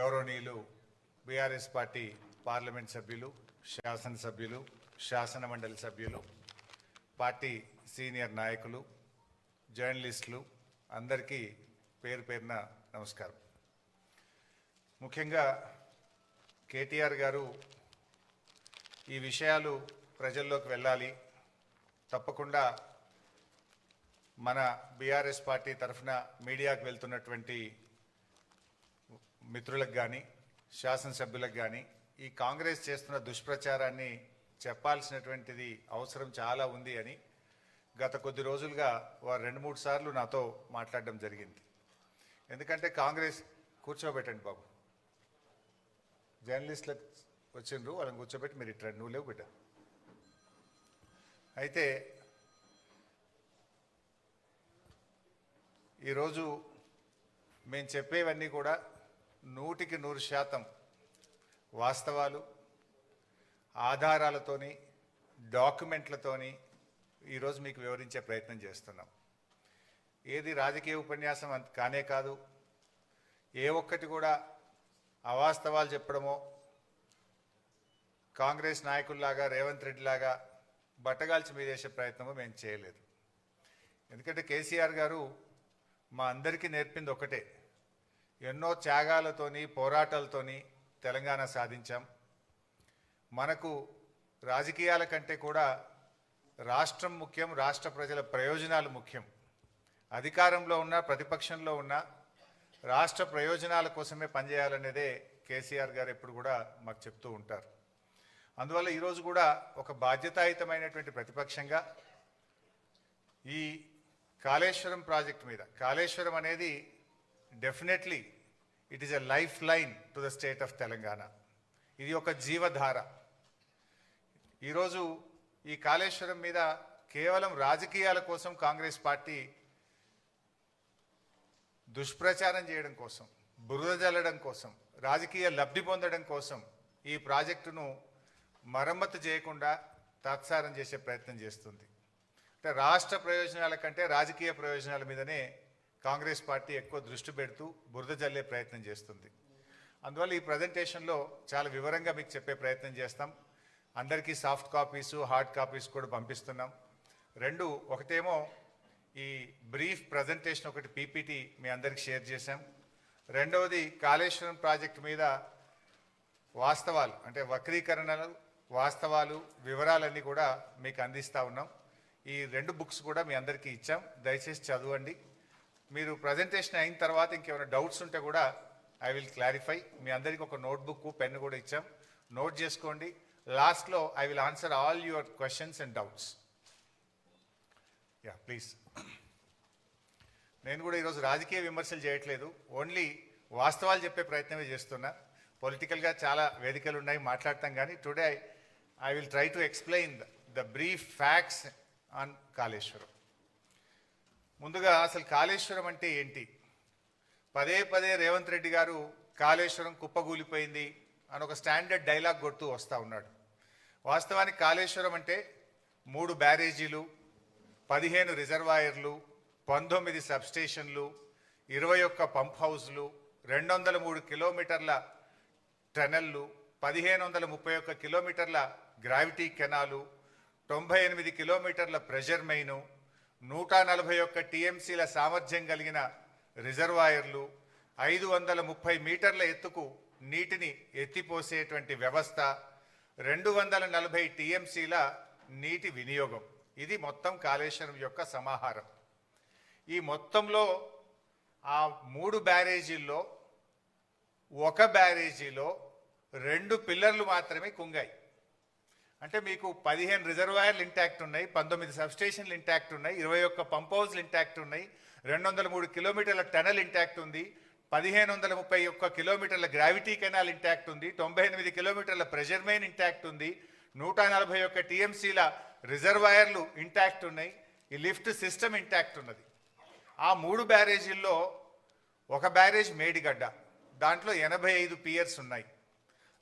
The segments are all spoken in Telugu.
గౌరవనీయులు బీఆర్ఎస్ పార్టీ పార్లమెంట్ సభ్యులు, శాసనసభ్యులు, శాసన మండలి సభ్యులు, పార్టీ సీనియర్ నాయకులు, జర్నలిస్టులు అందరికీ పేరు పేరున నమస్కారం. ముఖ్యంగా కేటీఆర్ గారు ఈ విషయాలు ప్రజల్లోకి వెళ్ళాలి, తప్పకుండా మన బీఆర్ఎస్ పార్టీ తరఫున మీడియాకు వెళ్తున్నటువంటి మిత్రులకు కానీ శాసనసభ్యులకు కానీ ఈ కాంగ్రెస్ చేస్తున్న దుష్ప్రచారాన్ని చెప్పాల్సినటువంటిది అవసరం చాలా ఉంది అని గత కొద్ది రోజులుగా వారు 2-3 సార్లు నాతో మాట్లాడడం జరిగింది. ఎందుకంటే కాంగ్రెస్ కూర్చోబెట్టండి బాబు, జర్నలిస్టులకు వచ్చిండ్రు, వాళ్ళని కూర్చోబెట్టి మీరు ఇట్లా నువ్వు లేవు బిడ్డ. అయితే ఈరోజు మేము చెప్పేవన్నీ కూడా 100% వాస్తవాలు, ఆధారాలతోని, డాక్యుమెంట్లతోని ఈరోజు మీకు వివరించే ప్రయత్నం చేస్తున్నాం. ఏది రాజకీయ ఉపన్యాసం కానే కాదు, ఏ ఒక్కటి కూడా అవాస్తవాలు చెప్పడమో కాంగ్రెస్ నాయకుల్లాగా రేవంత్ రెడ్డి లాగా బట్టగాల్చి మీదేసే ప్రయత్నమో మేము చేయలేదు. ఎందుకంటే కేసీఆర్ గారు మా అందరికీ నేర్పింది ఒకటే, ఎన్నో త్యాగాలతోని పోరాటాలతోని తెలంగాణ సాధించాం. మనకు రాజకీయాల కంటే కూడా రాష్ట్రం ముఖ్యం, రాష్ట్ర ప్రజల ప్రయోజనాలు ముఖ్యం. అధికారంలో ఉన్న ప్రతిపక్షంలో ఉన్న రాష్ట్ర ప్రయోజనాల కోసమే పనిచేయాలనేదే కేసీఆర్ గారు ఎప్పుడు కూడా మాకు చెప్తూ ఉంటారు. అందువల్ల ఈరోజు కూడా ఒక బాధ్యతాయుతమైనటువంటి ప్రతిపక్షంగా ఈ కాళేశ్వరం ప్రాజెక్ట్ మీద, కాళేశ్వరం అనేది definitely it is a life line to the state of Telangana. ఇది ఒక జీవధార. ఈరోజు ఈ కాళేశ్వరం మీద కేవలం రాజకీయాల కోసం కాంగ్రెస్ పార్టీ దుష్ప్రచారం చేయడం కోసం, బురద జల్లడం కోసం, రాజకీయ లబ్ధి పొందడం కోసం ఈ ప్రాజెక్టును మరమ్మతు చేయకుండా తాత్సారం చేసే ప్రయత్నం చేస్తుంది. అంటే రాష్ట్ర ప్రయోజనాల కంటే రాజకీయ ప్రయోజనాల మీదనే కాంగ్రెస్ పార్టీ ఎక్కువ దృష్టి పెడుతూ బురద జల్లే ప్రయత్నం చేస్తుంది. అందువల్ల ఈ ప్రజెంటేషన్లో చాలా వివరంగా మీకు చెప్పే ప్రయత్నం చేస్తాం. అందరికీ సాఫ్ట్ కాపీసు, హార్డ్ కాపీస్ కూడా పంపిస్తున్నాం. ఒకటేమో ఈ బ్రీఫ్ ప్రజెంటేషన్, ఒకటి పీపీటీ మీ అందరికి షేర్ చేశాం. రెండవది కాళేశ్వరం ప్రాజెక్టు మీద వాస్తవాలు, అంటే వక్రీకరణలు, వాస్తవాలు, వివరాలన్నీ కూడా మీకు అందిస్తూ ఉన్నాం. ఈ 2 బుక్స్ కూడా మీ అందరికీ ఇచ్చాం, దయచేసి చదవండి. మీరు ప్రజెంటేషన్ అయిన తర్వాత ఇంకేమైనా డౌట్స్ ఉంటే కూడా ఐ విల్ క్లారిఫై. మీ అందరికీ ఒక నోట్బుక్, పెన్ కూడా ఇచ్చాం, నోట్ చేసుకోండి. లాస్ట్లో I will answer all your questions and doubts. Yeah please. నేను కూడా ఈరోజు రాజకీయ విమర్శలు చేయట్లేదు, ఓన్లీ వాస్తవాలు చెప్పే ప్రయత్నమే చేస్తున్నా. పొలిటికల్గా చాలా వేదికలు ఉన్నాయి, మాట్లాడతాం, కానీ today I will try to explain the brief facts on Kaleshwaram. ముందుగా అసలు కాళేశ్వరం అంటే ఏంటి? పదే రేవంత్ రెడ్డి గారు కాళేశ్వరం కుప్పగూలిపోయింది అని ఒక స్టాండర్డ్ డైలాగ్ కొడుతూ వస్తూ ఉన్నాడు. వాస్తవానికి కాళేశ్వరం అంటే 3 బ్యారేజీలు, 15 రిజర్వాయర్లు, 19 సబ్స్టేషన్లు, 21 పంప్ హౌస్లు, 203 కిలోమీటర్ల టనెల్లు, 1531 కిలోమీటర్ల గ్రావిటీ కెనాలు, 98 కిలోమీటర్ల ప్రెషర్ మెయిను, 141 టీఎంసీల సామర్థ్యం కలిగిన రిజర్వాయర్లు, 530 మీటర్ల ఎత్తుకు నీటిని ఎత్తిపోసేటువంటి వ్యవస్థ, 240 టీఎంసీల నీటి వినియోగం. ఇది మొత్తం కాళేశ్వరం యొక్క సమాహారం. ఈ మొత్తంలో ఆ 3 బ్యారేజీల్లో 1 బ్యారేజీలో 2 పిల్లర్లు మాత్రమే కుంగాయి. అంటే మీకు 15 రిజర్వాయర్లు ఇంటాక్ట్ ఉన్నాయి, 19 సబ్స్టేషన్లు ఇంటాక్ట్ ఉన్నాయి, 21 పంప్ హౌస్లు ఇంటాక్ట్ ఉన్నాయి, 203 కిలోమీటర్ల టనల్ ఇంటాక్ట్ ఉంది, 1531 కిలోమీటర్ల గ్రావిటీ కెనాల్ ఇంటాక్ట్ ఉంది, 98 కిలోమీటర్ల ప్రెషర్ మెయిన్ ఇంటాక్ట్ ఉంది, 141 టీఎంసీల రిజర్వాయర్లు ఇంటాక్ట్ ఉన్నాయి, ఈ లిఫ్ట్ సిస్టమ్ ఇంటాక్ట్ ఉన్నది. ఆ 3 బ్యారేజీల్లో 1 బ్యారేజ్ మేడిగడ్డ, దాంట్లో 85 పియర్స్ ఉన్నాయి.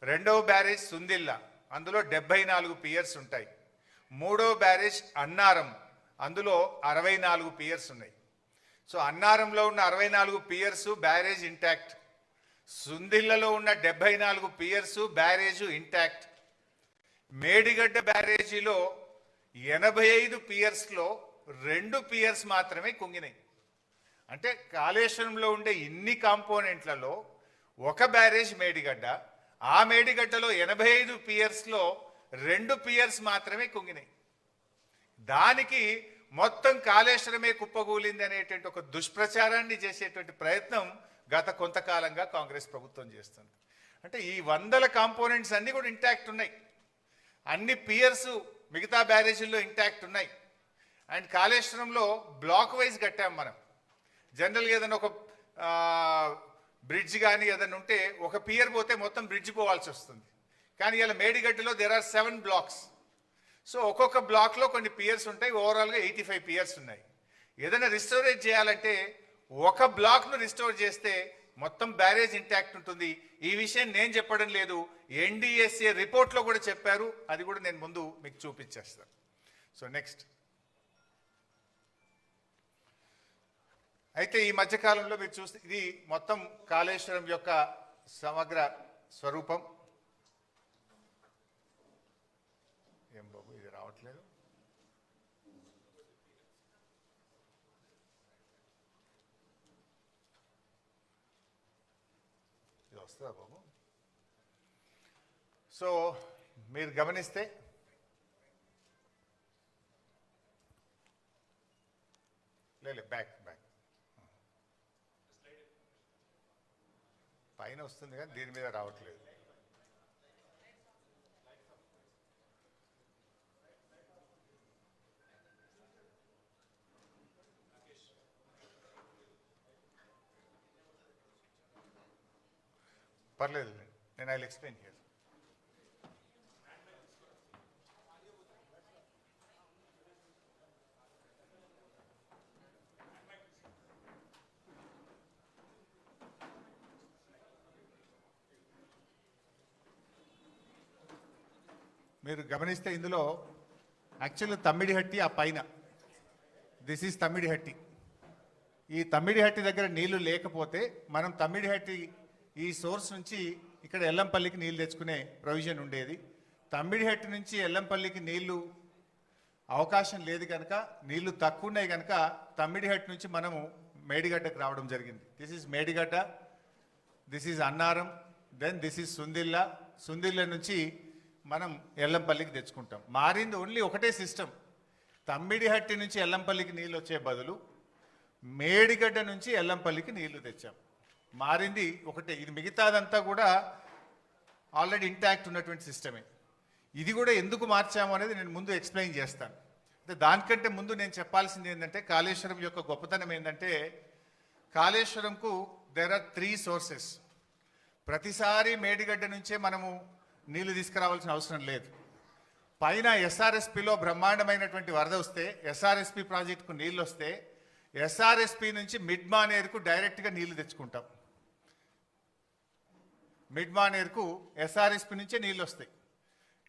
2వ బ్యారేజ్ సుందిల్ల, అందులో 74 పియర్స్ ఉంటాయి. 3వ బ్యారేజ్ అన్నారం, అందులో 64 పియర్స్ ఉన్నాయి. సో అన్నారంలో ఉన్న 64 పియర్స్ బ్యారేజ్ ఇంటాక్ట్. సుందిళ్లలో ఉన్న 74 పియర్స్ బ్యారేజ్ ఇంటాక్ట్. మేడిగడ్డ బ్యారేజీలో 85 పియర్స్లో 2 పియర్స్ మాత్రమే కుంగినాయి. అంటే కాళేశ్వరంలో ఉండే ఇన్ని కాంపోనెంట్లలో ఒక బ్యారేజ్ మేడిగడ్డ, ఆ మేడిగడ్డలో 85 పియర్స్లో 2 పియర్స్ మాత్రమే కుంగినాయి. దానికి మొత్తం కాళేశ్వరమే కుప్పగూలింది అనేటువంటి ఒక దుష్ప్రచారాన్ని చేసేటువంటి ప్రయత్నం గత కొంతకాలంగా కాంగ్రెస్ ప్రభుత్వం చేస్తుంది. అంటే ఈ 100 కాంపోనెంట్స్ అన్నీ కూడా ఇంటాక్ట్ ఉన్నాయి, అన్ని పియర్స్ మిగతా బ్యారేజీల్లో ఇంటాక్ట్ ఉన్నాయి. అండ్ కాళేశ్వరంలో బ్లాక్ వైజ్ కట్టాం మనం. జనరల్గా ఏదైనా ఒక బ్రిడ్జ్ కానీ ఏదైనా ఉంటే ఒక పియర్ పోతే మొత్తం బ్రిడ్జ్ పోవాల్సి వస్తుంది. కానీ ఇలా మేడిగడ్డలో దేర్ ఆర్ 7 బ్లాక్స్. సో ఒక్కొక్క బ్లాక్లో కొన్ని పియర్స్ ఉంటాయి, ఓవరాల్గా 85 పియర్స్ ఉన్నాయి. ఏదైనా రిస్టోరేట్ చేయాలంటే ఒక బ్లాక్ను రిస్టోర్ చేస్తే మొత్తం బ్యారేజ్ ఇంటాక్ట్ ఉంటుంది. ఈ విషయం నేను చెప్పడం లేదు, ఎన్డీఎస్ఏ రిపోర్ట్లో కూడా చెప్పారు. అది కూడా నేను ముందు మీకు చూపించేస్తాను. సో నెక్స్ట్, అయితే ఈ మధ్యకాలంలో మీరు చూస్తే ఇది మొత్తం కాళేశ్వరం యొక్క సమగ్ర స్వరూపం. ఏం బాబు ఇది రావట్లేదు, ఇది వస్తుందా బాబు? సో మీరు గమనిస్తే లేదు, బ్యాక్ పైన వస్తుంది కానీ దీని మీద రావట్లేదు. పర్లేదు, నేను ఐ విల్ ఎక్స్ప్లెయిన్ హియర్. మీరు గమనిస్తే ఇందులో యాక్చువల్గా తమ్మిడిహట్టి ఆ పైన, దిస్ ఈజ్ తమ్మిడిహట్టి. ఈ తమ్మిడిహట్టి దగ్గర నీళ్లు లేకపోతే మనం తమ్మిడిహట్టి ఈ సోర్స్ నుంచి ఇక్కడ ఎల్లంపల్లికి నీళ్ళు తెచ్చుకునే ప్రొవిజన్ ఉండేది. తమ్మిడిహట్టి నుంచి ఎల్లంపల్లికి నీళ్లు అవకాశం లేదు కనుక, నీళ్లు తక్కువ ఉన్నాయి కనుక తమ్మిడిహట్టి నుంచి మనము మేడిగడ్డకు రావడం జరిగింది. This is Medigadda, this is Annaram, then this is Sundilla. Sundilla నుంచి మనం ఎల్లంపల్లికి తెచ్చుకుంటాం. మారింది ఓన్లీ ఒకటే సిస్టమ్. తమ్మిడిహట్టి నుంచి ఎల్లంపల్లికి నీళ్ళు వచ్చే బదులు మేడిగడ్డ నుంచి ఎల్లంపల్లికి నీళ్లు తెచ్చాం. మారింది ఒకటే. ఇది మిగతాదంతా కూడా ఆల్రెడీ ఇంటాక్ట్ ఉన్నటువంటి సిస్టమే. ఇది కూడా ఎందుకు మార్చాము అనేది నేను ముందు ఎక్స్ప్లెయిన్ చేస్తాను. అంటే దానికంటే ముందు నేను చెప్పాల్సింది ఏంటంటే, కాళేశ్వరం యొక్క గొప్పతనం ఏంటంటే, కాళేశ్వరంకు దేర్ ఆర్ 3 సోర్సెస్. ప్రతిసారి మేడిగడ్డ నుంచే మనము నీళ్లు తీసుకురావాల్సిన అవసరం లేదు. పైన ఎస్ఆర్ఎస్పిలో బ్రహ్మాండమైనటువంటి వరద వస్తే, ఎస్ఆర్ఎస్పి ప్రాజెక్టుకు నీళ్ళు వస్తే, ఎస్ఆర్ఎస్పి నుంచి మిడ్ మానేరుకు డైరెక్ట్గా నీళ్లు తెచ్చుకుంటాం. మిడ్ మానేరుకు ఎస్ఆర్ఎస్పి నుంచే నీళ్ళు వస్తాయి.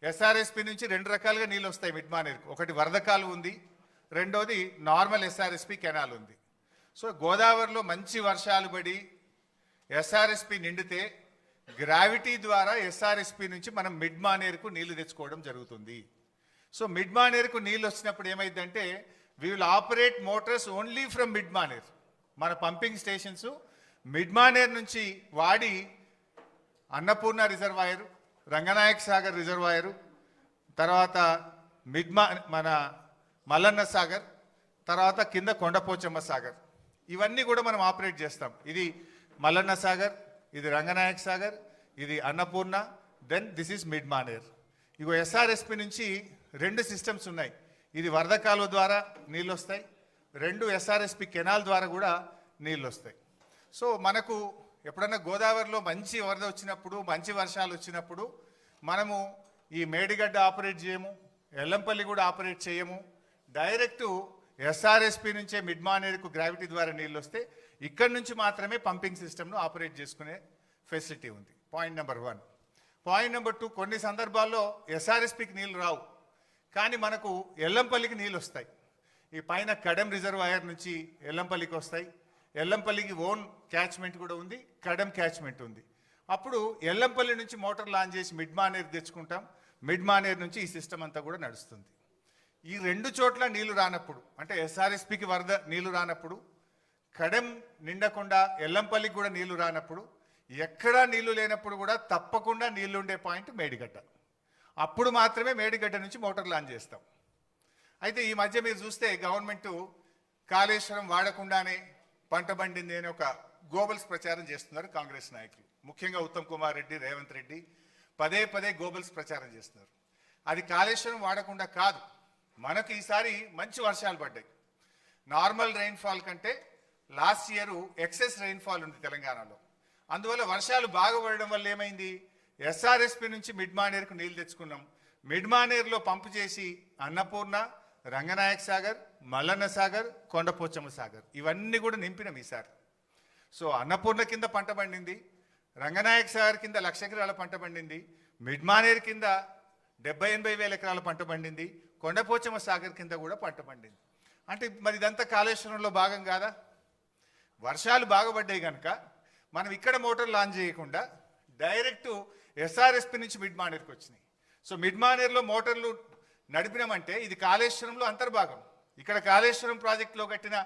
ఎస్ఆర్ఎస్పి నుంచి 2 రకాలుగా నీళ్ళు వస్తాయి మిడ్ మానేరుకు. ఒకటి వరద కాలువ ఉంది, రెండోది నార్మల్ ఎస్ఆర్ఎస్పి కెనాల్ ఉంది. సో గోదావరిలో మంచి వర్షాలు పడి ఎస్ఆర్ఎస్పి నిండితే గ్రావిటీ ద్వారా ఎస్ఆర్ఎస్పి నుంచి మనం మిడ్ మానేరుకు నీళ్లు తెచ్చుకోవడం జరుగుతుంది. సో మిడ్ మానేరుకు నీళ్ళు వచ్చినప్పుడు ఏమైందంటే, we will operate Motors only from mid Maner. మన పంపింగ్ స్టేషన్స్ మిడ్ మానేర్ నుంచి వాడి అన్నపూర్ణ రిజర్వాయరు, రంగనాయక సాగర్ రిజర్వాయరు, తర్వాత మన మల్లన్న సాగర్, తర్వాత కింద కొండపోచమ్మ సాగర్, ఇవన్నీ కూడా మనం ఆపరేట్ చేస్తాం. ఇది మల్లన్న సాగర్, ఇది రంగనాయక సాగర్, ఇది Annapurna, then this is Mid Manair. ఇగో ఎస్ఆర్ఎస్పి నుంచి 2 సిస్టమ్స్ ఉన్నాయి. ఇది వరద కాలువ ద్వారా నీళ్ళు వస్తాయి, 2 ఎస్ఆర్ఎస్పి కెనాల్ ద్వారా కూడా నీళ్ళు వస్తాయి. సో మనకు ఎప్పుడన్నా గోదావరిలో మంచి వరద వచ్చినప్పుడు, మంచి వర్షాలు వచ్చినప్పుడు మనము ఈ మేడిగడ్డ ఆపరేట్ చేయము, ఎల్లంపల్లి కూడా ఆపరేట్ చేయము. డైరెక్టు ఎస్ఆర్ఎస్పి నుంచే మిడ్ మానేరుకు గ్రావిటీ ద్వారా నీళ్ళు వస్తే ఇక్కడి నుంచి మాత్రమే పంపింగ్ సిస్టమ్ను ఆపరేట్ చేసుకునే ఫెసిలిటీ ఉంది. Point number 1. పాయింట్ నెంబర్ 2, కొన్ని సందర్భాల్లో ఎస్ఆర్ఎస్పికి నీళ్ళు రావు, కానీ మనకు ఎల్లంపల్లికి నీళ్ళు వస్తాయి. ఈ పైన కడెం రిజర్వాయర్ నుంచి ఎల్లంపల్లికి వస్తాయి. ఎల్లంపల్లికి ఓన్ క్యాచ్మెంట్ కూడా ఉంది, కడెం క్యాచ్మెంట్ ఉంది. అప్పుడు ఎల్లంపల్లి నుంచి మోటార్ లాంచ్ చేసి మిడ్ మానేర్ తెచ్చుకుంటాం. మిడ్ మానేర్ నుంచి ఈ సిస్టమ్ అంతా కూడా నడుస్తుంది. ఈ రెండు చోట్ల నీళ్లు రానప్పుడు, అంటే ఎస్ఆర్ఎస్పికి వరద నీళ్లు రానప్పుడు, కడెం నిండకుండా ఎల్లంపల్లికి కూడా నీళ్లు రానప్పుడు, ఎక్కడా నీళ్లు లేనప్పుడు కూడా తప్పకుండా నీళ్లు ఉండే పాయింట్ మేడిగడ్డ. అప్పుడు మాత్రమే మేడిగడ్డ నుంచి మోటార్ లాంచ్ చేస్తాం. అయితే ఈ మధ్య మీరు చూస్తే గవర్నమెంట్ కాళేశ్వరం వాడకుండానే పంట పండింది అని ఒక గోబల్స్ ప్రచారం చేస్తున్నారు కాంగ్రెస్ నాయకులు, ముఖ్యంగా ఉత్తమ్ కుమార్ రెడ్డి, రేవంత్ రెడ్డి పదే పదే గోబల్స్ ప్రచారం చేస్తున్నారు. అది కాళేశ్వరం వాడకుండా కాదు, మనకు ఈసారి మంచి వర్షాలు పడ్డాయి. నార్మల్ రెయిన్ఫాల్ కంటే లాస్ట్ ఇయర్ ఎక్సెస్ రెయిన్ఫాల్ ఉంది తెలంగాణలో. అందువల్ల వర్షాలు బాగా పడడం వల్ల ఏమైంది, ఎస్ఆర్ఎస్పి నుంచి మిడ్ మానేర్కు నీళ్లు తెచ్చుకున్నాం. మిడ్ మానేర్లో పంపు చేసి అన్నపూర్ణ, రంగనాయక సాగర్, మల్లన్న సాగర్, కొండపోచమ్మ సాగర్ ఇవన్నీ కూడా నింపినాం ఈసారి. సో అన్నపూర్ణ కింద పంట పండింది, రంగనాయక సాగర్ కింద 1,00,000 ఎకరాల పంట పండింది, మిడ్ మానేర్ కింద 70-80 వేల ఎకరాల పంట పండింది, కొండపోచమ్మ సాగర్ కింద కూడా పంట పండింది. అంటే మరి ఇదంతా కాళేశ్వరంలో భాగం కాదా? వర్షాలు బాగుపడ్డాయి కనుక మనం ఇక్కడ మోటార్ లాంచ్ చేయకుండా డైరెక్ట్ ఎస్ఆర్ఎస్పి నుంచి మిడ్ మానేర్కి వచ్చినాయి. సో మిడ్ మానేర్లో మోటార్లు నడిపినామంటే ఇది కాళేశ్వరంలో అంతర్భాగం. ఇక్కడ కాళేశ్వరం ప్రాజెక్టులో కట్టిన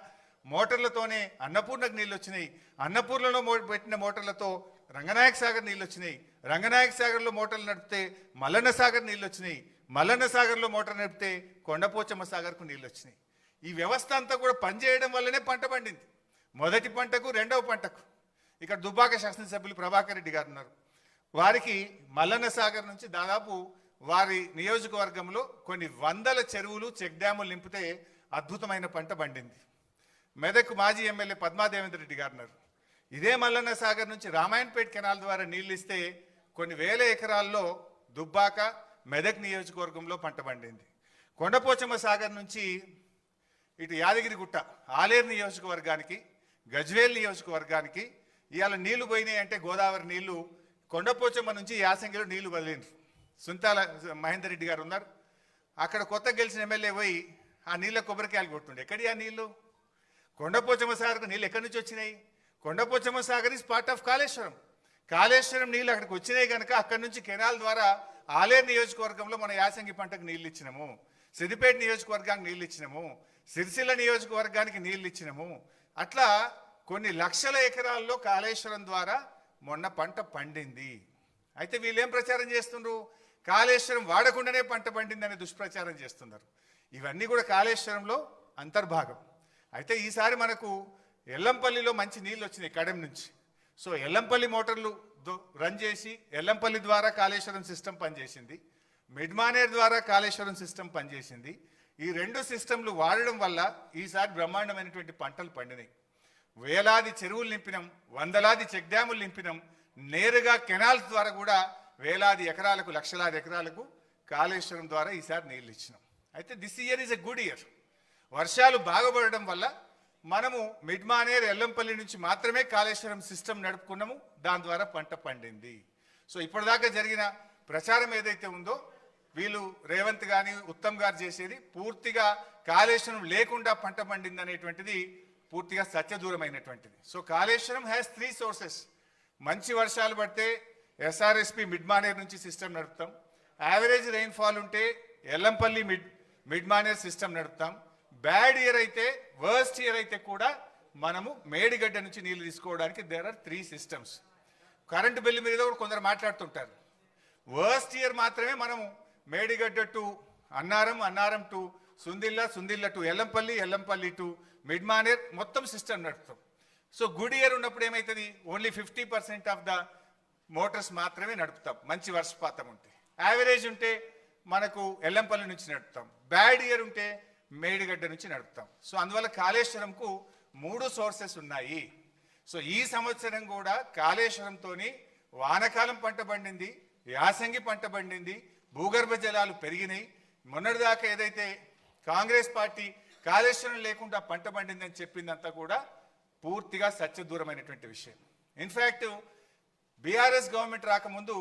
మోటార్లతోనే అన్నపూర్ణకు నీళ్ళు వచ్చినాయి, అన్నపూర్ణలో పెట్టిన మోటార్లతో రంగనాయక సాగర్ నీళ్ళు వచ్చినాయి, రంగనాయక సాగర్లో మోటార్లు నడిపితే మల్లన్న సాగర్ నీళ్ళు వచ్చినాయి, మల్లన్న సాగర్లో మోటార్ నడిపితే కొండపోచమ్మ సాగర్కు నీళ్ళు వచ్చినాయి. ఈ వ్యవస్థ అంతా కూడా పనిచేయడం వల్లనే పంట పండింది, మొదటి పంటకు రెండవ పంటకు. ఇక్కడ దుబ్బాక శాసనసభ్యులు ప్రభాకర్ రెడ్డి గారు ఉన్నారు, వారికి మల్లన్న సాగర్ నుంచి దాదాపు వారి నియోజకవర్గంలో కొన్ని వందల చెరువులు, చెక్ డ్యాములు నింపితే అద్భుతమైన పంట పండింది. మెదక్ మాజీ ఎమ్మెల్యే పద్మాదేవేంద్ర రెడ్డి గారు ఉన్నారు, ఇదే మల్లన్న సాగర్ నుంచి రామాయణపేట కెనాల్ ద్వారా నీళ్ళు ఇస్తే కొన్ని వేల ఎకరాల్లో దుబ్బాక, మెదక్ నియోజకవర్గంలో పంట పండింది. కొండపోచమ్మ సాగర్ నుంచి ఇటు యాదగిరిగుట్ట, ఆలేరు నియోజకవర్గానికి, గజ్వేల్ నియోజకవర్గానికి ఇవాళ నీళ్లు పోయినాయి. అంటే గోదావరి నీళ్లు కొండపోచమ్మ నుంచి యాసంగిలో నీళ్లు వదిలిండ్రు. సుంతాల మహేందర్ రెడ్డి గారు ఉన్నారు, అక్కడ కొత్త గెలిచిన ఎమ్మెల్యే పోయి ఆ నీళ్ళ కొబ్బరికాయలు కొట్టుండే. ఎక్కడి ఆ నీళ్లు? కొండపోచమ్మ సాగర్కు నీళ్ళు ఎక్కడి నుంచి వచ్చినాయి? Kondapochamma Sagar is part of Kaleshwaram. Kaleshwaram నీళ్ళు అక్కడికి వచ్చినాయి కనుక అక్కడి నుంచి కెనాల్ ద్వారా ఆలేరు నియోజకవర్గంలో మన యాసంగి పంటకు నీళ్ళు ఇచ్చినాము, సిద్దిపేట నియోజకవర్గానికి నీళ్ళు ఇచ్చినాము, సిరిసిల్ల నియోజకవర్గానికి నీళ్ళు ఇచ్చినాము. అట్లా కొన్ని లక్షల ఎకరాల్లో కాళేశ్వరం ద్వారా మొన్న పంట పండింది. అయితే వీళ్ళేం ప్రచారం చేస్తున్నారు? కాళేశ్వరం వాడకుండానే పంట పండిందనే దుష్ప్రచారం చేస్తున్నారు. ఇవన్నీ కూడా కాళేశ్వరంలో అంతర్భాగం. అయితే ఈసారి మనకు ఎల్లంపల్లిలో మంచి నీళ్ళు వచ్చినాయి కడెం నుంచి. సో ఎల్లంపల్లి మోటార్లు రన్ చేసి ఎల్లంపల్లి ద్వారా కాళేశ్వరం సిస్టమ్ పనిచేసింది, మిడ్మానేర్ ద్వారా కాళేశ్వరం సిస్టమ్ పనిచేసింది. ఈ రెండు సిస్టంలు వాడడం వల్ల ఈసారి బ్రహ్మాండమైనటువంటి పంటలు పండినాయి. వేలాది చెరువులు నింపినాం, వందలాది చెక్ డ్యాములు నింపినాం, నేరుగా కెనాల్స్ ద్వారా కూడా వేలాది ఎకరాలకు, లక్షలాది ఎకరాలకు కాళేశ్వరం ద్వారా ఈసారి నీళ్ళు ఇచ్చినాం. అయితే this year is a good year. వర్షాలు బాగుపడడం వల్ల మనము మిడ్మానేర్, ఎల్లంపల్లి నుంచి మాత్రమే కాళేశ్వరం సిస్టమ్ నడుపుకున్నాము, దాని ద్వారా పంట పండింది. సో ఇప్పటిదాకా జరిగిన ప్రచారం ఏదైతే ఉందో వీళ్ళు రేవంత్ కానీ ఉత్తమ్ గారు చేసేది పూర్తిగా కాళేశ్వరం లేకుండా పంట పండింది అనేటువంటిది పూర్తిగా సత్యదూరమైనటువంటిది. So Kaleshwaram has 3 sources. మంచి వర్షాలు పడితే ఎస్ఆర్ఎస్పి మిడ్మానేర్ నుంచి సిస్టమ్ నడుపుతాం, యావరేజ్ రెయిన్ఫాల్ ఉంటే Yellampalli Mid Manair system నడుపుతాం, bad year అయితే, వర్స్ట్ ఇయర్ అయితే కూడా మనము మేడిగడ్డ నుంచి నీళ్లు తీసుకోవడానికి there are 3 systems. Current bill మీద కూడా కొందరు మాట్లాడుతుంటారు. వర్స్ట్ ఇయర్ మాత్రమే మనము Medigadda to Annaram, Annaram to Sundilla, Sundilla to Yellampalli, Yellampalli to Mid Manair మొత్తం సిస్టమ్ నడుపుతాం. సో గుడ్ ఇయర్ ఉన్నప్పుడు ఏమవుతుంది? ఓన్లీ 50% ఆఫ్ ద మోటార్స్ మాత్రమే నడుపుతాం మంచి వర్షపాతం ఉంటే. యావరేజ్ ఉంటే మనకు ఎల్లంపల్లి నుంచి నడుపుతాం, బ్యాడ్ ఇయర్ ఉంటే మేడిగడ్డ నుంచి నడుపుతాం. సో అందువల్ల కాళేశ్వరంకు 3 సోర్సెస్ ఉన్నాయి. సో ఈ సంవత్సరం కూడా కాళేశ్వరంతోని వానకాలం పంట పండింది, యాసంగి పంట పండింది, భూగర్భ జలాలు పెరిగినాయి. మొన్నటిదాకా ఏదైతే కాంగ్రెస్ పార్టీ కాళేశ్వరం లేకుండా పంట పండిందని చెప్పిందంతా కూడా పూర్తిగా సత్యదూరమైనటువంటి విషయం. ఇన్ఫ్యాక్ట్ బీఆర్ఎస్ గవర్నమెంట్ రాకముందు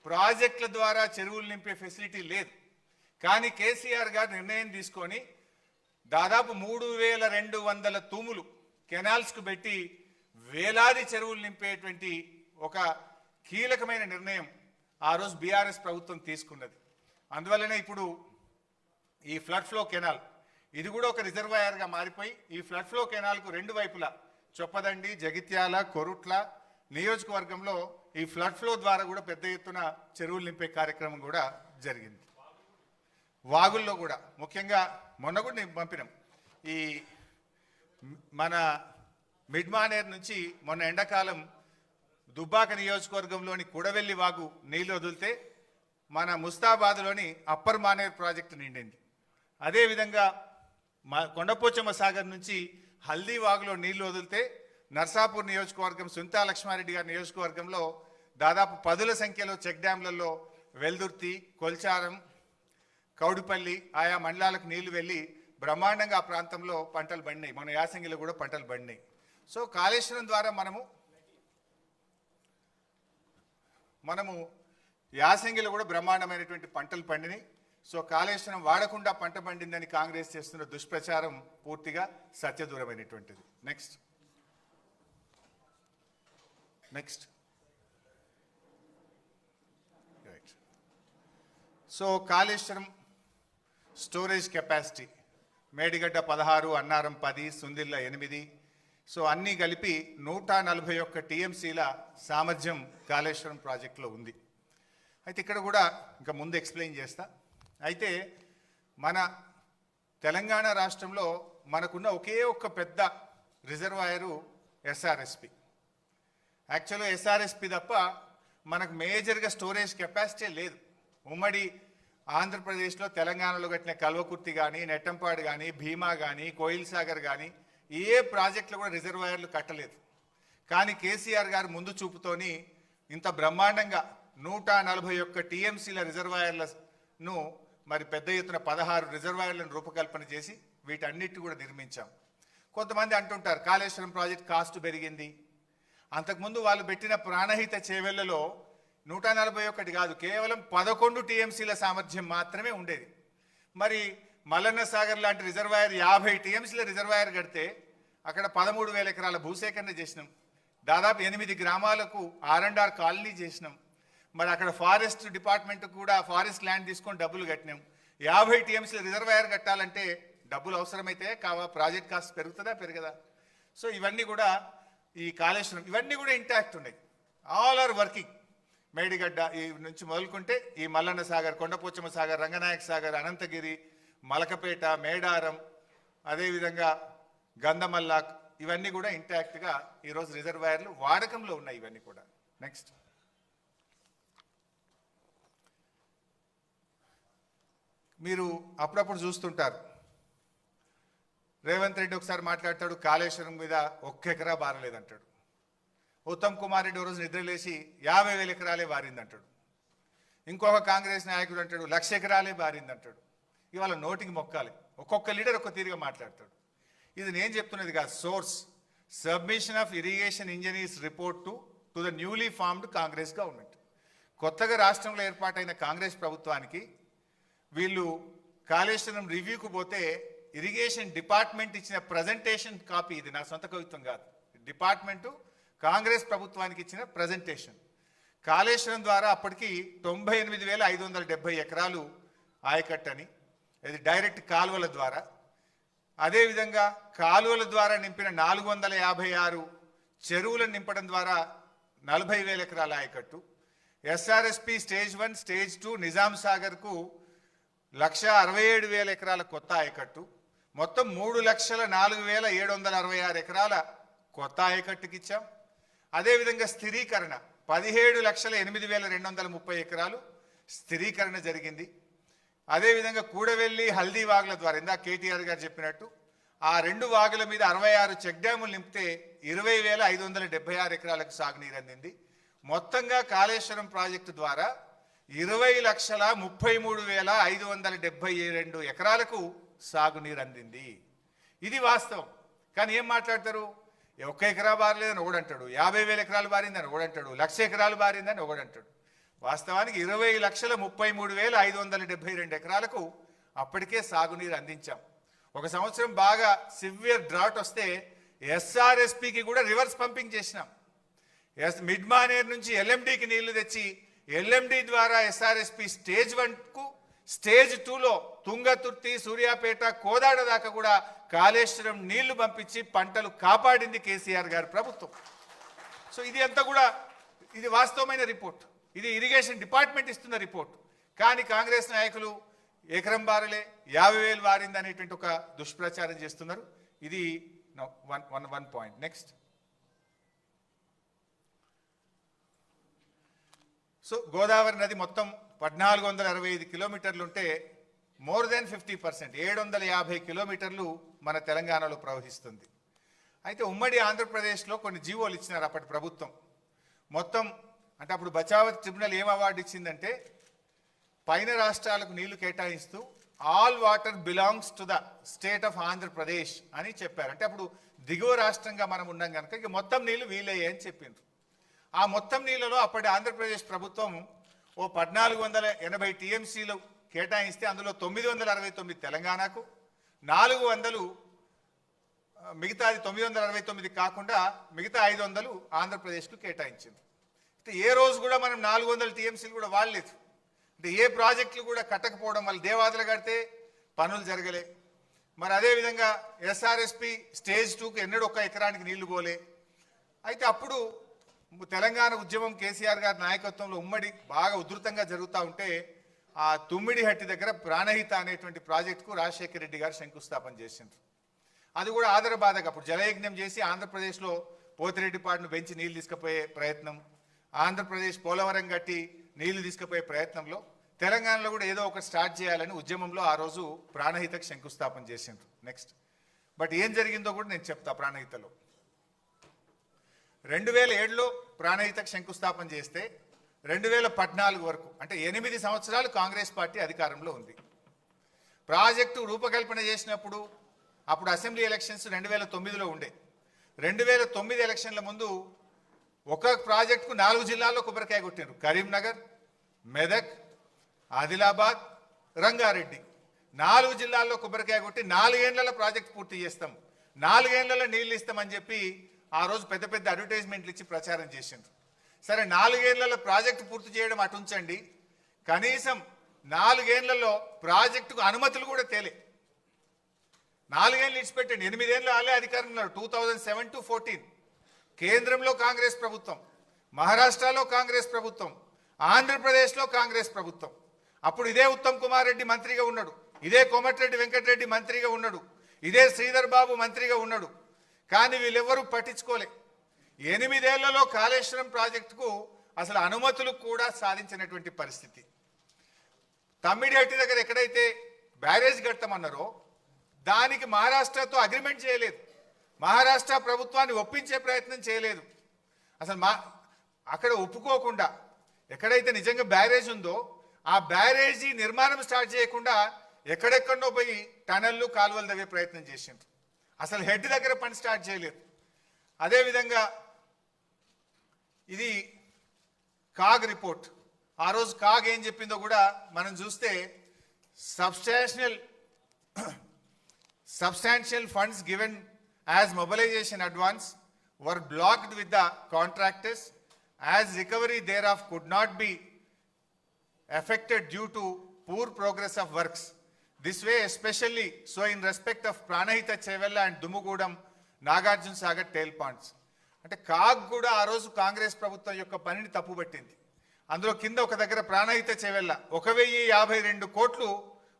ప్రాజెక్టుల ద్వారా చెరువులు నింపే ఫెసిలిటీ లేదు. కానీ కేసీఆర్ గారు నిర్ణయం తీసుకొని దాదాపు 3200 తూములు కెనాల్స్కు పెట్టి వేలాది చెరువులు నింపేటువంటి ఒక కీలకమైన నిర్ణయం ఆ రోజు బీఆర్ఎస్ ప్రభుత్వం తీసుకున్నది. అందువల్లనే ఇప్పుడు ఈ ఫ్లడ్ ఫ్లో కెనాల్ ఇది కూడా ఒక రిజర్వాయర్గా మారిపోయి ఈ ఫ్లడ్ ఫ్లో కెనాల్కు రెండు వైపులా చొప్పదండి, జగిత్యాల, కొరుట్ల నియోజకవర్గంలో ఈ ఫ్లడ్ ఫ్లో ద్వారా కూడా పెద్ద ఎత్తున చెరువులు నింపే కార్యక్రమం కూడా జరిగింది. వాగుల్లో కూడా ముఖ్యంగా మొన్న కూడా నేను పంపినాం. ఈ మన మిడ్మానేర్ నుంచి మొన్న ఎండాకాలం దుబ్బాక నియోజకవర్గంలోని కుడవెల్లి వాగు నీళ్లు వదిలితే మన ముస్తాబాద్లోని అప్పర్ మానేర్ ప్రాజెక్టు నిండింది. అదేవిధంగా కొండపోచమ్మ సాగర్ నుంచి హల్దీ వాగులో నీళ్లు వదిలితే నర్సాపూర్ నియోజకవర్గం సుంతా లక్ష్మారెడ్డి గారి నియోజకవర్గంలో దాదాపు 10ల సంఖ్యలో చెక్ డ్యాంలలో వెల్దుర్తి, కొల్చారం, కౌడిపల్లి ఆయా మండలాలకు నీళ్లు వెళ్ళి బ్రహ్మాండంగా ఆ ప్రాంతంలో పంటలు పండినాయి. మన యాసంగిలో కూడా పంటలు పండినాయి. సో కాళేశ్వరం ద్వారా మనము యాసంగిలో కూడా బ్రహ్మాండమైనటువంటి పంటలు పండినాయి. సో కాళేశ్వరం వాడకుండా పంట పండిందని కాంగ్రెస్ చేస్తున్న దుష్ప్రచారం పూర్తిగా సత్యదూరమైనటువంటిది. Next right. So Kaleshwaram storage capacity Medigadda 16, Annaram 10, Sundilla 8. So అన్నీ కలిపి 141 టీఎంసీల సామర్థ్యం కాళేశ్వరం ప్రాజెక్టులో ఉంది. అయితే ఇక్కడ కూడా ఇంకా ముందు ఎక్స్ప్లెయిన్ చేస్తా. అయితే మన తెలంగాణ రాష్ట్రంలో మనకున్న ఒకే ఒక్క పెద్ద రిజర్వాయరు ఎస్ఆర్ఎస్పి. యాక్చువల్గా ఎస్ఆర్ఎస్పి తప్ప మనకు మేజర్గా స్టోరేజ్ కెపాసిటీ లేదు. ఉమ్మడి ఆంధ్రప్రదేశ్లో తెలంగాణలో కట్టిన కల్వకుర్తి కానీ, నెట్టంపాడు కానీ, భీమా కానీ, కోయిల్ సాగర్ కానీ ఏ ప్రాజెక్టులు కూడా రిజర్వాయర్లు కట్టలేదు. కానీ కేసీఆర్ గారు ముందు చూపుతోని ఇంత బ్రహ్మాండంగా 141 టీఎంసీల రిజర్వాయర్లను మరి పెద్ద ఎత్తున 16 రిజర్వాయర్లను రూపకల్పన చేసి వీటన్నిటి కూడా నిర్మించాం. కొంతమంది అంటుంటారు కాళేశ్వరం ప్రాజెక్ట్ కాస్ట్ పెరిగింది. అంతకుముందు వాళ్ళు పెట్టిన ప్రాణహిత చేవెళ్లలో 141 కాదు, కేవలం 11 టీఎంసీల సామర్థ్యం మాత్రమే ఉండేది. మరి మల్లన్న సాగర్ లాంటి రిజర్వాయర్ 50 టీఎంసీల రిజర్వాయర్ కడితే అక్కడ 13,000 ఎకరాల భూసేకరణ చేసినాం. దాదాపు 8 గ్రామాలకు R&R కాలనీ చేసినాం. మరి అక్కడ ఫారెస్ట్ డిపార్ట్మెంట్ కూడా ఫారెస్ట్ ల్యాండ్ తీసుకొని డబ్బులు కట్టినాం. 50 టీఎంసీల రిజర్వాయర్ కట్టాలంటే డబ్బులు అవసరమైతే ప్రాజెక్ట్ కాస్ట్ పెరుగుతుందా పెరగదా? సో ఇవన్నీ కూడా ఈ కాళేశ్వరం ఇవన్నీ కూడా ఇంటాక్ట్ ఉన్నాయి. All are working. మేడిగడ్డ ఈ నుంచి మొదలుకుంటే ఈ మల్లన్న సాగర్, కొండపోచమ్మ సాగర్, రంగనాయక సాగర్, అనంతగిరి, మలకపేట, మేడారం, అదేవిధంగా గంధమల్లాక్ ఇవన్నీ కూడా ఇంటాక్ట్గా ఈరోజు రిజర్వాయర్లు వాడకంలో ఉన్నాయి. ఇవన్నీ కూడా నెక్స్ట్ మీరు అప్పుడప్పుడు చూస్తుంటారు. రేవంత్ రెడ్డి ఒకసారి మాట్లాడతాడు కాళేశ్వరం మీద 1 ఎకరా బారలేదంటాడు. ఉత్తమ్ కుమార్ రెడ్డి రోజు నిద్రలేసి 50,000 ఎకరాలే బారిందంటాడు. ఇంకొక కాంగ్రెస్ నాయకుడు అంటాడు 1,00,000 ఎకరాలే బారిందంటాడు. ఇవాళ నోటికి మొక్కాలి. ఒక్కొక్క లీడర్ ఒక్క తీరుగా మాట్లాడతాడు. ఇది నేను చెప్తున్నది కాదు. Source submission of irrigation engineers report to the newly formed Congress government. కొత్తగా రాష్ట్రంలో ఏర్పాటైన కాంగ్రెస్ ప్రభుత్వానికి వీళ్ళు కాళేశ్వరం రివ్యూకు పోతే ఇరిగేషన్ డిపార్ట్మెంట్ ఇచ్చిన ప్రజెంటేషన్ కాపీ, ఇది నా సొంత కవిత్వం కాదు, డిపార్ట్మెంటు కాంగ్రెస్ ప్రభుత్వానికి ఇచ్చిన ప్రజెంటేషన్. కాళేశ్వరం ద్వారా అప్పటికి 98,570 ఎకరాలు ఆయకట్టని, ఇది డైరెక్ట్ కాలువల ద్వారా. అదేవిధంగా కాలువల ద్వారా నింపిన 456 చెరువులను నింపడం ద్వారా 40,000 ఎకరాల ఆయకట్టు. ఎస్ఆర్ఎస్పి స్టేజ్ 1, స్టేజ్ 2 నిజాం సాగర్కు 1,67,000 ఎకరాల కొత్త ఆయకట్టు. మొత్తం 3,04,766 ఎకరాల కొత్త ఆయకట్టుకి ఇచ్చాం. అదేవిధంగా స్థిరీకరణ 17,08,230 ఎకరాలు స్థిరీకరణ జరిగింది. అదేవిధంగా కూడవెల్లి, హల్దీ వాగుల ద్వారా ఇందాక కేటీఆర్ గారు చెప్పినట్టు ఆ 2 వాగుల మీద 66 చెక్ డ్యాములు నింపితే 20,576 ఎకరాలకు సాగునీరు అందింది. మొత్తంగా కాళేశ్వరం ప్రాజెక్టు ద్వారా 20,33,572 ఎకరాలకు సాగునీరు అందింది. ఇది వాస్తవం. కానీ ఏం మాట్లాడతారు? 1 ఎకరా బారలేదని ఒకడంటాడు, 50,000 ఎకరాలు బారిందని ఒకడంటాడు, 1,00,000 ఎకరాలు బారిందని ఒకడంటాడు. వాస్తవానికి 20,33,572 ఎకరాలకు అప్పటికే సాగునీరు అందించాం. ఒక సంవత్సరం బాగా సివియర్ డ్రాట్ వస్తే ఎస్ఆర్ఎస్పికి కూడా రివర్స్ పంపింగ్ చేసినాం. మిడ్ మానేర్ నుంచి ఎల్ఎండికి నీళ్లు తెచ్చి ఎల్ఎండి ద్వారా ఎస్ఆర్ఎస్పి స్టేజ్ 1కు స్టేజ్ 2లో తుంగతుర్తి, సూర్యాపేట, కోదాడ దాకా కూడా కాళేశ్వరం నీళ్లు పంపించి పంటలు కాపాడింది కేసీఆర్ గారి ప్రభుత్వం. సో ఇది అంతా కూడా ఇది వాస్తవమైన రిపోర్ట్, ఇది ఇరిగేషన్ డిపార్ట్మెంట్ ఇస్తున్న రిపోర్ట్. కానీ కాంగ్రెస్ నాయకులు ఎకరం బారలే 50,000 వారింది అనేటువంటి ఒక దుష్ప్రచారం చేస్తున్నారు. ఇది one point. Next, so Godavari నది మొత్తం 1465 కిలోమీటర్లు ఉంటే మోర్ దెన్ 50%, 750 కిలోమీటర్లు మన తెలంగాణలో ప్రవహిస్తుంది. అయితే ఉమ్మడి ఆంధ్రప్రదేశ్లో కొన్ని జీవోలు ఇచ్చినారు అప్పటి ప్రభుత్వం. మొత్తం అంటే అప్పుడు బచావత్ ట్రిబ్యునల్ ఏం అవార్డు ఇచ్చిందంటే పైన రాష్ట్రాలకు నీళ్లు కేటాయిస్తూ all water belongs to the state of Andhra Pradesh అని చెప్పారు. అంటే అప్పుడు దిగువ రాష్ట్రంగా మనం ఉన్నాం కనుక ఇక మొత్తం నీళ్లు వీలయ్యే అని చెప్పిండ్రు. ఆ మొత్తం నీళ్ళలో అప్పటి ఆంధ్రప్రదేశ్ ప్రభుత్వం ఓ 1480 టీఎంసీలు కేటాయిస్తే అందులో 969 తెలంగాణకు, 400 మిగతాది 969 కాకుండా మిగతా 500 ఆంధ్రప్రదేశ్కు కేటాయించింది. అంటే ఏ రోజు కూడా మనం 400 టీఎంసీలు కూడా వాడలేదు. అంటే ఏ ప్రాజెక్టులు కూడా కట్టకపోవడం వల్ల దేవాదులు కడితే పనులు జరగలే. మరి అదేవిధంగా ఎస్ఆర్ఎస్పి స్టేజ్ 2కు ఎన్నడూ 1 ఎకరానికి నీళ్లు పోలే. అయితే అప్పుడు తెలంగాణ ఉద్యమం కేసీఆర్ గారి నాయకత్వంలో ఉమ్మడి బాగా ఉధృతంగా జరుగుతూ ఉంటే ఆ తుమ్మిడిహట్టి దగ్గర ప్రాణహిత అనేటువంటి ప్రాజెక్టుకు రాజశేఖర రెడ్డి గారు శంకుస్థాపన చేసిండ్రు. అది కూడా ఆదరబాధగా అప్పుడు జలయజ్ఞం చేసి ఆంధ్రప్రదేశ్లో పోతిరెడ్డిపాడును పెంచి నీళ్లు తీసుకుపోయే ప్రయత్నం, ఆంధ్రప్రదేశ్ పోలవరం కట్టి నీళ్లు తీసుకుపోయే ప్రయత్నంలో తెలంగాణలో కూడా ఏదో ఒకటి స్టార్ట్ చేయాలని ఉద్యమంలో ఆ రోజు ప్రాణహితకు శంకుస్థాపన చేసిండ్రు. నెక్స్ట్, బట్ ఏం జరిగిందో కూడా నేను చెప్తా. ప్రాణహితలో 2007లో ప్రాణహితకు శంకుస్థాపన చేస్తే 2014 వరకు అంటే 8 సంవత్సరాలు కాంగ్రెస్ పార్టీ అధికారంలో ఉంది. ప్రాజెక్టు రూపకల్పన చేసినప్పుడు అప్పుడు అసెంబ్లీ ఎలక్షన్స్ 2009లో ఉండే. 2009 ఎలక్షన్ల ముందు ఒక ప్రాజెక్టుకు 4 జిల్లాల్లో కొబ్బరికాయ కొట్టారు. కరీంనగర్, మెదక్, ఆదిలాబాద్, రంగారెడ్డి 4 జిల్లాల్లో కొబ్బరికాయ కొట్టి 4 ఏళ్లలో ప్రాజెక్టు పూర్తి చేస్తాం, 4 ఏళ్లలో నీళ్లు ఇస్తామని చెప్పి ఆ రోజు పెద్ద పెద్ద అడ్వర్టైజ్మెంట్లు ఇచ్చి ప్రచారం చేసిండ్రు. సరే 4 ఏళ్లలో ప్రాజెక్టు పూర్తి చేయడం అటుంచండి, కనీసం 4 ఏళ్లలో ప్రాజెక్టుకు అనుమతులు కూడా తేలే. 4 ఏళ్ళు ఇచ్చిపెట్టండి, 8 ఏళ్ళు వాళ్ళే అధికారంలో 2007 to 14 కేంద్రంలో కాంగ్రెస్ ప్రభుత్వం, మహారాష్ట్రలో కాంగ్రెస్ ప్రభుత్వం, ఆంధ్రప్రదేశ్లో కాంగ్రెస్ ప్రభుత్వం. అప్పుడు ఇదే ఉత్తమ్ కుమార్ రెడ్డి మంత్రిగా ఉన్నాడు, ఇదే కోమటిరెడ్డి వెంకటరెడ్డి మంత్రిగా ఉన్నాడు, ఇదే శ్రీధర్ బాబు మంత్రిగా ఉన్నాడు. కానీ వీళ్ళెవరూ పట్టించుకోలే. 8 ఏళ్లలో కాళేశ్వరం ప్రాజెక్టుకు అసలు అనుమతులు కూడా సాధించినటువంటి పరిస్థితి. తమ్మిడిహట్టి దగ్గర ఎక్కడైతే బ్యారేజ్ కడతామన్నారో దానికి మహారాష్ట్రతో అగ్రిమెంట్ చేయలేదు, మహారాష్ట్ర ప్రభుత్వాన్ని ఒప్పించే ప్రయత్నం చేయలేదు. అసలు అక్కడ ఒప్పుకోకుండా ఎక్కడైతే నిజంగా బ్యారేజ్ ఉందో ఆ బ్యారేజీ నిర్మాణం స్టార్ట్ చేయకుండా ఎక్కడెక్కడో పోయి టనల్లు కాలువలు తవ్వే ప్రయత్నం చేసిండ్రు. అసలు హెడ్ దగ్గర పని స్టార్ట్ చేయలేదు. అదేవిధంగా ఇది కాగ్ రిపోర్ట్. ఆ రోజు కాగ్ ఏం చెప్పిందో కూడా మనం చూస్తే substantial funds given as mobilization advance were blocked with the contractors as recovery thereof could not be affected due to poor progress of works. This way especially so in respect of Pranahita Chevella and Dumugudam Nagarjun Sagar tail ponds. అంటే కాగ్ కూడా ఆ రోజు కాంగ్రెస్ ప్రభుత్వం యొక్క పనిని తప్పుపట్టింది. అందులో కింద ఒక దగ్గర ప్రాణహిత చెవెల్ల 1052 కోట్లు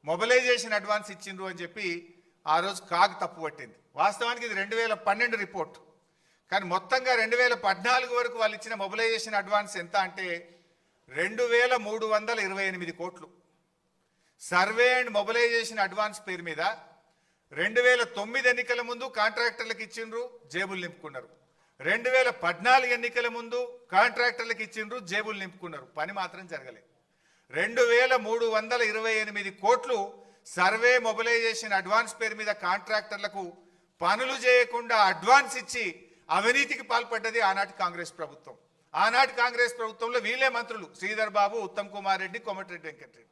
మొబిలైజేషన్ అడ్వాన్స్ ఇచ్చిండ్రు అని చెప్పి ఆ రోజు కాగ్ తప్పుపట్టింది. వాస్తవానికి ఇది 2012 రిపోర్ట్. కానీ మొత్తంగా 2014 వరకు వాళ్ళు ఇచ్చిన మొబిలైజేషన్ అడ్వాన్స్ ఎంత అంటే 2328 కోట్లు. సర్వే అండ్ మొబిలైజేషన్ అడ్వాన్స్ పేరు మీద 2009 ఎన్నికల ముందు కాంట్రాక్టర్లకు ఇచ్చిండ్రు, జేబులు నింపుకున్నారు. 2014 ఎన్నికల ముందు కాంట్రాక్టర్లకు ఇచ్చిండ్రు, జేబులు నింపుకున్నారు. పని మాత్రం జరగలేదు. 2328 కోట్లు సర్వే మొబిలైజేషన్ అడ్వాన్స్ పేరు మీద కాంట్రాక్టర్లకు పనులు చేయకుండా అడ్వాన్స్ ఇచ్చి అవినీతికి పాల్పడ్డది ఆనాటి కాంగ్రెస్ ప్రభుత్వం. ఆనాటి కాంగ్రెస్ ప్రభుత్వంలో వీళ్ళే మంత్రులు శ్రీధర్ బాబు, ఉత్తమ్ కుమార్ రెడ్డి, కోమటిరెడ్డి వెంకటరెడ్డి.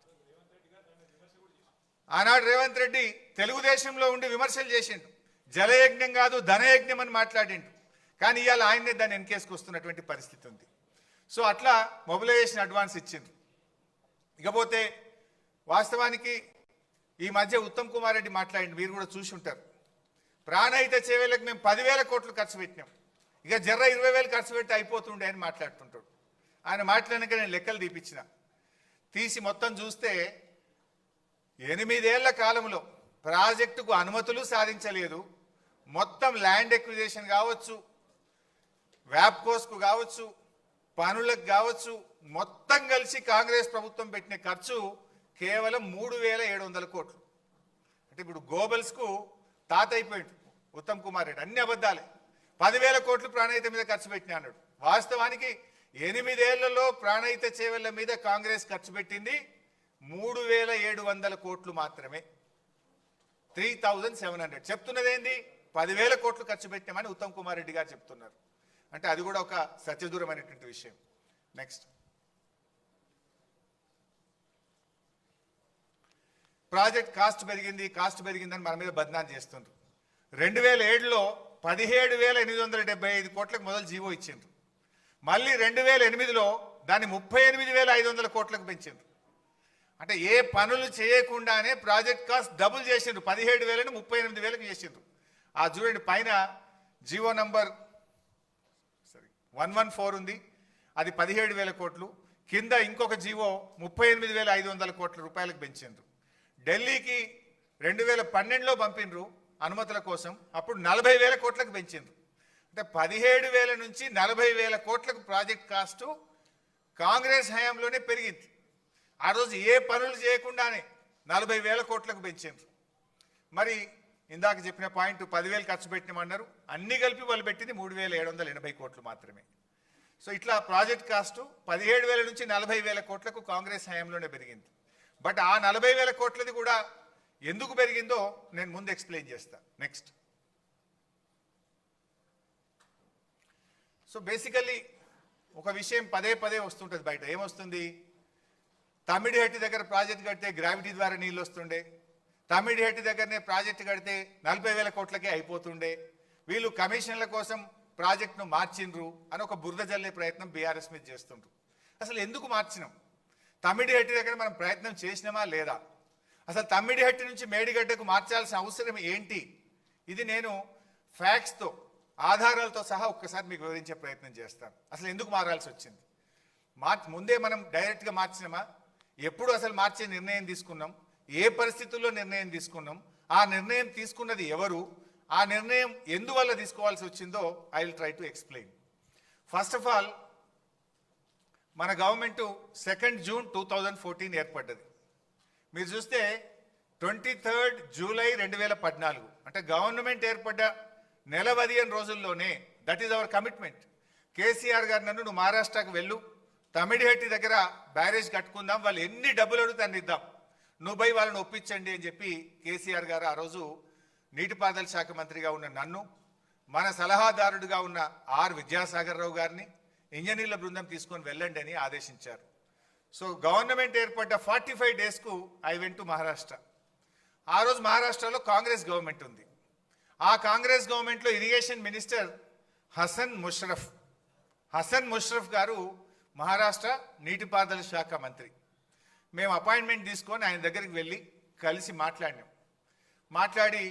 ఆనాడు రేవంత్ రెడ్డి తెలుగుదేశంలో ఉండి విమర్శలు చేసిండు. జలయజ్ఞం కాదు ధనయజ్ఞం అని మాట్లాడిండు. కానీ ఇవాళ ఆయన్నే దాన్ని ఎన్కేసుకొస్తున్నటువంటి పరిస్థితి ఉంది. సో అట్లా మొబిలైజేషన్ అడ్వాన్స్ ఇచ్చింది. ఇకపోతే వాస్తవానికి ఈ మధ్య ఉత్తమ్ కుమార్ రెడ్డి మాట్లాడింది, మీరు కూడా చూసి ఉంటారు. ప్రాణహిత చేవేలకు మేము 10,000 కోట్లు ఖర్చు పెట్టినాం, ఇక జర్ర 20,000 ఖర్చు పెట్టి అయిపోతుండే అని మాట్లాడుతుంటాడు. ఆయన మాట్లాడినాక నేను లెక్కలు తీసి మొత్తం చూస్తే 8 ఏళ్ల కాలంలో ప్రాజెక్టుకు అనుమతులు సాధించలేదు. మొత్తం ల్యాండ్ ఎక్విజిషన్ కావచ్చు, వ్యాప్కోస్కు కావచ్చు, పనులకు కావచ్చు, మొత్తం కలిసి కాంగ్రెస్ ప్రభుత్వం పెట్టిన ఖర్చు కేవలం 3,700 కోట్లు. అంటే ఇప్పుడు గోబల్స్కు తాత అయిపోయింది ఉత్తమ్ కుమార్ రెడ్డి, అన్ని అబద్ధాలే. 10,000 కోట్లు ప్రాణహిత మీద ఖర్చు పెట్టినా అన్నాడు. వాస్తవానికి 8 ఏళ్లలో ప్రాణహిత చేవెళ్ల మీద కాంగ్రెస్ ఖర్చు పెట్టింది 3,700 కోట్లు మాత్రమే. 3,700 చెప్తున్నది ఏంది? 10,000 కోట్లు ఖర్చు పెట్టామని ఉత్తమ్ కుమార్ రెడ్డి గారు చెప్తున్నారు. అంటే అది కూడా ఒక సత్యదూరమైనటువంటి విషయం. నెక్స్ట్, ప్రాజెక్ట్ కాస్ట్ పెరిగిందని మన మీద బద్నాం చేస్తుండ్రు. 2007లో 17,875 కోట్లకు మొదలు జీవో ఇచ్చిండ్రు. మళ్ళీ 2008లో దాన్ని 38,500 కోట్లకు పెంచిండ్రు. అంటే ఏ పనులు చేయకుండానే ప్రాజెక్ట్ కాస్ట్ డబుల్ చేసిండ్రు. 17,000ని 38,000కి చేసిండ్రు. ఆ చూడండి పైన జీవో నంబర్ 114 ఉంది, అది 17,000 కోట్లు. కింద ఇంకొక జీవో 38,500 కోట్ల రూపాయలకు పెంచిండ్రు. ఢిల్లీకి 2012లో పంపిండ్రు అనుమతుల కోసం, అప్పుడు 40,000 కోట్లకు పెంచిండ్రు. అంటే 17,000 నుంచి 40,000 కోట్లకు ప్రాజెక్ట్ కాస్టు కాంగ్రెస్ హయాంలోనే పెరిగింది. ఆ రోజు ఏ పనులు చేయకుండానే 40,000 కోట్లకు పెంచిండ్రు. మరి ఇందాక చెప్పిన పాయింట్ 10,000 ఖర్చు పెట్టినామన్నారు, అన్ని కలిపి వాళ్ళు పెట్టింది 3,780 కోట్లు మాత్రమే. సో ఇట్లా ప్రాజెక్ట్ కాస్టు 17,000 నుంచి 40,000 కోట్లకు కాంగ్రెస్ హయాంలోనే పెరిగింది. బట్ ఆ 40,000 కోట్లది కూడా ఎందుకు పెరిగిందో నేను ముందు ఎక్స్ప్లెయిన్ చేస్తా. నెక్స్ట్, సో బేసికల్లీ ఒక విషయం పదే వస్తుంటుంది బయట. ఏమొస్తుంది? తమ్మిడిహట్టి దగ్గర ప్రాజెక్ట్ కడితే గ్రావిటీ ద్వారా నీళ్ళు వస్తుండే, తమ్మిడిహట్టి దగ్గరనే ప్రాజెక్టు కడితే 40,000 కోట్లకే అయిపోతుండే, వీళ్ళు కమిషన్ల కోసం ప్రాజెక్టును మార్చిండ్రు అని ఒక బురద జల్లే ప్రయత్నం బీఆర్ఎస్ మీద చేస్తుండ్రు. అసలు ఎందుకు మార్చినాం? తమ్మిడిహట్టి దగ్గర మనం ప్రయత్నం చేసినామా లేదా? అసలు తమ్మిడిహట్టి నుంచి మేడిగడ్డకు మార్చాల్సిన అవసరం ఏంటి? ఇది నేను ఫ్యాక్ట్స్తో, ఆధారాలతో సహా ఒక్కసారి మీకు వివరించే ప్రయత్నం చేస్తాను. అసలు ఎందుకు మారాల్సి వచ్చింది? ముందే మనం డైరెక్ట్గా మార్చినామా? ఎప్పుడు అసలు మార్చే నిర్ణయం తీసుకున్నాం? ఏ పరిస్థితుల్లో నిర్ణయం తీసుకున్నాం? ఆ నిర్ణయం తీసుకున్నది ఎవరు? ఆ నిర్ణయం ఎందువల్ల తీసుకోవాల్సి వచ్చిందో I will try to explain. First of all, మన గవర్నమెంట్ 2 జూన్ 2014 ఏర్పడ్డది. మీరు చూస్తే 23 జూలై 2014, అంటే గవర్నమెంట్ ఏర్పడ్డ నెల 15 రోజుల్లోనే, that is our commitment. KCR గారు నన్ను నువ్వు మహారాష్ట్రకు వెళ్ళు, తమిడిహట్టి దగ్గర బ్యారేజ్ కట్టుకుందాం, వాళ్ళు ఎన్ని డబ్బులు అడుగుతా అన్ని ఇద్దాం, నువ్వు పోయి వాళ్ళని ఒప్పించండి అని చెప్పి కేసీఆర్ గారు ఆ రోజు నీటిపారుదల శాఖ మంత్రిగా ఉన్న నన్ను, మన సలహాదారుడిగా ఉన్న ఆర్ విద్యాసాగర్ రావు గారిని ఇంజనీర్ల బృందం తీసుకొని వెళ్ళండి అని ఆదేశించారు. సో గవర్నమెంట్ ఏర్పడ్డ 45 డేస్కు ఐ వెంట్ టు మహారాష్ట్ర. ఆ రోజు మహారాష్ట్రలో కాంగ్రెస్ గవర్నమెంట్ ఉంది. ఆ కాంగ్రెస్ గవర్నమెంట్లో ఇరిగేషన్ మినిస్టర్ హసన్ ముషరఫ్ గారు మహారాష్ట్ర నీటిపారుదల శాఖ మంత్రి. మేము అపాయింట్మెంట్ తీసుకొని ఆయన దగ్గరికి వెళ్ళి కలిసి మాట్లాడి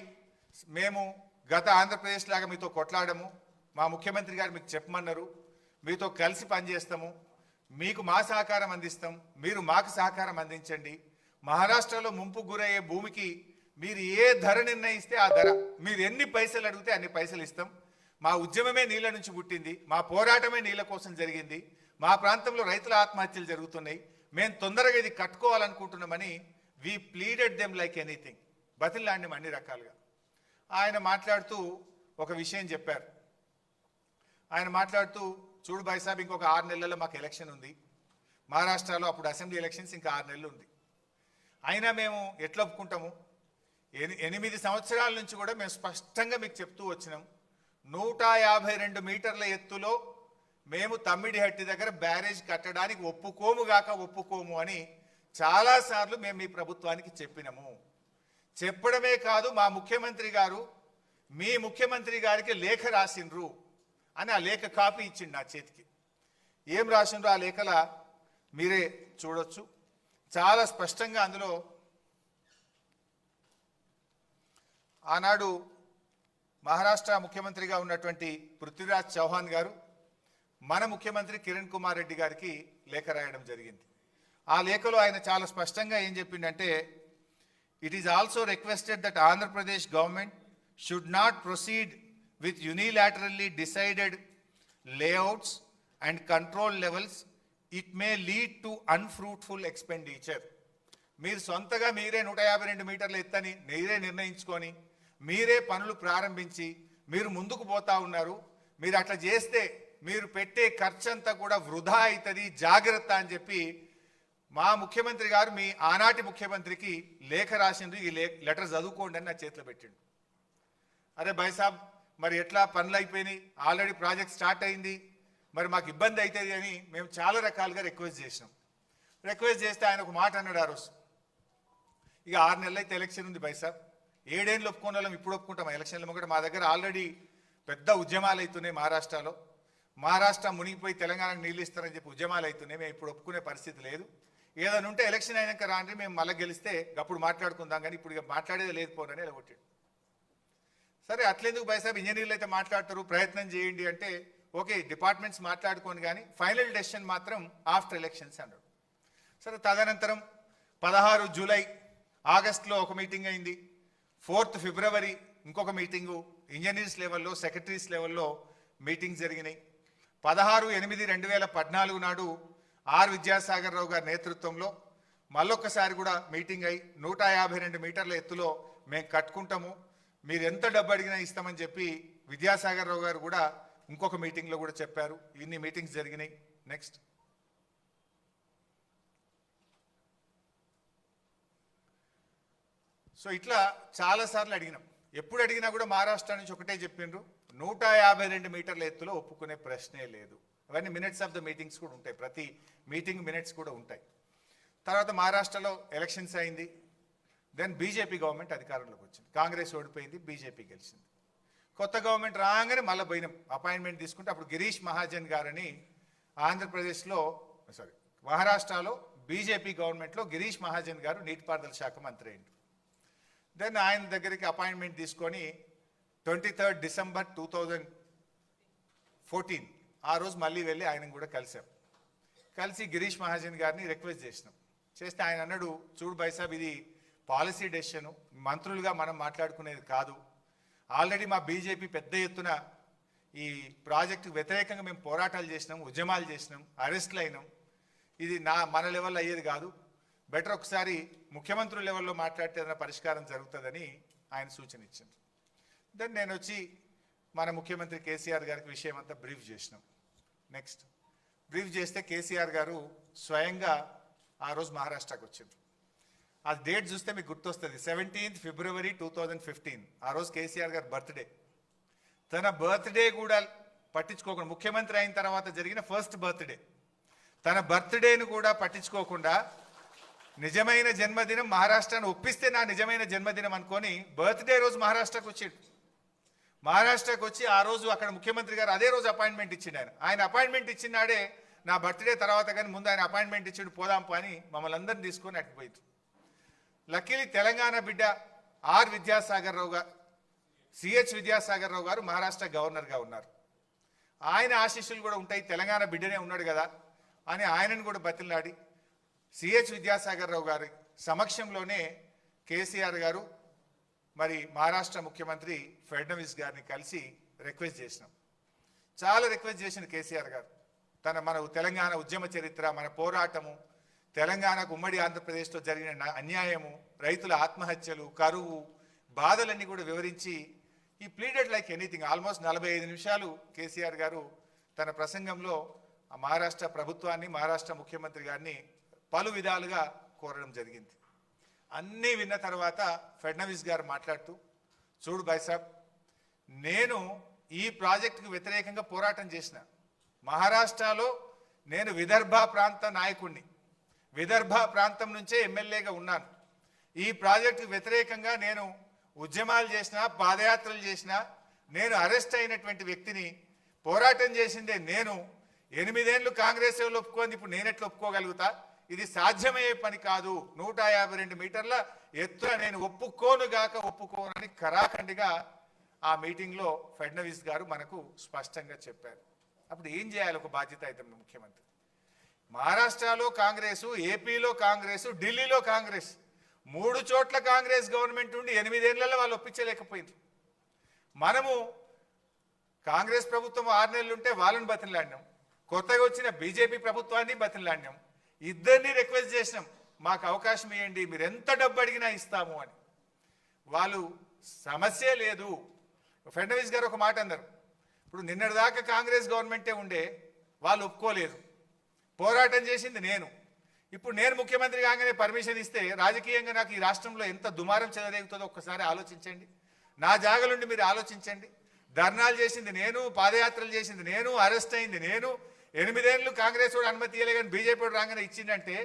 మేము గత ఆంధ్రప్రదేశ్ లాగా మీతో కొట్లాడము, మా ముఖ్యమంత్రి గారు మీకు చెప్పమన్నారు, మీతో కలిసి పనిచేస్తాము, మీకు మా సహకారం అందిస్తాం, మీరు మాకు సహకారం అందించండి, మహారాష్ట్రలో ముంపు గురయ్యే భూమికి మీరు ఏ ధర నిర్ణయిస్తే ఆ ధర, మీరు ఎన్ని పైసలు అడిగితే అన్ని పైసలు ఇస్తాం, మా ఉద్యమమే నీళ్ళ నుంచి పుట్టింది, మా పోరాటమే నీళ్ళ కోసం జరిగింది, మా ప్రాంతంలో రైతుల ఆత్మహత్యలు జరుగుతున్నాయి, మేము తొందరగా ఇది కట్టుకోవాలనుకుంటున్నామని వి ప్లీడెడ్ దెమ్ లైక్ ఎనీథింగ్, బతిలాడినాం అన్ని రకాలుగా. ఆయన మాట్లాడుతూ ఒక విషయం చెప్పారు. ఆయన మాట్లాడుతూ, చూడు భాయ్ సాబ్, ఇంకొక 6 నెలల్లో మాకు ఎలక్షన్ ఉంది, మహారాష్ట్రలో అప్పుడు అసెంబ్లీ ఎలక్షన్స్ ఇంకా 6 నెలలు ఉంది, అయినా మేము ఎట్లా ఒప్పుకుంటాము? 8 సంవత్సరాల నుంచి కూడా మేము స్పష్టంగా మీకు చెప్తూ వచ్చినాం, 152 మీటర్ల ఎత్తులో మేము తమ్మిడిహట్టి దగ్గర బ్యారేజ్ కట్టడానికి ఒప్పుకోము అని చాలాసార్లు మేము మీ ప్రభుత్వానికి చెప్పినాము. చెప్పడమే కాదు, మా ముఖ్యమంత్రి గారు మీ ముఖ్యమంత్రి గారికి లేఖ రాసిండ్రు, అని ఆ లేఖ కాపీ ఇచ్చిండు నా చేతికి. ఏం రాసిండ్రో ఆ లేఖల మీరే చూడొచ్చు. చాలా స్పష్టంగా అందులో ఆనాడు మహారాష్ట్ర ముఖ్యమంత్రిగా ఉన్నటువంటి పృథ్వీరాజ్ చౌహాన్ గారు మన ముఖ్యమంత్రి కిరణ్ కుమార్ రెడ్డి గారికి లేఖ రాయడం జరిగింది. ఆ లేఖలో ఆయన చాలా స్పష్టంగా ఏం చెప్పిండంటే, it is also requested that Andhra Pradesh government should not proceed with unilaterally decided layouts and control levels. It may lead to unfruitful expenditure. మీరు సొంతగా మీరే 152 మీటర్ల ఎత్తని మీరే నిర్ణయించుకొని మీరే పనులు ప్రారంభించి మీరు ముందుకు పోతా ఉన్నారు. మీరు అట్లా చేస్తే మీరు పెట్టే ఖర్చంతా కూడా వృధా అవుతుంది, జాగ్రత్త అని చెప్పి మా ముఖ్యమంత్రి గారు మీ ఆనాటి ముఖ్యమంత్రికి లేఖ రాసింది. ఈ లెటర్ చదువుకోండి అని నా చేతిలో పెట్టిండు. అరే భాయ్ సాబ్, మరి ఎట్లా పనులు అయిపోయినాయి, ఆల్రెడీ ప్రాజెక్ట్ స్టార్ట్ అయింది, మరి మాకు ఇబ్బంది అవుతుంది అని మేము చాలా రకాలుగా రిక్వెస్ట్ చేసినాం. రిక్వెస్ట్ చేస్తే ఆయన ఒక మాట అన్నాడు ఆ రోజు, ఇక 6 నెలలు అయితే ఎలక్షన్ ఉంది భాయ్ సాబ్, 7 ఏళ్ళు ఒప్పుకునే వాళ్ళం ఇప్పుడు ఒప్పుకుంటాం ఎలక్షన్లు కూడా. మా దగ్గర ఆల్రెడీ పెద్ద ఉద్యమాలు అవుతున్నాయి మహారాష్ట్రలో. మహారాష్ట్ర మునిగిపోయి తెలంగాణకు నీళ్ళు ఇస్తారని చెప్పి ఉద్యమాలు అవుతున్నాయి. మేము ఇప్పుడు ఒప్పుకునే పరిస్థితి లేదు. ఏదైనా ఉంటే ఎలక్షన్ అయినాక రాండి, మేము మళ్ళీ గెలిస్తే అప్పుడు మాట్లాడుకుందాం, కానీ ఇప్పుడు ఇక మాట్లాడేది లేదు పోనని ఇలా కొట్టాడు. సరే అట్లెందుకు భాయ్ సాబ్, ఇంజనీర్లు అయితే మాట్లాడతారు, ప్రయత్నం చేయండి అంటే ఓకే డిపార్ట్మెంట్స్ మాట్లాడుకోండి, కానీ ఫైనల్ డెసిషన్ మాత్రం ఆఫ్టర్ ఎలక్షన్స్ అన్నాడు. సరే తదనంతరం 16 జూలై ఆగస్టులో ఒక మీటింగ్ అయింది. 4th ఫిబ్రవరి ఇంకొక మీటింగు ఇంజనీర్స్ లెవెల్లో, సెక్రటరీస్ లెవెల్లో మీటింగ్స్ జరిగినాయి. 16/8/2014 నాడు ఆర్ విద్యాసాగర్ రావు గారి నేతృత్వంలో మళ్ళొక్కసారి కూడా మీటింగ్ అయి 152 మీటర్ల ఎత్తులో మేము కట్టుకుంటాము, మీరు ఎంత డబ్బు అడిగినా ఇస్తామని చెప్పి విద్యాసాగర్ రావు గారు కూడా ఇంకొక మీటింగ్లో కూడా చెప్పారు. ఇన్ని మీటింగ్స్ జరిగినాయి. నెక్స్ట్ సో ఇట్లా చాలాసార్లు అడిగినాం. ఎప్పుడు అడిగినా కూడా మహారాష్ట్ర నుంచి ఒకటే చెప్పిండ్రు, 152 మీటర్ల ఎత్తులో ఒప్పుకునే ప్రశ్నే లేదు. అవన్నీ మినిట్స్ ఆఫ్ ద మీటింగ్స్ కూడా ఉంటాయి, ప్రతి మీటింగ్ మినిట్స్ కూడా ఉంటాయి. తర్వాత మహారాష్ట్రలో ఎలక్షన్స్ అయింది. దెన్ బీజేపీ గవర్నమెంట్ అధికారంలోకి వచ్చింది. కాంగ్రెస్ ఓడిపోయింది, బీజేపీ గెలిచింది. కొత్త గవర్నమెంట్ రాగానే మళ్ళీ పోయినాం అపాయింట్మెంట్ తీసుకుంటే, అప్పుడు గిరీష్ మహాజన్ గారని ఆంధ్రప్రదేశ్లో మహారాష్ట్రలో బీజేపీ గవర్నమెంట్లో గిరీష్ మహాజన్ గారు నీటిపారుదల శాఖ మంత్రి అయింది. దెన్ ఆయన దగ్గరికి అపాయింట్మెంట్ తీసుకొని 23 డిసెంబర్ 2014 ఆ రోజు మళ్ళీ వెళ్ళి ఆయనను కూడా కలిసాం. కలిసి గిరీష్ మహాజన్ గారిని రిక్వెస్ట్ చేసినాం. చేస్తే ఆయన అన్నాడు, చూడు భాయ్ సాబ్, ఇది పాలసీ డెసిషను, మంత్రులుగా మనం మాట్లాడుకునేది కాదు. ఆల్రెడీ మా బీజేపీ పెద్ద ఎత్తున ఈ ప్రాజెక్టు వ్యతిరేకంగా మేము పోరాటాలు చేసినాం, ఉద్యమాలు చేసినాం, అరెస్టులు అయినాం. ఇది మన లెవెల్లో అయ్యేది కాదు. బెటర్ ఒకసారి ముఖ్యమంత్రుల లెవెల్లో మాట్లాడితే ఏదైనా పరిష్కారం జరుగుతుందని ఆయన సూచన ఇచ్చింది. దెన్ నేను వచ్చి మన ముఖ్యమంత్రి కేసీఆర్ గారికి విషయం అంతా బ్రీఫ్ చేసినాం. నెక్స్ట్ బ్రీఫ్ చేస్తే కేసీఆర్ గారు స్వయంగా ఆ రోజు మహారాష్ట్రకు వచ్చిండ్రు. ఆ డేట్ చూస్తే మీకు గుర్తొస్తుంది, 17th ఫిబ్రవరి 2015. ఆ రోజు కేసీఆర్ గారు బర్త్డే. తన బర్త్డే కూడా పట్టించుకోకుండా, ముఖ్యమంత్రి అయిన తర్వాత జరిగిన ఫస్ట్ బర్త్డే, తన బర్త్డేను కూడా పట్టించుకోకుండా నిజమైన జన్మదినం మహారాష్ట్రను ఒప్పిస్తే నా నిజమైన జన్మదినం అనుకొని బర్త్డే రోజు మహారాష్ట్రకు వచ్చిండు. మహారాష్ట్రకు వచ్చి ఆ రోజు అక్కడ ముఖ్యమంత్రి గారు అదే రోజు అపాయింట్మెంట్ ఇచ్చిండు. ఆయన అపాయింట్మెంట్ ఇచ్చినాడే నా బర్త్డే తర్వాత, కానీ ముందు ఆయన అపాయింట్మెంట్ ఇచ్చిండు, పోదాం పని మమ్మల్ని అందరిని తీసుకొని అటుపోయింది. లక్కీలీ తెలంగాణ బిడ్డ ఆర్ విద్యాసాగర్ రావు గారు, సిహెచ్ విద్యాసాగర్ రావు గారు మహారాష్ట్ర గవర్నర్గా ఉన్నారు. ఆయన ఆశీస్సులు కూడా ఉంటాయి, తెలంగాణ బిడ్డనే ఉన్నాడు కదా అని ఆయనను కూడా బతిలాడి సిహెచ్ విద్యాసాగర్ రావు గారి సమక్షంలోనే కేసీఆర్ గారు మరి మహారాష్ట్ర ముఖ్యమంత్రి ఫడ్నవీస్ గారిని కలిసి రిక్వెస్ట్ చేసినాం. చాలా రిక్వెస్ట్ చేసిన కేసీఆర్ గారు మన తెలంగాణ ఉద్యమ చరిత్ర, మన పోరాటము, తెలంగాణకు ఉమ్మడి ఆంధ్రప్రదేశ్లో జరిగిన అన్యాయము, రైతుల ఆత్మహత్యలు, కరువు, బాధలన్నీ కూడా వివరించి ఈ ప్లీడెడ్ లైక్ ఎనీథింగ్. ఆల్మోస్ట్ 45 నిమిషాలు కేసీఆర్ గారు తన ప్రసంగంలో మహారాష్ట్ర ప్రభుత్వాన్ని, మహారాష్ట్ర ముఖ్యమంత్రి గారిని పలు విధాలుగా కోరడం జరిగింది. అన్నీ విన్న తర్వాత ఫడ్నవీస్ గారు మాట్లాడుతూ, చూడు భాయ్ సాబ్, నేను ఈ ప్రాజెక్టుకు వ్యతిరేకంగా పోరాటం చేసిన, మహారాష్ట్రలో నేను విదర్భ ప్రాంత నాయకుడిని, విదర్భ ప్రాంతం నుంచే ఎమ్మెల్యేగా ఉన్నాను. ఈ ప్రాజెక్టుకు వ్యతిరేకంగా నేను ఉద్యమాలు చేసిన, పాదయాత్రలు చేసిన, నేను అరెస్ట్ అయినటువంటి వ్యక్తిని, పోరాటం చేసిందే నేను. 8 ఏళ్ళు కాంగ్రెస్ వాళ్ళు ఒప్పుకోండి, ఇప్పుడు నేను ఎట్లా ఒప్పుకోగలుగుతా? ఇది సాధ్యమయ్యే పని కాదు. 152 మీటర్ల ఎత్తున నేను ఒప్పుకోనని కరాఖండిగా ఆ మీటింగ్లో ఫడ్నవీస్ గారు మనకు స్పష్టంగా చెప్పారు. అప్పుడు ఏం చేయాలి ఒక బాధ్యత అయితే ముఖ్యమంత్రి? మహారాష్ట్రలో కాంగ్రెసు, ఏపీలో కాంగ్రెసు, ఢిల్లీలో కాంగ్రెస్, 3 చోట్ల కాంగ్రెస్ గవర్నమెంట్ ఉండి 8 ఏళ్లలో వాళ్ళు ఒప్పించలేకపోయింది. మనము కాంగ్రెస్ ప్రభుత్వం 6 నెలలు ఉంటే వాళ్ళని బతిలాడినాం, కొత్తగా వచ్చిన బీజేపీ ప్రభుత్వాన్ని బతిలాడినాం, ఇద్దరిని రిక్వెస్ట్ చేసినాం, మాకు అవకాశం ఇవ్వండి, మీరు ఎంత డబ్బు అడిగినా ఇస్తాము అని. వాళ్ళు సమస్య లేదు. ఫడ్నవీస్ గారు ఒక మాట అన్నారు, ఇప్పుడు నిన్నటిదాకా కాంగ్రెస్ గవర్నమెంటే ఉండే, వాళ్ళు ఒప్పుకోలేదు, పోరాటం చేసింది నేను, ఇప్పుడు నేను ముఖ్యమంత్రి కాగానే పర్మిషన్ ఇస్తే రాజకీయంగా నాకు ఈ రాష్ట్రంలో ఎంత దుమారం చెలరేగుతుందో ఒక్కసారి ఆలోచించండి. నా జాగలుండి మీరు ఆలోచించండి. ధర్నాలు చేసింది నేను, పాదయాత్రలు చేసింది నేను, అరెస్ట్ అయింది నేను, 8 ఏళ్ళు కాంగ్రెస్ వాడు అనుమతి ఇవ్వలే కానీ బీజేపీ వాడు రాగానే ఇచ్చిందంటే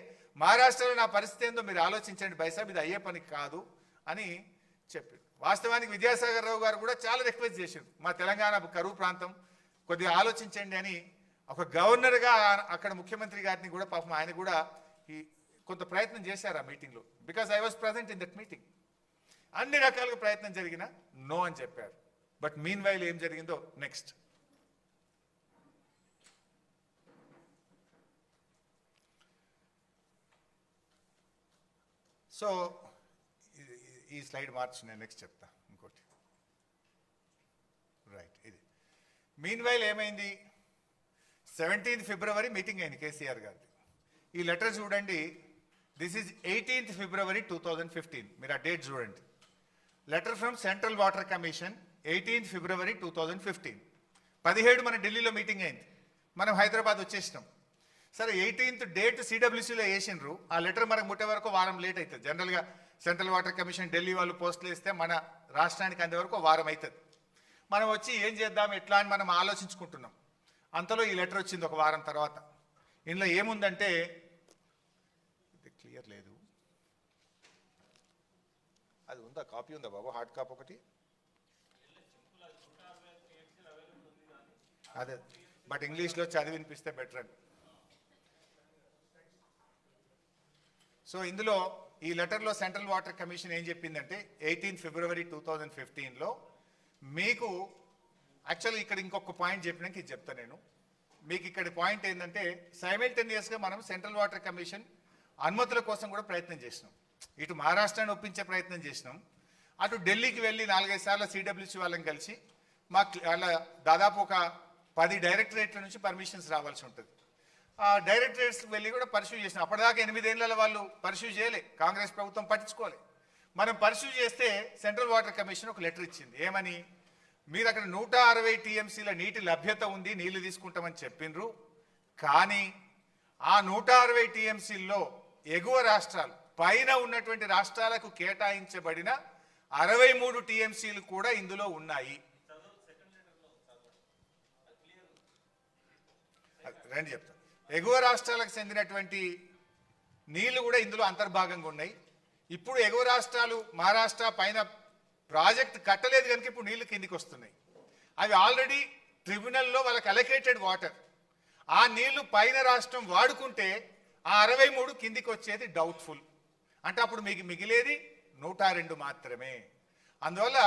మహారాష్ట్రలో నా పరిస్థితి ఏందో మీరు ఆలోచించండి బైసాబ్, ఇది అయ్యే పని కాదు అని చెప్పారు. వాస్తవానికి విద్యాసాగర్ రావు గారు కూడా చాలా రిక్వెస్ట్ చేశారు, మా తెలంగాణ కరువు ప్రాంతం కొద్దిగా ఆలోచించండి అని. ఒక గవర్నర్గా అక్కడ ముఖ్యమంత్రి గారిని కూడా పాపం ఆయన కూడా కొంత ప్రయత్నం చేశారు ఆ మీటింగ్లో. Because I was present in that meeting. అన్ని రకాలుగా ప్రయత్నం జరిగినా నో అని చెప్పారు. బట్ మీన్ వైల్ ఏం జరిగిందో నెక్స్ట్. సో ఈ స్లైడ్ మార్చి నేను నెక్స్ట్ చెప్తా ఇంకోటి. రైట్, ఇది మీన్ వైల్ ఏమైంది? 17th ఫిబ్రవరి మీటింగ్ అయింది కేసీఆర్ గారిది. ఈ లెటర్ చూడండి, దిస్ ఈజ్ 18th ఫిబ్రవరి 2015. మీరు ఆ డేట్ చూడండి. Letter from central water commission 18th ఫిబ్రవరి 2015. 17 మన ఢిల్లీలో మీటింగ్ అయింది, మనం హైదరాబాద్ వచ్చేసినాం. సరే 18th డేట్ సిడబ్ల్యూసీలో వేసిండ్రు, ఆ లెటర్ మనకు ముట్టే వరకు వారం లేట్ అవుతుంది. జనరల్గా సెంట్రల్ వాటర్ కమిషన్ ఢిల్లీ వాళ్ళు పోస్టులు వేస్తే మన రాష్ట్రానికి అందే వరకు వారం అవుతుంది. మనం వచ్చి ఏం చేద్దాం ఎట్లా అని మనం ఆలోచించుకుంటున్నాం. అంతలో ఈ లెటర్ వచ్చింది ఒక వారం తర్వాత. ఇందులో ఏముందంటే, ఇది క్లియర్ లేదు, అది ఉందా? కాపీ ఉందా బాబు? హార్డ్ కాపీ ఒకటి అదే, బట్ ఇంగ్లీష్లో చదివి వినిపిస్తే బెటర్ అని. సో ఇందులో ఈ లెటర్లో సెంట్రల్ వాటర్ కమిషన్ ఏం చెప్పిందంటే 18th ఫిబ్రవరి 2015లో మీకు యాక్చువల్గా ఇక్కడ ఇంకొక పాయింట్ చెప్పినాక ఇది చెప్తా నేను మీకు. ఇక్కడ పాయింట్ ఏంటంటే సైమల్టేనియస్గా మనం సెంట్రల్ వాటర్ కమిషన్ అనుమతుల కోసం కూడా ప్రయత్నం చేసినాం. ఇటు మహారాష్ట్రాన్ని ఒప్పించే ప్రయత్నం చేసినాం, అటు ఢిల్లీకి వెళ్ళి 4-5 సార్లు సిడబ్ల్యూసీ వాళ్ళని కలిసి మాకు అలా దాదాపు ఒక 10 డైరెక్టరేట్ల నుంచి పర్మిషన్స్ రావాల్సి ఉంటుంది. ఆ డైరెక్టరేట్స్కి వెళ్ళి కూడా పర్స్యూ చేసినాం. అప్పటిదాకా 8 ఏళ్ళ వాళ్ళు పర్స్యూ చేయలే, కాంగ్రెస్ ప్రభుత్వం పట్టించుకోలే. మనం పర్స్యూ చేస్తే సెంట్రల్ వాటర్ కమిషన్ ఒక లెటర్ ఇచ్చింది. ఏమని? మీరు అక్కడ 160 టీఎంసీల నీటి లభ్యత ఉంది, నీళ్లు తీసుకుంటామని చెప్పిండ్రు, కానీ ఆ 160 టీఎంసీల్లో ఎగువ రాష్ట్రాలు పైన ఉన్నటువంటి రాష్ట్రాలకు కేటాయించబడిన 63 టీఎంసీలు కూడా ఇందులో ఉన్నాయి. రండి చెప్తా. ఎగువ రాష్ట్రాలకు చెందినటువంటి నీళ్లు కూడా ఇందులో అంతర్భాగంగా ఉన్నాయి. ఇప్పుడు ఎగువ రాష్ట్రాలు మహారాష్ట్ర పైన ప్రాజెక్ట్ కట్టలేదు కనుక ఇప్పుడు నీళ్లు కిందికి వస్తున్నాయి. అవి ఆల్రెడీ ట్రిబ్యునల్లో వాళ్ళకి అలొకేటెడ్ వాటర్. ఆ నీళ్లు పైన రాష్ట్రం వాడుకుంటే ఆ 63 కిందికి వచ్చేది డౌట్ఫుల్. అంటే అప్పుడు మీకు మిగిలేది 102 మాత్రమే. అందువల్ల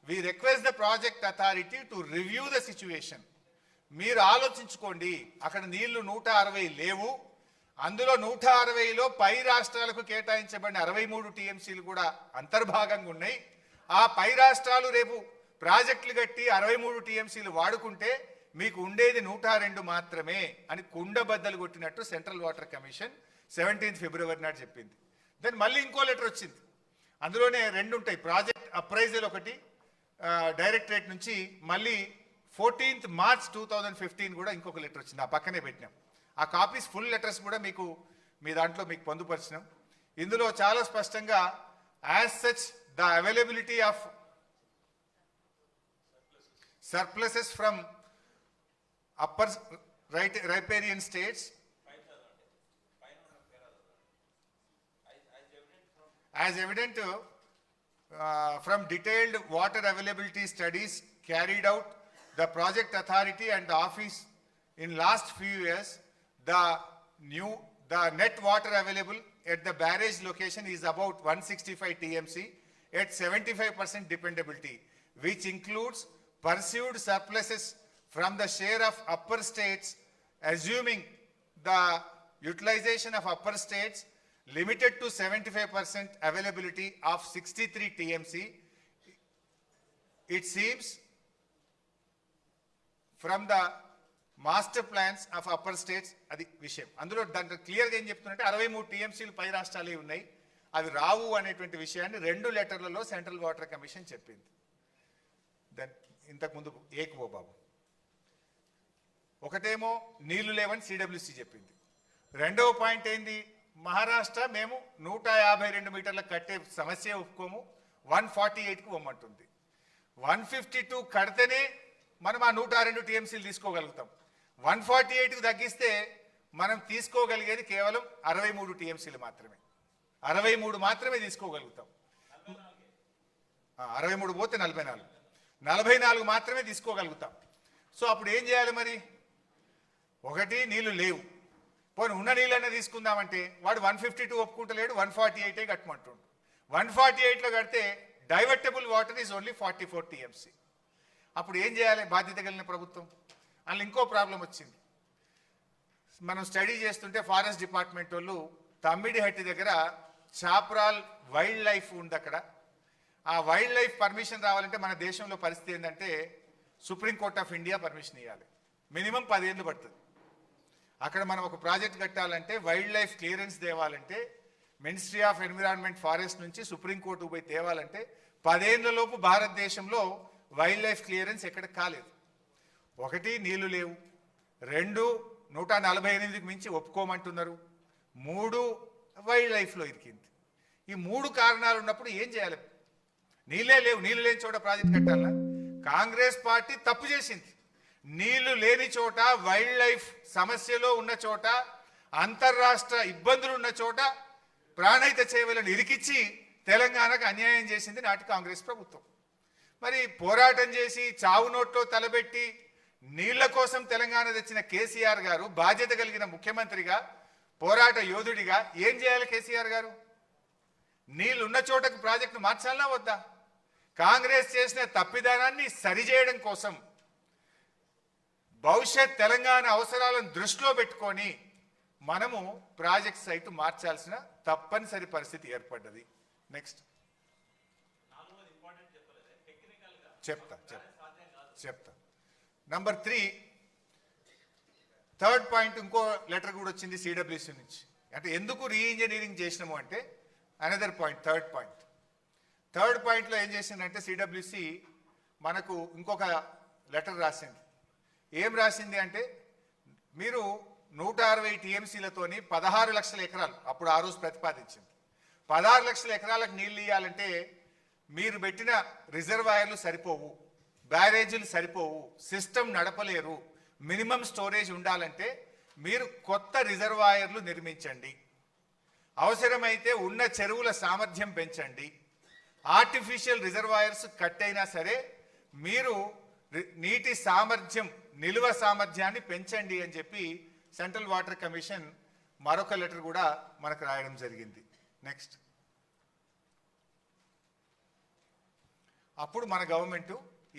we request the project authority to review the situation. మీరు ఆలోచించుకోండి, అక్కడ నీళ్లు 160 లేవు, అందులో 160లో పై రాష్ట్రాలకు కేటాయించబడిన 63 టీఎంసీలు కూడా అంతర్భాగంగా ఉన్నాయి. ఆ పై రాష్ట్రాలు రేపు ప్రాజెక్టులు కట్టి 63 టీఎంసీలు వాడుకుంటే మీకు ఉండేది 102 మాత్రమే అని కుండబద్దలు కొట్టినట్టు సెంట్రల్ వాటర్ కమిషన్ 17th ఫిబ్రవరి నాడు చెప్పింది. దెన్ మళ్ళీ ఇంకో లెటర్ వచ్చింది, అందులోనే 2 ఉంటాయి, ప్రాజెక్ట్ అప్రైజల్ ఒకటి డైరెక్టరేట్ నుంచి, మళ్ళీ 14th మార్చ్ 2015 కూడా ఇంకొక లెటర్ వచ్చింది, ఆ పక్కనే పెట్టినాం. ఆ కాపీస్ ఫుల్ లెటర్స్ కూడా మీకు మీ దాంట్లో మీకు పొందుపరిచినాం. ఇందులో చాలా స్పష్టంగా as such the availability of surpluses from upper riparian states as evident from detailed water availability studies carried out the project authority and the office in last few years, the net water available at the barrage location is about 165 TMC at 75% dependability, which includes pursued surpluses from the share of upper states, assuming the utilization of upper states limited to 75% availability of 63 TMC. It seems from the master plans of upper states అది విషయం. అందులో దాంట్లో క్లియర్గా ఏం చెప్తున్నట్టే 63 టీఎంసీలు పై రాష్ట్రాలే ఉన్నాయి, అవి రావు అనేటువంటి విషయాన్ని 2 లెటర్లలో సెంట్రల్ వాటర్ కమిషన్ చెప్పింది. దెన్ ఇంతకుముందు ఏకువో బాబు ఒకటేమో నీళ్లు లేవని సిడబ్ల్యూసి చెప్పింది. రెండవ పాయింట్ ఏంది, మహారాష్ట్ర మేము 152 మీటర్లకు కట్టే సమస్య ఒప్పుకోము, 148కు పొమ్మంటుంది. 152 కడితేనే మనం ఆ 102 టీఎంసీలు తీసుకోగలుగుతాం. 148కు తగ్గిస్తే మనం తీసుకోగలిగేది కేవలం 63 టీఎంసీలు మాత్రమే, 63 మాత్రమే తీసుకోగలుగుతాం. 63 పోతే 44 మాత్రమే తీసుకోగలుగుతాం. సో అప్పుడు ఏం చేయాలి మరి? ఒకటి నీళ్లు లేవు, పోనీ ఉన్న నీళ్ళనే తీసుకుందామంటే వాడు 152 ఒప్పుకుంటలేడు, 148 కట్టమంటుండు. 148లో కడితే divertible water is only 44 TMC. అప్పుడు ఏం చేయాలి బాధ్యత కలిగిన ప్రభుత్వం? అందులో ఇంకో ప్రాబ్లం వచ్చింది. మనం స్టడీ చేస్తుంటే ఫారెస్ట్ డిపార్ట్మెంట్ వాళ్ళు తమ్మిడిహట్టి దగ్గర చాప్రాల్ వైల్డ్ లైఫ్ ఉంది, అక్కడ ఆ వైల్డ్ లైఫ్ పర్మిషన్ రావాలంటే మన దేశంలో పరిస్థితి ఏంటంటే సుప్రీంకోర్ట్ ఆఫ్ ఇండియా పర్మిషన్ ఇవ్వాలి, మినిమం 10 ఏళ్ళు పడుతుంది. అక్కడ మనం ఒక ప్రాజెక్ట్ కట్టాలంటే వైల్డ్ లైఫ్ క్లియరెన్స్ తేవాలంటే మినిస్ట్రీ ఆఫ్ ఎన్విరాన్మెంట్ ఫారెస్ట్ నుంచి సుప్రీంకోర్టుకు పోయి తేవాలంటే 10 ఏళ్లలోపు భారతదేశంలో వైల్డ్ లైఫ్ క్లియరెన్స్ ఎక్కడ కాలేదు. ఒకటి నీళ్లు లేవు, 2 148కి మించి ఒప్పుకోమంటున్నారు, 3 వైల్డ్ లైఫ్లో ఇరికింది. ఈ 3 కారణాలు ఉన్నప్పుడు ఏం చేయాలి? నీళ్ళే లేవు, నీళ్లు లేని చోట ప్రాజెక్ట్ కట్టాలన్నా? కాంగ్రెస్ పార్టీ తప్పు చేసింది. నీళ్లు లేని చోట, వైల్డ్ లైఫ్ సమస్యలో ఉన్న చోట, అంతర్రాష్ట్ర ఇబ్బందులు ఉన్న చోట ప్రాణహిత చేవలను ఇరికిచ్చి తెలంగాణకు అన్యాయం చేసింది నాటి కాంగ్రెస్ ప్రభుత్వం. మరి పోరాటం చేసి చావు నోట్లో తలబెట్టి నీళ్ల కోసం తెలంగాణ తెచ్చిన కేసీఆర్ గారు బాధ్యత కలిగిన ముఖ్యమంత్రిగా, పోరాట యోధుడిగా ఏం చేయాలి కేసీఆర్ గారు? నీళ్లు ఉన్న చోటకు ప్రాజెక్టును మార్చాలనా వద్దా? కాంగ్రెస్ చేసిన తప్పిదానాన్ని సరిచేయడం కోసం భవిష్యత్ తెలంగాణ అవసరాలను దృష్టిలో పెట్టుకొని మనము ప్రాజెక్ట్ సైట్ మార్చాల్సిన తప్పనిసరి పరిస్థితి ఏర్పడ్డది. నెక్స్ట్ చెప్తా. నంబర్ 3, థర్డ్ పాయింట్, ఇంకో లెటర్ కూడా వచ్చింది సిడబ్ల్యూసి నుంచి. అంటే ఎందుకు రీఇంజనీరింగ్ చేసినాము అంటే అనదర్ పాయింట్, థర్డ్ పాయింట్లో ఏం చేసిందంటే సిడబ్ల్యూసి మనకు ఇంకొక లెటర్ రాసింది. ఏం రాసింది అంటే మీరు 160 టీఎంసీలతోని 16 లక్షల ఎకరాలు, అప్పుడు ఆ రోజు ప్రతిపాదించింది, 16 లక్షల ఎకరాలకు నీళ్లు ఇవ్వాలంటే మీరు పెట్టిన రిజర్వాయర్లు సరిపోవు, బ్యారేజీలు సరిపోవు, సిస్టమ్ నడపలేరు, మినిమం స్టోరేజ్ ఉండాలంటే మీరు కొత్త రిజర్వాయర్లు నిర్మించండి, అవసరమైతే ఉన్న చెరువుల సామర్థ్యం పెంచండి, ఆర్టిఫిషియల్ రిజర్వాయర్స్ కట్టైనా సరే మీరు నీటి సామర్థ్యం, నిల్వ సామర్థ్యాన్ని పెంచండి అని చెప్పి సెంట్రల్ వాటర్ కమిషన్ మరొక లెటర్ కూడా మనకు రాయడం జరిగింది. నెక్స్ట్, అప్పుడు మన గవర్నమెంట్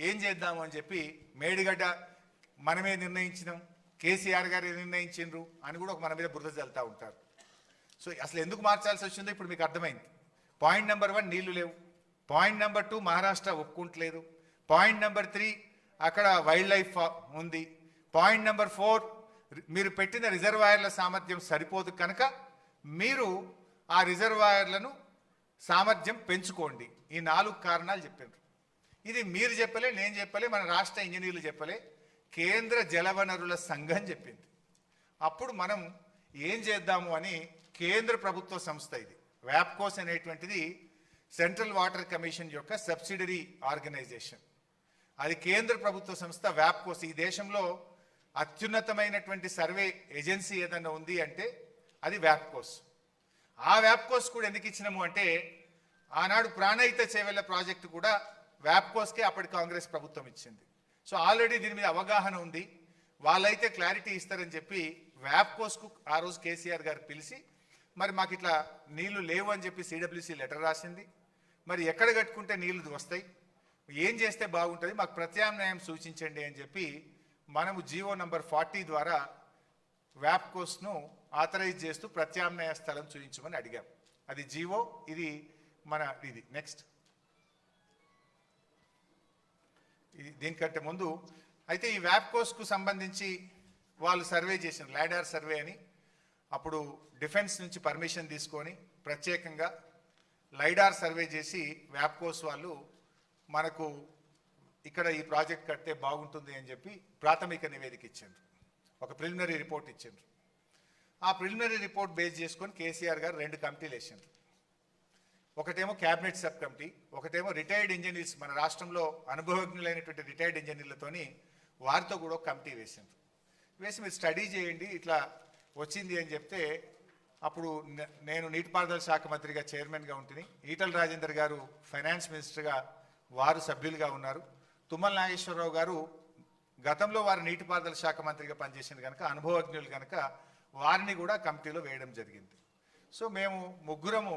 ఏం చేద్దాము అని చెప్పి మేడిగడ్డ మనమే నిర్ణయించినాం, కేసీఆర్ గారు నిర్ణయించిండ్రు అని కూడా మన మీద బురద చల్లుతూ ఉంటారు. సో అసలు ఎందుకు మార్చాల్సి వచ్చిందో ఇప్పుడు మీకు అర్థమైంది. పాయింట్ నెంబర్ 1 నీళ్లు లేవు, పాయింట్ నెంబర్ 2 మహారాష్ట్ర ఒప్పుకుంటలేదు, పాయింట్ నెంబర్ 3 అక్కడ వైల్డ్ లైఫ్ ఉంది, పాయింట్ నెంబర్ 4 మీరు పెట్టిన రిజర్వాయర్ల సామర్థ్యం సరిపోదు కనుక మీరు ఆ రిజర్వాయర్లను సామర్థ్యం పెంచుకోండి. ఈ 4 కారణాలు చెప్పారు. ఇది మీరు చెప్పలే, నేను చెప్పలే, మన రాష్ట్ర ఇంజనీర్లు చెప్పలే, కేంద్ర జలవనరుల సంఘం చెప్పింది. అప్పుడు మనం ఏం చేద్దాము అని కేంద్ర ప్రభుత్వ సంస్థ, ఇది వ్యాప్కోస్ అనేటువంటిది సెంట్రల్ వాటర్ కమిషన్ యొక్క సబ్సిడరీ ఆర్గనైజేషన్, అది కేంద్ర ప్రభుత్వ సంస్థ వ్యాప్కోస్. ఈ దేశంలో అత్యున్నతమైనటువంటి సర్వే ఏజెన్సీ ఏదన్నా ఉంది అంటే అది వ్యాప్కోస్. ఆ వ్యాప్కోస్ కూడా ఎందుకు ఇచ్చినాము అంటే ఆనాడు ప్రాణహిత చేవెళ్ల ప్రాజెక్టు కూడా వ్యాప్కోస్కే అప్పటి కాంగ్రెస్ ప్రభుత్వం ఇచ్చింది. సో ఆల్రెడీ దీని మీద అవగాహన ఉంది, వాళ్ళైతే క్లారిటీ ఇస్తారని చెప్పి వ్యాప్కోస్కు ఆ రోజు కేసీఆర్ గారు పిలిచి మరి మాకు ఇట్లా నీళ్లు లేవు అని చెప్పి సిడబ్ల్యూసీ లెటర్ రాసింది. మరి ఎక్కడ కట్టుకుంటే నీళ్లు వస్తాయి, ఏం చేస్తే బాగుంటుంది, మాకు ప్రత్యామ్నాయం సూచించండి అని చెప్పి మనము జీవో నంబర్ 40 ద్వారా వ్యాప్కోస్ను ఆథరైజ్ చేస్తూ ప్రత్యామ్నాయ స్థలం చూపించమని అడిగాం. అది జీవో, ఇది మన ఇది నెక్స్ట్. దీనికంటే ముందు అయితే ఈ వ్యాప్కోస్కు సంబంధించి వాళ్ళు సర్వే చేసిన లాడార్ సర్వే అని, అప్పుడు డిఫెన్స్ నుంచి పర్మిషన్ తీసుకొని ప్రత్యేకంగా లైడార్ సర్వే చేసి వ్యాప్కోస్ వాళ్ళు మనకు ఇక్కడ ఈ ప్రాజెక్ట్ కడితే బాగుంటుంది అని చెప్పి ప్రాథమిక నివేదిక ఇచ్చిండ్రు, ఒక ప్రిలిమినరీ రిపోర్ట్ ఇచ్చిండ్రు. ఆ ప్రిలిమినరీ రిపోర్ట్ బేస్ చేసుకొని కేసీఆర్ గారు 2 కమిటీలు వేసిండ్రు. ఒకటేమో క్యాబినెట్ సబ్ కమిటీ, ఒకటేమో రిటైర్డ్ ఇంజనీర్స్, మన రాష్ట్రంలో అనుభవజ్ఞులైనటువంటి రిటైర్డ్ ఇంజనీర్లతోని వారితో కూడా ఒక కమిటీ వేసిండ్రు. వేసి మీరు స్టడీ చేయండి ఇట్లా వచ్చింది అని చెప్తే, అప్పుడు నేను నీటిపారుదల శాఖ మంత్రిగా చైర్మన్గా ఉంటుంది, ఈటల రాజేందర్ గారు ఫైనాన్స్ మినిస్టర్గా వారు సభ్యులుగా ఉన్నారు, తుమ్మల నాగేశ్వరరావు గారు గతంలో వారు నీటిపారుదల శాఖ మంత్రిగా పనిచేసింది కనుక అనుభవజ్ఞులు కనుక వారిని కూడా కమిటీలో వేయడం జరిగింది. సో మేము ముగ్గురము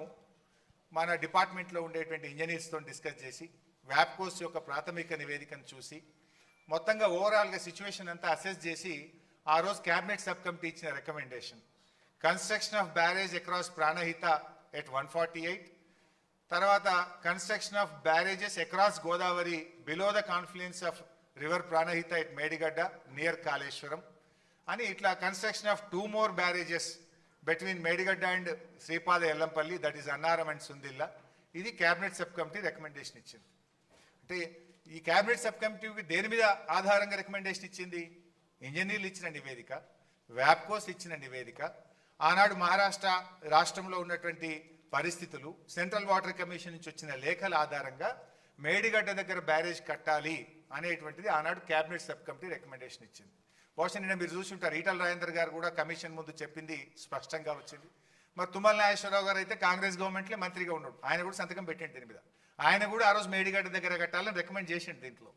మన డిపార్ట్మెంట్లో ఉండేటువంటి ఇంజనీర్స్తో డిస్కస్ చేసి వ్యాప్కోస్ యొక్క ప్రాథమిక నివేదికను చూసి మొత్తంగా ఓవరాల్గా సిచ్యువేషన్ అంతా అసెస్ చేసి ఆ రోజు క్యాబినెట్ సబ్ కమిటీ ఇచ్చిన recommendation construction of barrage across Pranahita at 148, తర్వాత construction of barrages across Godavari below the confluence of river Pranahita at Medigadda near Kaleshwaram అని, ఇట్లా construction of 2 more barrages between Medigadda and Sripada Yellampalli, that is Annaram and Sundilla. ఇది క్యాబినెట్ సబ్ కమిటీ రికమెండేషన్ ఇచ్చింది. అంటే ఈ క్యాబినెట్ సబ్ కమిటీకి దేని మీద ఆధారంగా రికమెండేషన్ ఇచ్చింది? ఇంజనీర్లు ఇచ్చిన నివేదిక, వ్యాప్కోస్ ఇచ్చిన నివేదిక, ఆనాడు మహారాష్ట్ర రాష్ట్రంలో ఉన్నటువంటి పరిస్థితులు, సెంట్రల్ వాటర్ కమిషన్ నుంచి వచ్చిన లేఖల ఆధారంగా మేడిగడ్డ దగ్గర బ్యారేజ్ కట్టాలి అనేటువంటిది ఆనాడు క్యాబినెట్ సబ్ కమిటీ రికమెండేషన్ ఇచ్చింది. బహుశా నిన్న మీరు చూసి ఉంటారు, ఈటల రాజేందర్ గారు కూడా కమిషన్ ముందు చెప్పింది స్పష్టంగా వచ్చింది. మరి తుమ్మల నాగేశ్వరరావు గారు అయితే కాంగ్రెస్ గవర్నమెంట్లో మంత్రిగా ఉన్నాడు, ఆయన కూడా సంతకం పెట్టండి దీని మీద. ఆయన కూడా ఆ రోజు మేడిగడ్డ దగ్గర కట్టాలని రికమెండ్ చేసిండు దీంట్లో.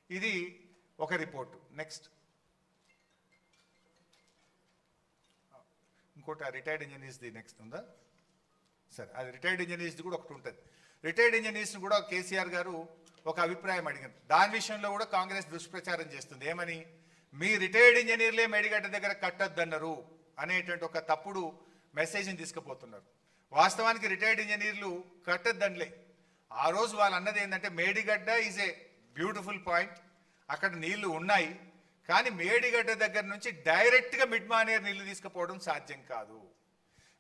ఇది ఒక రిపోర్టు. నెక్స్ట్ ఇంకోటి రిటైర్డ్ ఇంజనీర్స్ది నెక్స్ట్ ఉందా సరే, అది రిటైర్డ్ ఇంజనీర్స్ది కూడా ఒకటి ఉంటుంది. రిటైర్డ్ ఇంజనీర్స్ని కూడా కేసీఆర్ గారు ఒక అభిప్రాయం అడిగారు. దాని విషయంలో కూడా కాంగ్రెస్ దుష్ప్రచారం చేస్తుంది. ఏమని? మీ రిటైర్డ్ ఇంజనీర్లే మేడిగడ్డ దగ్గర కట్టొద్దన్నారు అనేటువంటి ఒక తప్పుడు మెసేజ్ని తీసుకుపోతున్నారు. వాస్తవానికి రిటైర్డ్ ఇంజనీర్లు కట్టొద్దనిలే. ఆ రోజు వాళ్ళు అన్నది ఏంటంటే Medigadda is a beautiful point, అక్కడ నీళ్లు ఉన్నాయి, కానీ మేడిగడ్డ దగ్గర నుంచి డైరెక్ట్గా మిడ్ మానేర్ నీళ్లు తీసుకుపోవడం సాధ్యం కాదు.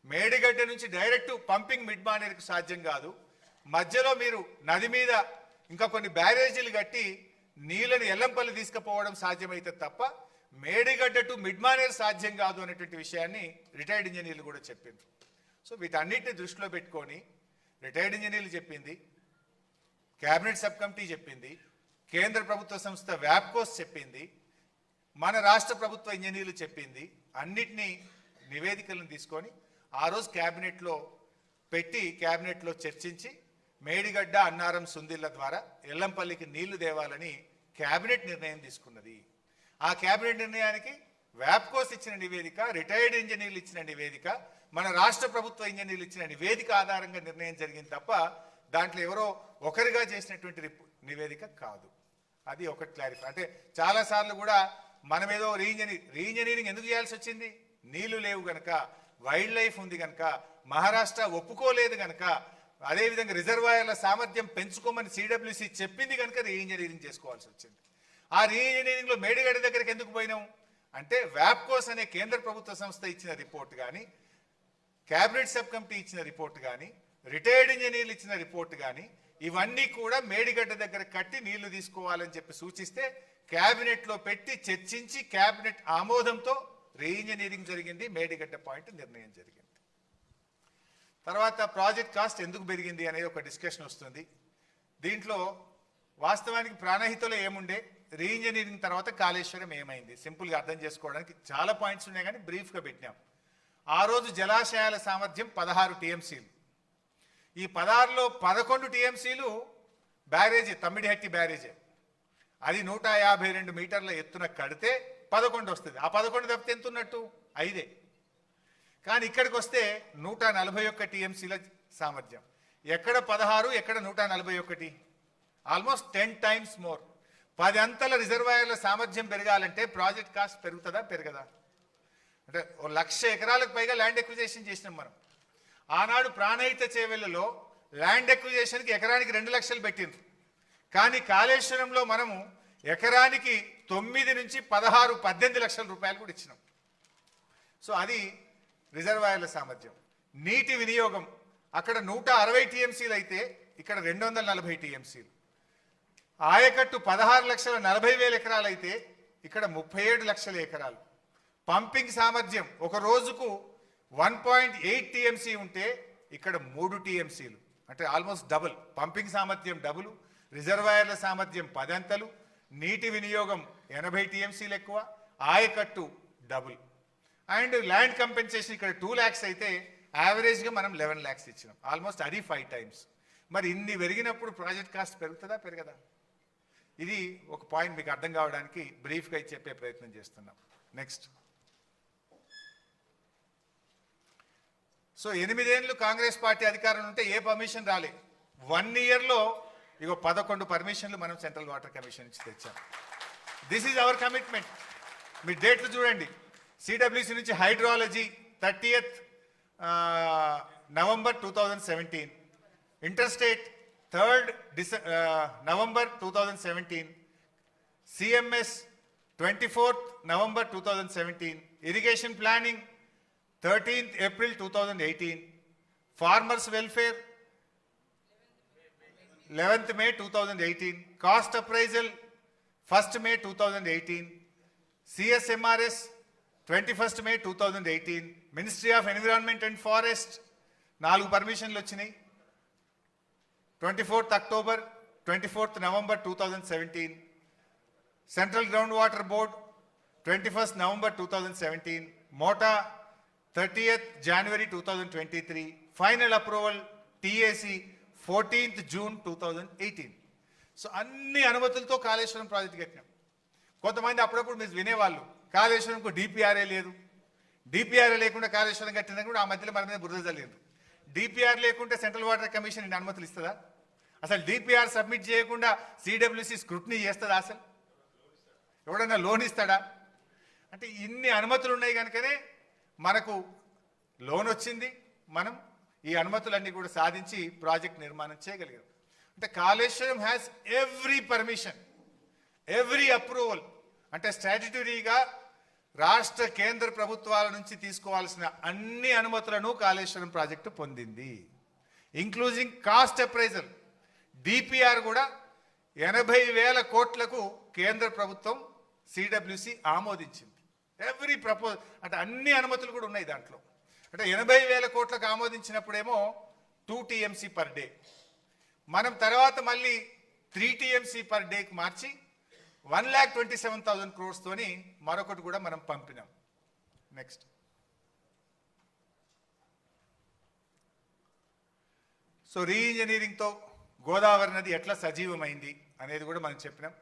మేడిగడ్డ నుంచి డైరెక్ట్ పంపింగ్ మిడ్ మానేర్కు సాధ్యం కాదు. మధ్యలో మీరు నది మీద ఇంకా కొన్ని బ్యారేజీలు కట్టి నీళ్ళని ఎల్లంపల్లి తీసుకుపోవడం సాధ్యమైతే తప్ప మేడిగడ్డ టు మిడ్ మానేర్ సాధ్యం కాదు అనేటువంటి విషయాన్ని రిటైర్డ్ ఇంజనీర్లు కూడా చెప్పింది. సో వీటన్నిటిని దృష్టిలో పెట్టుకొని రిటైర్డ్ ఇంజనీర్లు చెప్పింది, క్యాబినెట్ సబ్ కమిటీ చెప్పింది, కేంద్ర ప్రభుత్వ సంస్థ వ్యాప్కోస్ చెప్పింది, మన రాష్ట్ర ప్రభుత్వ ఇంజనీర్లు చెప్పింది, అన్నిటినీ నివేదికలను తీసుకొని ఆ రోజు క్యాబినెట్లో పెట్టి క్యాబినెట్లో చర్చించి మేడిగడ్డ అన్నారం సుందిల్ల ద్వారా ఎల్లంపల్లికి నీళ్లు తేవాలని క్యాబినెట్ నిర్ణయం తీసుకున్నది. ఆ క్యాబినెట్ నిర్ణయానికి వ్యాప్కోస్ ఇచ్చిన నివేదిక, రిటైర్డ్ ఇంజనీర్లు ఇచ్చిన నివేదిక, మన రాష్ట్ర ప్రభుత్వ ఇంజనీర్లు ఇచ్చిన నివేదిక ఆధారంగా నిర్ణయం జరిగింది తప్ప దాంట్లో ఎవరో ఒకరిగా చేసినటువంటి నివేదిక కాదు. అది ఒకటి క్లారిఫై. అంటే చాలాసార్లు కూడా మనం ఏదో రీఇంజనీరింగ్ ఎందుకు చేయాల్సి వచ్చింది? నీళ్లు లేవు గనక, వైల్డ్ లైఫ్ ఉంది కనుక, మహారాష్ట్ర ఒప్పుకోలేదు కనుక, అదేవిధంగా రిజర్వాయర్ల సామర్థ్యం పెంచుకోమని సిడబ్ల్యూసి చెప్పింది కనుక రీఇంజనీరింగ్ చేసుకోవాల్సి వచ్చింది. ఆ రీఇంజనీరింగ్లో మేడిగడ్డ దగ్గరికి ఎందుకు పోయినాం అంటే వ్యాప్కోస్ అనే కేంద్ర ప్రభుత్వ సంస్థ ఇచ్చిన రిపోర్ట్ కానీ, క్యాబినెట్ సబ్ కమిటీ ఇచ్చిన రిపోర్ట్ కానీ, రిటైర్డ్ ఇంజనీర్లు ఇచ్చిన రిపోర్ట్ కానీ, ఇవన్నీ కూడా మేడిగడ్డ దగ్గర కట్టి నీళ్లు తీసుకోవాలని చెప్పి సూచిస్తే క్యాబినెట్లో పెట్టి చర్చించి క్యాబినెట్ ఆమోదంతో రీఇంజనీరింగ్ జరిగింది, మేడిగడ్డ పాయింట్ నిర్ణయం జరిగింది. తర్వాత ప్రాజెక్ట్ కాస్ట్ ఎందుకు పెరిగింది అనేది ఒక డిస్కషన్ వస్తుంది. దీంట్లో వాస్తవానికి ప్రాణహితలో ఏముండే, రీఇంజనీరింగ్ తర్వాత కాళేశ్వరం ఏమైంది, సింపుల్గా అర్థం చేసుకోవడానికి చాలా పాయింట్స్ ఉన్నాయి కానీ బ్రీఫ్గా పెట్టినాం. ఆ రోజు జలాశయాల సామర్థ్యం 16 టీఎంసీలు. ఈ 16లో 11 టీఎంసీలు బ్యారేజీ, తమ్మిడిహట్టి బ్యారేజే. అది 152 మీటర్ల ఎత్తున కడితే 11 వస్తుంది. ఆ 11 తప్పితే ఎంత ఉన్నట్టు? 5. కానీ ఇక్కడికి వస్తే 141 టీఎంసీల సామర్థ్యం. ఎక్కడ 16, ఎక్కడ 141, ఆల్మోస్ట్ 10 టైమ్స్ మోర్. 10 అంతల రిజర్వాయర్ల సామర్థ్యం పెరగాలంటే ప్రాజెక్ట్ కాస్ట్ పెరుగుతుందా పెరగదా? అంటే 1,00,000 ఎకరాలకు పైగా ల్యాండ్ ఎక్విజిషన్ చేసినాం మనం. ఆనాడు ప్రాణహిత చేవెళ్లలో ల్యాండ్ ఎక్విజిషన్కి ఎకరానికి 2 లక్షలు పెట్టిండ్రు. కానీ కాళేశ్వరంలో మనము ఎకరానికి 9 నుంచి 16, 18 లక్షల రూపాయలు కూడా ఇచ్చినాం. సో అది రిజర్వాయర్ల సామర్థ్యం. నీటి వినియోగం అక్కడ 160 టీఎంసీలు అయితే ఇక్కడ 240 టీఎంసీలు. ఆయకట్టు 16,40,000 ఎకరాలు అయితే ఇక్కడ 37 లక్షల ఎకరాలు. పంపింగ్ సామర్థ్యం ఒక రోజుకు 1.8 టీఎంసీ ఉంటే ఇక్కడ 3 టీఎంసీలు, అంటే ఆల్మోస్ట్ డబుల్. పంపింగ్ సామర్థ్యం డబుల్, రిజర్వాయర్ల సామర్థ్యం 10 అంతలు, నీటి వినియోగం 80 టీఎంసీలు ఎక్కువ, ఆయకట్టు డబుల్. అండ్ ల్యాండ్ కంపెన్సేషన్ ఇక్కడ 2 lakhs అయితే యావరేజ్గా మనం 11 lakhs ఇచ్చినాం. ఆల్మోస్ట్ అది 5 times. మరి ఇన్ని పెరిగినప్పుడు ప్రాజెక్ట్ కాస్ట్ పెరుగుతుందా పెరగదా? ఇది ఒక పాయింట్ మీకు అర్థం కావడానికి బ్రీఫ్గా చెప్పే ప్రయత్నం చేస్తున్నాం. నెక్స్ట్. సో 8 ఏళ్ళు కాంగ్రెస్ పార్టీ అధికారంలో ఉంటే ఏ పర్మిషన్ రాలే. 1 yearలో 11 పర్మిషన్లు మనం సెంట్రల్ వాటర్ కమిషన్ నుంచి తెచ్చాం. This is our commitment. మీ డేట్లు చూడండి. సిడబ్ల్యూసి నుంచి hydrology 30th November 2017, interstate 3rd November 2017, CMS 24th November 2017, irrigation planning 13th April 2018, farmers welfare 11th May 2018, cost appraisal 1st May 2018, CSMRS 21st May 2018, ministry of environment and forest 4 పర్మిషన్లు వచ్చినాయి. 24th October, 24th November 2017, central ground water board 21st November 2017, MoTA 30th January 2023, final approval TAC 14th June 2018. So అన్ని అనుమతులతో కాళేశ్వరం ప్రాజెక్ట్ కట్టినాం. కొంతమంది అప్పుడప్పుడు మీరు వినేవాళ్ళు, కాళేశ్వరంకు డిపిఆర్ఏ లేదు, డిపిఆర్ఏ లేకుండా కాళేశ్వరం కట్టినా కూడా ఆ మధ్యలో మన మీద బురద జల్లేదు. డిపిఆర్ లేకుంటే సెంట్రల్ వాటర్ కమిషన్ ఇన్ని అనుమతులు ఇస్తుందా? అసలు డిపిఆర్ సబ్మిట్ చేయకుండా సిడబ్ల్యూసి స్క్రూటినీ చేస్తుందా? అసలు ఎవడన్నా లోన్ ఇస్తాడా? అంటే ఇన్ని అనుమతులు ఉన్నాయి కనుకనే మనకు లోన్ వచ్చింది. మనం ఈ అనుమతులన్నీ కూడా సాధించి ప్రాజెక్ట్ నిర్మాణం చేయగలిగాం. అంటే Kaleshwaram has every permission, every approval. అంటే స్టాట్యుటరీగా రాష్ట్ర కేంద్ర ప్రభుత్వాల నుంచి తీసుకోవాల్సిన అన్ని అనుమతులను కాళేశ్వరం ప్రాజెక్టు పొందింది, ఇంక్లూజింగ్ కాస్ట్ అప్రైజల్. డిపిఆర్ కూడా 80,000 కోట్లకు కేంద్ర ప్రభుత్వం సిడబ్ల్యూసి ఆమోదించింది. ఎవ్రీ ప్రపోజ్, అంటే అన్ని అనుమతులు కూడా ఉన్నాయి దాంట్లో. అంటే 80,000 కోట్లకు ఆమోదించినప్పుడేమో 2 TMC per day. మనం తర్వాత మళ్ళీ 3 TMC per dayకి మార్చి 1,27,000 crores తోని మరొకటి కూడా మనం పంపినాం. నెక్స్ట్. సో రీఇంజనీరింగ్తో గోదావరి నది ఎట్లా సజీవమైంది అనేది కూడా మనం చెప్పినాం.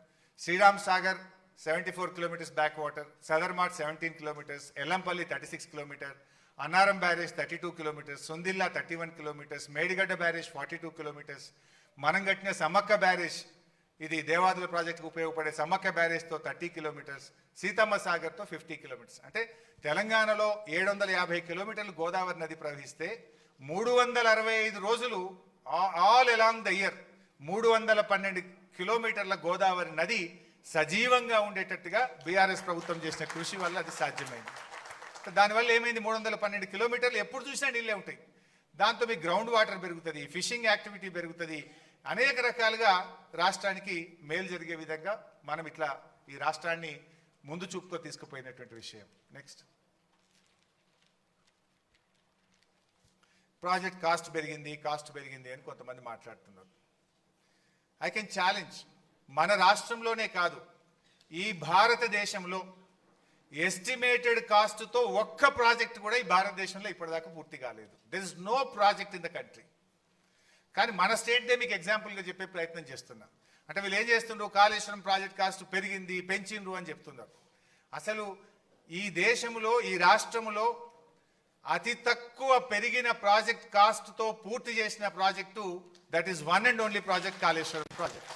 Sriram Sagar 74 kilometers back water, Sadarmat 17 kilometers, Yellampalli 36 kilometers, Annaram barrage 32 kilometers, Sundilla 31 kilometers, Medigadda barrage 42 kilometers, మనం కట్టిన సమ్మక్క బ్యారేజ్, ఇది దేవాదుల ప్రాజెక్టుకు ఉపయోగపడే సమ్మక్క బ్యారేజ్తో 30 kilometers, సీతమ్మ సాగర్తో 50 kilometers. అంటే తెలంగాణలో 750 kilometers గోదావరి నది ప్రవహిస్తే 365 రోజులు all along the year 312 kilometers Godavari నది సజీవంగా ఉండేటట్టుగా బీఆర్ఎస్ ప్రభుత్వం చేసిన కృషి వల్ల అది సాధ్యమైంది. దానివల్ల ఏమైంది? 312 kilometers ఎప్పుడు చూసినా నీళ్ళే ఉంటాయి. దాంతో మీ గ్రౌండ్ వాటర్ పెరుగుతుంది, ఫిషింగ్ యాక్టివిటీ పెరుగుతుంది, అనేక రకాలుగా రాష్ట్రానికి మేలు జరిగే విధంగా మనం ఇట్లా ఈ రాష్ట్రాన్ని ముందు చూపుతో తీసుకుపోయినటువంటి విషయం. నెక్స్ట్. ప్రాజెక్ట్ కాస్ట్ పెరిగింది అని కొంతమంది మాట్లాడుతున్నారు. ఐ కెన్ ఛాలెంజ్, మన రాష్ట్రంలోనే కాదు ఈ భారతదేశంలో ఎస్టిమేటెడ్ కాస్ట్తో ఒక్క ప్రాజెక్ట్ కూడా ఈ భారతదేశంలో ఇప్పటిదాకా పూర్తి కాలేదు. There is no project in the country. కానీ మన స్టేట్దే మీకు ఎగ్జాంపుల్గా చెప్పే ప్రయత్నం చేస్తున్నా. అంటే వీళ్ళు ఏం చేస్తుండ్రు, కాళేశ్వరం ప్రాజెక్ట్ కాస్ట్ పెరిగింది, పెంచిండ్రు అని చెప్తున్నారు. అసలు ఈ దేశంలో, ఈ రాష్ట్రంలో అతి తక్కువ పెరిగిన ప్రాజెక్ట్ కాస్ట్తో పూర్తి చేసిన project that is one and only project Kaleshwaram project.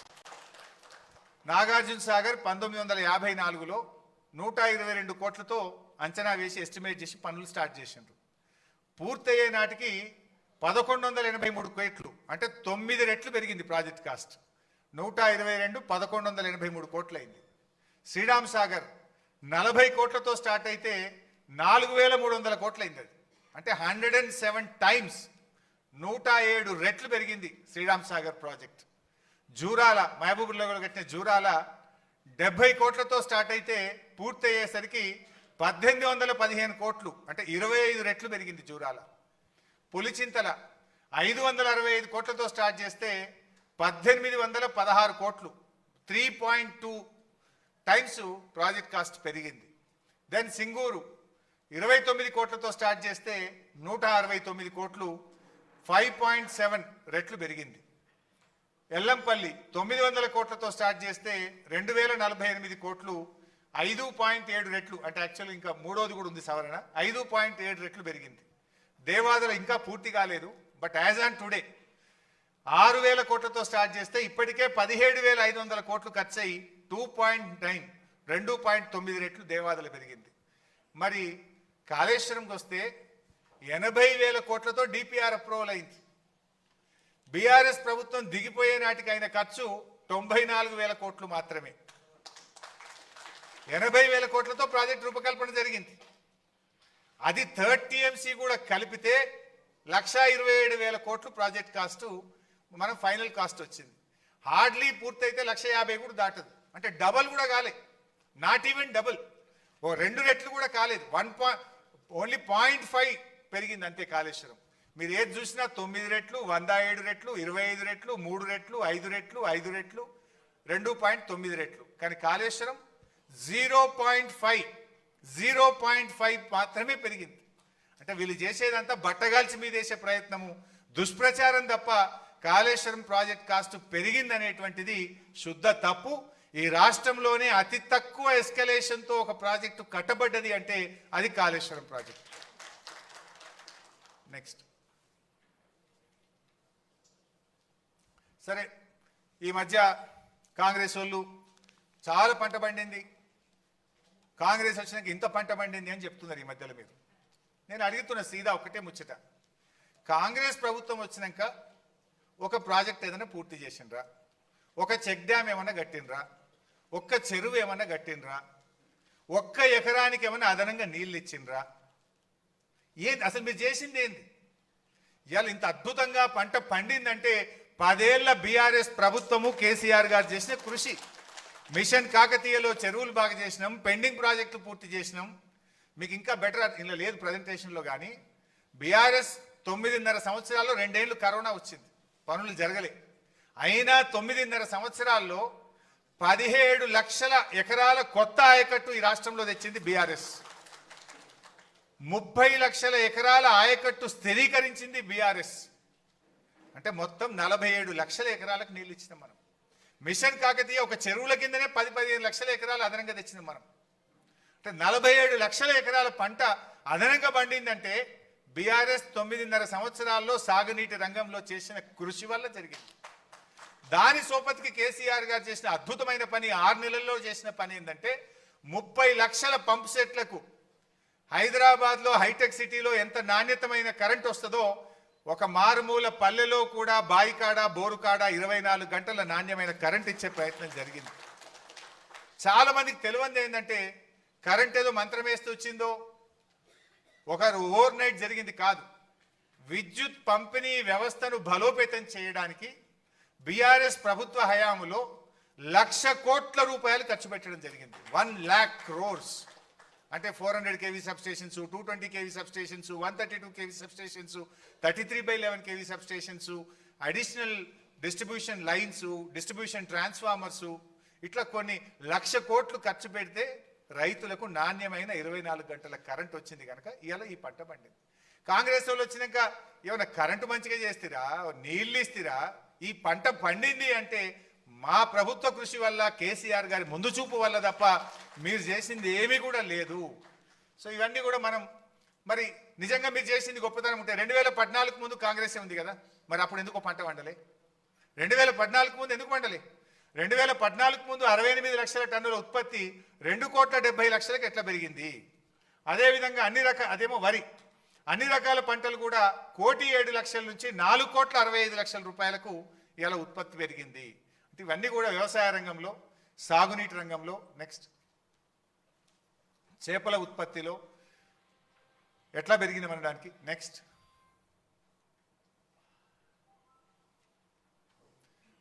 Nagarjuna Sagar 1954లో 122 కోట్లతో అంచనా వేసి ఎస్టిమేట్ చేసి పనులు స్టార్ట్ చేసిండ్రు. పూర్తయ్యే నాటికి 1183 కోట్లు, అంటే 9 రెట్లు పెరిగింది ప్రాజెక్ట్ కాస్ట్. 122 1183 కోట్లు అయింది. శ్రీరామ్ సాగర్ 40 కోట్లతో స్టార్ట్ అయితే 4300 కోట్లు అయింది. అది అంటే 107 టైమ్స్, 107 రెట్లు పెరిగింది శ్రీరామ్ సాగర్ ప్రాజెక్ట్. జూరాల, మహబూబ్నగర్లో కట్టిన జూరాల 70 కోట్లతో స్టార్ట్ అయితే పూర్తయ్యేసరికి 1815 కోట్లు, అంటే 25 రెట్లు పెరిగింది జూరాల. పులిచింతల 565 కోట్లతో స్టార్ట్ చేస్తే 1816 కోట్లు, 3.2 టైమ్స్ ప్రాజెక్ట్ కాస్ట్ పెరిగింది. దెన్ సింగూరు 29 కోట్లతో స్టార్ట్ చేస్తే 169 కోట్లు, 5.7 రెట్లు పెరిగింది. ఎల్లంపల్లి 900 కోట్లతో స్టార్ట్ చేస్తే 2048 కోట్లు, 5.7 రెట్లు, అంటే యాక్చువల్ ఇంకా మూడోది కూడా ఉంది సవరణ, 5.7 రెట్లు పెరిగింది. దేవాదుల ఇంకా పూర్తి కాలేదు, బట్ యాజ్ ఆన్ టుడే 6000 కోట్లతో స్టార్ట్ చేస్తే ఇప్పటికే 17,500 కోట్లు ఖర్చు అయ్యి 2.9 రెట్లు దేవాదుల పెరిగింది. మరి కాళేశ్వరంకి వస్తే 80,000 కోట్లతో డిపిఆర్ అప్రూవల్ అయింది. బీఆర్ఎస్ ప్రభుత్వం దిగిపోయే నాటికి అయిన ఖర్చు 94,000 కోట్లు మాత్రమే. 80,000 కోట్లతో ప్రాజెక్ట్ రూపకల్పన జరిగింది. అది 3rd TMC కూడా కలిపితే 1,27,000 కోట్లు ప్రాజెక్ట్ కాస్ట్ మనం ఫైనల్ కాస్ట్ వచ్చింది. హార్డ్లీ పూర్తయితే 1,50,000 కూడా దాటదు, అంటే డబల్ కూడా కాలే, నాట్ ఈవెన్ డబుల్, ఓ 2 రెట్లు కూడా కాలేదు. ఓన్లీ 0.5 పెరిగింది అంతే కాళేశ్వరం. మీరు ఏది చూసినా 9 రెట్లు, 107 రెట్లు, 25 రెట్లు, 3 రెట్లు, 5 రెట్లు, 5 రెట్లు, 2.9 రెట్లు. కానీ కాళేశ్వరం 0.5 మాత్రమే పెరిగింది. అంటే వీళ్ళు చేసేదంతా బట్టగాల్చి మీద వేసే ప్రయత్నము, దుష్ప్రచారం తప్ప కాళేశ్వరం ప్రాజెక్ట్ కాస్ట్ పెరిగింది అనేటువంటిది శుద్ధ తప్పు. ఈ రాష్ట్రంలోనే అతి తక్కువ ఎస్కలేషన్తో ఒక ప్రాజెక్టు కట్టబడ్డది అంటే అది కాళేశ్వరం ప్రాజెక్ట్. నెక్స్ట్, సరే, ఈ మధ్య కాంగ్రెస్ వాళ్ళు చాలా పంట పండింది, కాంగ్రెస్ వచ్చినాక ఇంత పంట పండింది అని చెప్తున్నారు ఈ మధ్యలో. మీరు, నేను అడుగుతున్న సీదా ఒకటే ముచ్చట, కాంగ్రెస్ ప్రభుత్వం వచ్చినాక ఒక ప్రాజెక్ట్ ఏదైనా పూర్తి చేసిండ్రా, ఒక చెక్ డ్యామ్ ఏమన్నా కట్టినరా, ఒక్క చెరువు ఏమన్నా కట్టినరా, ఒక్క ఎకరానికి ఏమన్నా అదనంగా నీళ్ళు ఇచ్చిండ్రా? ఏంది అసలు మీరు చేసింది ఏంది? ఇవాళ ఇంత అద్భుతంగా పంట పండిందంటే 10 ఏళ్ల బీఆర్ఎస్ ప్రభుత్వము, కేసీఆర్ గారు చేసిన కృషి. మిషన్ కాకతీయలో చెరువులు బాగా చేసినాం, పెండింగ్ ప్రాజెక్టులు పూర్తి చేసినాం. మీకు ఇంకా బెటర్ ఇలా లేదు ప్రజెంటేషన్లో, కానీ బీఆర్ఎస్ 9.5 సంవత్సరాల్లో 2 ఏళ్ళు కరోనా వచ్చింది, పనులు జరగలే. అయినా 9.5 సంవత్సరాల్లో 17 లక్షల ఎకరాల కొత్త ఆయకట్టు ఈ రాష్ట్రంలో తెచ్చింది బీఆర్ఎస్. 30 లక్షల ఎకరాల ఆయకట్టు స్థిరీకరించింది బీఆర్ఎస్. అంటే మొత్తం 47 లక్షల ఎకరాలకు నీళ్ళు ఇచ్చినాం మనం. మిషన్ కాకతీయ ఒక చెరువుల కిందనే 10-15 లక్షల ఎకరాలు అదనంగా తెచ్చినాం మనం. అంటే 47 లక్షల ఎకరాల పంట అదనంగా పండిందంటే బీఆర్ఎస్ 9.5 సంవత్సరాల్లో సాగునీటి రంగంలో చేసిన కృషి వల్ల జరిగింది. దాని సోపతికి కేసీఆర్ గారు చేసిన అద్భుతమైన పని, 6 నెలల్లో చేసిన పని ఏంటంటే 30 లక్షల పంప్ సెట్లకు హైదరాబాద్లో హైటెక్ సిటీలో ఎంత నాణ్యతమైన కరెంట్ వస్తుందో ఒక మారుమూల పల్లెలో కూడా బాయికాడ, బోరుకాడ 24 గంటల నాణ్యమైన కరెంట్ ఇచ్చే ప్రయత్నం జరిగింది. చాలా మందికి తెలియంది ఏంటంటే కరెంట్ ఏదో మంత్రం వేస్తూ వచ్చిందో, ఒక ఓవర్ నైట్ జరిగింది కాదు. విద్యుత్ పంపిణీ వ్యవస్థను బలోపేతం చేయడానికి బీఆర్ఎస్ ప్రభుత్వ హయాములో 1,00,000 కోట్ల రూపాయలు ఖర్చు పెట్టడం జరిగింది. 1 lakh crores. అంటే 400 kV substations, 220 kV substations, 132 kV substations, 33/11 kV substations, additional distribution lines, distribution transformers, ఇట్లా కొన్ని 1,00,000 కోట్లు ఖర్చు పెడితే రైతులకు నాణ్యమైన 24 గంటల కరెంట్ వచ్చింది కనుక ఇవాళ ఈ పంట పండింది. కాంగ్రెస్ వాళ్ళు వచ్చినాక ఏమైనా కరెంటు మంచిగా చేస్తారా, నీళ్ళు ఇస్తారా? ఈ పంట పండింది అంటే మా ప్రభుత్వ కృషి వల్ల కేసీఆర్ గారి ముందు చూపు వల్ల తప్ప మీరు చేసింది ఏమీ కూడా లేదు. సో ఇవన్నీ కూడా మనం మరి నిజంగా మీరు చేసింది గొప్పతనం ఉంటే 2014 ముందు కాంగ్రెసే ఉంది కదా, మరి అప్పుడు ఎందుకు పంట వండలే? 2014 ముందు ఎందుకు పండలే? 2014 ముందు 68 లక్షల టన్నుల ఉత్పత్తి 2,70,00,000కి ఎట్లా పెరిగింది? అదేవిధంగా అదేమో వరి, అన్ని రకాల పంటలు కూడా 1,07,00,000 నుంచి 4,65,00,000 రూపాయలకు ఇలా ఉత్పత్తి పెరిగింది. ఇవన్నీ కూడా వ్యవసాయ రంగంలో, సాగునీటి రంగంలో, నెక్స్ట్ చేపల ఉత్పత్తిలో ఎట్లా పెరిగింది అనడానికి, నెక్స్ట్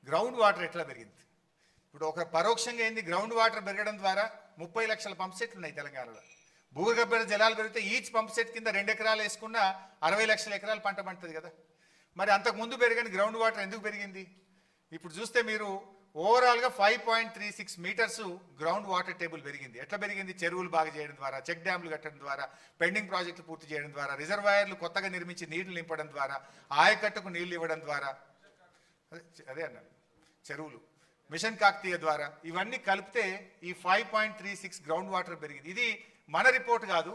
గ్రౌండ్ వాటర్ ఎట్లా పెరిగింది. ఇప్పుడు ఒక పరోక్షంగా ఏంది, గ్రౌండ్ వాటర్ పెరగడం ద్వారా 30 లక్షల పంప్ సెట్లు ఉన్నాయి తెలంగాణలో. భూగర్భ జలాలు పెరిగితే ఈచ్ పంప్ సెట్ కింద 2 ఎకరాలు వేసుకున్న 60 లక్షల ఎకరాలు పంట పండుతుంది కదా. మరి అంతకు ముందు పెరగని గ్రౌండ్ వాటర్ ఎందుకు పెరిగింది? ఇప్పుడు చూస్తే మీరు ఓవరాల్గా 5.36 మీటర్స్ గ్రౌండ్ వాటర్ టేబుల్ పెరిగింది. ఎట్లా పెరిగింది? చెరువులు బాగా చేయడం ద్వారా, చెక్ డ్యామ్లు కట్టడం ద్వారా, పెండింగ్ ప్రాజెక్టులు పూర్తి చేయడం ద్వారా, రిజర్వాయర్లు కొత్తగా నిర్మించి నీళ్లు నింపడం ద్వారా, ఆయకట్టుకు నీళ్లు ఇవ్వడం ద్వారా, అదే అన్నాను చెరువులు, మిషన్ కాకతీయ ద్వారా, ఇవన్నీ కలిపితే ఈ 5.36 గ్రౌండ్ వాటర్ పెరిగింది. ఇది మన రిపోర్ట్ కాదు,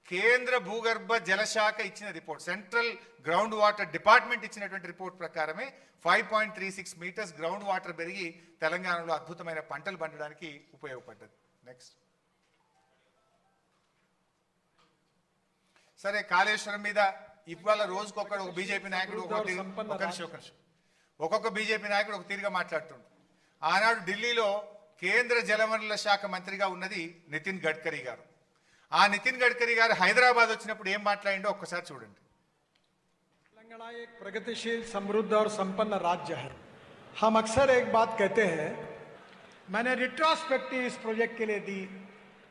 కేంద్ర భూగర్భ జలశాఖ ఇచ్చిన report, central ground water department ఇచ్చినటువంటి రిపోర్ట్ ప్రకారమే 5.36 మీటర్స్ గ్రౌండ్ వాటర్ పెరిగి తెలంగాణలో అద్భుతమైన పంటలు పండడానికి ఉపయోగపడ్డది. నెక్స్ట్, సరే కాళేశ్వరం మీద ఇవాళ రోజుకొకడు ఒక బీజేపీ నాయకుడు ఒక్కొక్క బీజేపీ నాయకుడు ఒక తీరుగా మాట్లాడుతుండు. ఆనాడు ఢిల్లీలో కేంద్ర జలవనరుల శాఖ మంత్రిగా ఉన్నది నితిన్ గడ్కరీ గారు. ఆ నితిన్ గడ్కరీ గారు హైదరాబాద్ వచ్చినప్పుడు ఏం మాట్లాడిండో ఒక్కసారి చూడండి. तेलंगाना एक प्रगतिशील, समृद्ध और संपन्न राज्य है. हम अक्सर एक बात कहते हैं, मैंने रिट्रोस्पेक्टिव इस प्रोजेक्ट के लिए दी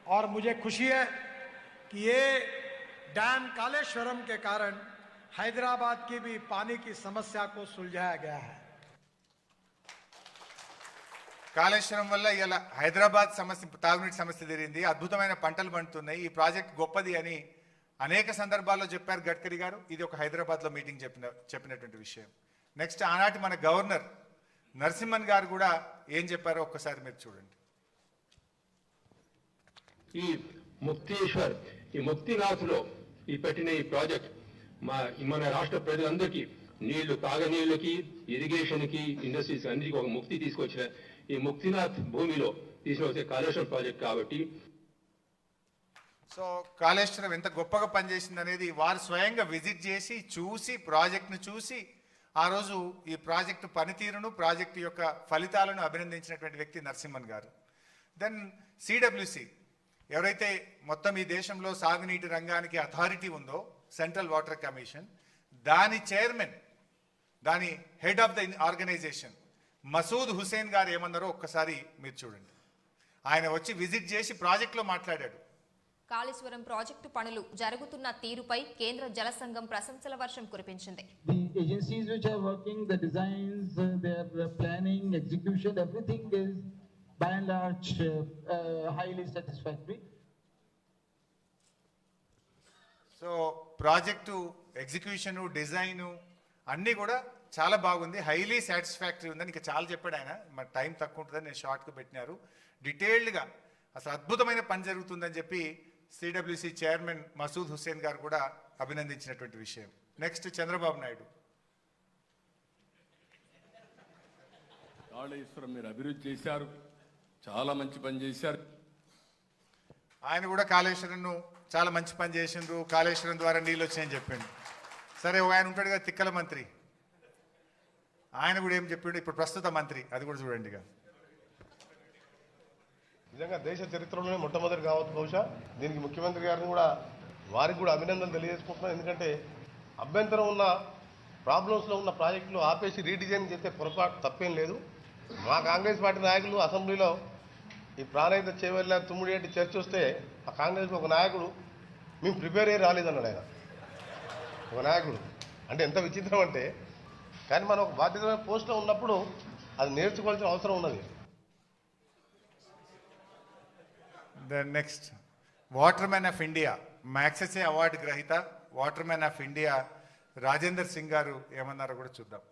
और मुझे खुशी है कि ये डैम कालेश्वरम के कारण हैदराबाद की भी पानी की समस्या को सुलझाया गया है. కాళేశ్వరం వల్ల ఇలా హైదరాబాద్ సమస్య, తాగునీటి సమస్య తీరింది, అద్భుతమైన పంటలు పండుతున్నాయి, ఈ ప్రాజెక్ట్ గొప్పది అని అనేక సందర్భాల్లో చెప్పారు గడ్కరీ గారు. ఇది ఒక హైదరాబాద్లో మీటింగ్ చెప్పినటువంటి విషయం. నెక్స్ట్, ఆనాటి మన గవర్నర్ నరసింహన్ గారు కూడా ఏం చెప్పారో ఒక్కసారి మీరు చూడండి. ఈ ముక్తేశ్వర్, ఈ ముక్తినాథ్లో ఈ పెట్టిన ఈ ప్రాజెక్ట్ మన రాష్ట్ర ప్రజలందరికీ నీళ్లు, తాగనీళ్ళకి, ఇరిగేషన్కి, ఇండస్ట్రీస్ అన్నిటికీ ఒక ముక్తి తీసుకొచ్చిన ఈ ముక్తినాథ్ భూమిలో తీసుకొచ్చే కాళేశ్వరం ప్రాజెక్ట్ కాబట్టి, సో కాళేశ్వరం ఎంత గొప్పగా పనిచేసింది అనేది వారు స్వయంగా విజిట్ చేసి చూసి, ప్రాజెక్ట్ను చూసి, ఆ రోజు ఈ ప్రాజెక్టు పనితీరును, ప్రాజెక్టు యొక్క ఫలితాలను అభినందించినటువంటి వ్యక్తి నరసింహన్ గారు. దెన్ సిడబ్ల్యూసి, ఎవరైతే మొత్తం ఈ దేశంలో సాగునీటి రంగానికి అథారిటీ ఉందో, సెంట్రల్ వాటర్ కమిషన్, దాని చైర్మన్, దాని head of the organisation Masood Hussain garu ఏమన్నారో ఒక్కసారి మీరు చూడండి. ఆయన వచ్చి విజిట్ చేసి ప్రాజెక్టులో మాట్లాడాడు. కాళేశ్వరం ప్రాజెక్టు పనులు జరుగుతున్న తీరుపై కేంద్ర జల సంఘం ప్రశంసల వర్షం కురిపించింది. The agencies which are working, the designs, their planning, execution, everything is by and large highly satisfactory. So project execution, design అన్నీ కూడా చాలా బాగుంది, హైలీ సాటిస్ఫాక్టరీ ఉందని ఇంకా చాలా చెప్పాడు ఆయన. మరి టైం తక్కువ ఉంటుందని నేను షార్ట్గా పెట్టినారు. డీటెయిల్డ్గా అసలు అద్భుతమైన పని జరుగుతుందని చెప్పి సిడబ్ల్యూసి చైర్మన్ మసూద్ హుసేన్ గారు కూడా అభినందించినటువంటి విషయం. నెక్స్ట్, చంద్రబాబు నాయుడు. కాళేశ్వరం మీరు అభివృద్ధి చేశారు, చాలా మంచి పని చేశారు. ఆయన కూడా కాళేశ్వరంను చాలా మంచి పని చేసిండ్రు, కాళేశ్వరం ద్వారా నీళ్ళు వచ్చాయని చెప్పిండు. సరే, ఆయన ఉంటాడు కదా తిక్కల మంత్రి, ఆయన కూడా ఏం చెప్పిండు, ఇప్పుడు ప్రస్తుత మంత్రి, అది కూడా చూడండి. నిజంగా దేశ చరిత్రలోనే మొట్టమొదటి కావచ్చు బహుశా. దీనికి ముఖ్యమంత్రి గారిని కూడా, వారికి కూడా అభినందనలు తెలియజేసుకుంటున్నాం. ఎందుకంటే అభ్యంతరం ఉన్న, ప్రాబ్లమ్స్లో ఉన్న ప్రాజెక్టులు ఆపేసి రీడిజైన్ చేస్తే పొరపాటు తప్పేం లేదు. మా కాంగ్రెస్ పార్టీ నాయకులు అసెంబ్లీలో ఈ ప్రాణహిత చేవెళ్ళ తుమ్మిడి చర్చ వస్తే ఆ కాంగ్రెస్లో ఒక నాయకుడు మేము ప్రిపేర్ అయ్యి రాలేదన్నాడు. ఆయన ఒక నాయకుడు అంటే ఎంత విచిత్రం అంటే, కానీ మనం ఒక బాధ్యతమైన పోస్ట్లో ఉన్నప్పుడు అది నేర్చుకోవాల్సిన అవసరం ఉన్నది. Next, water man of India, Magsaysay award గ్రహీత water man of India Rajender Singh garu ఏమన్నారో కూడా చూద్దాం.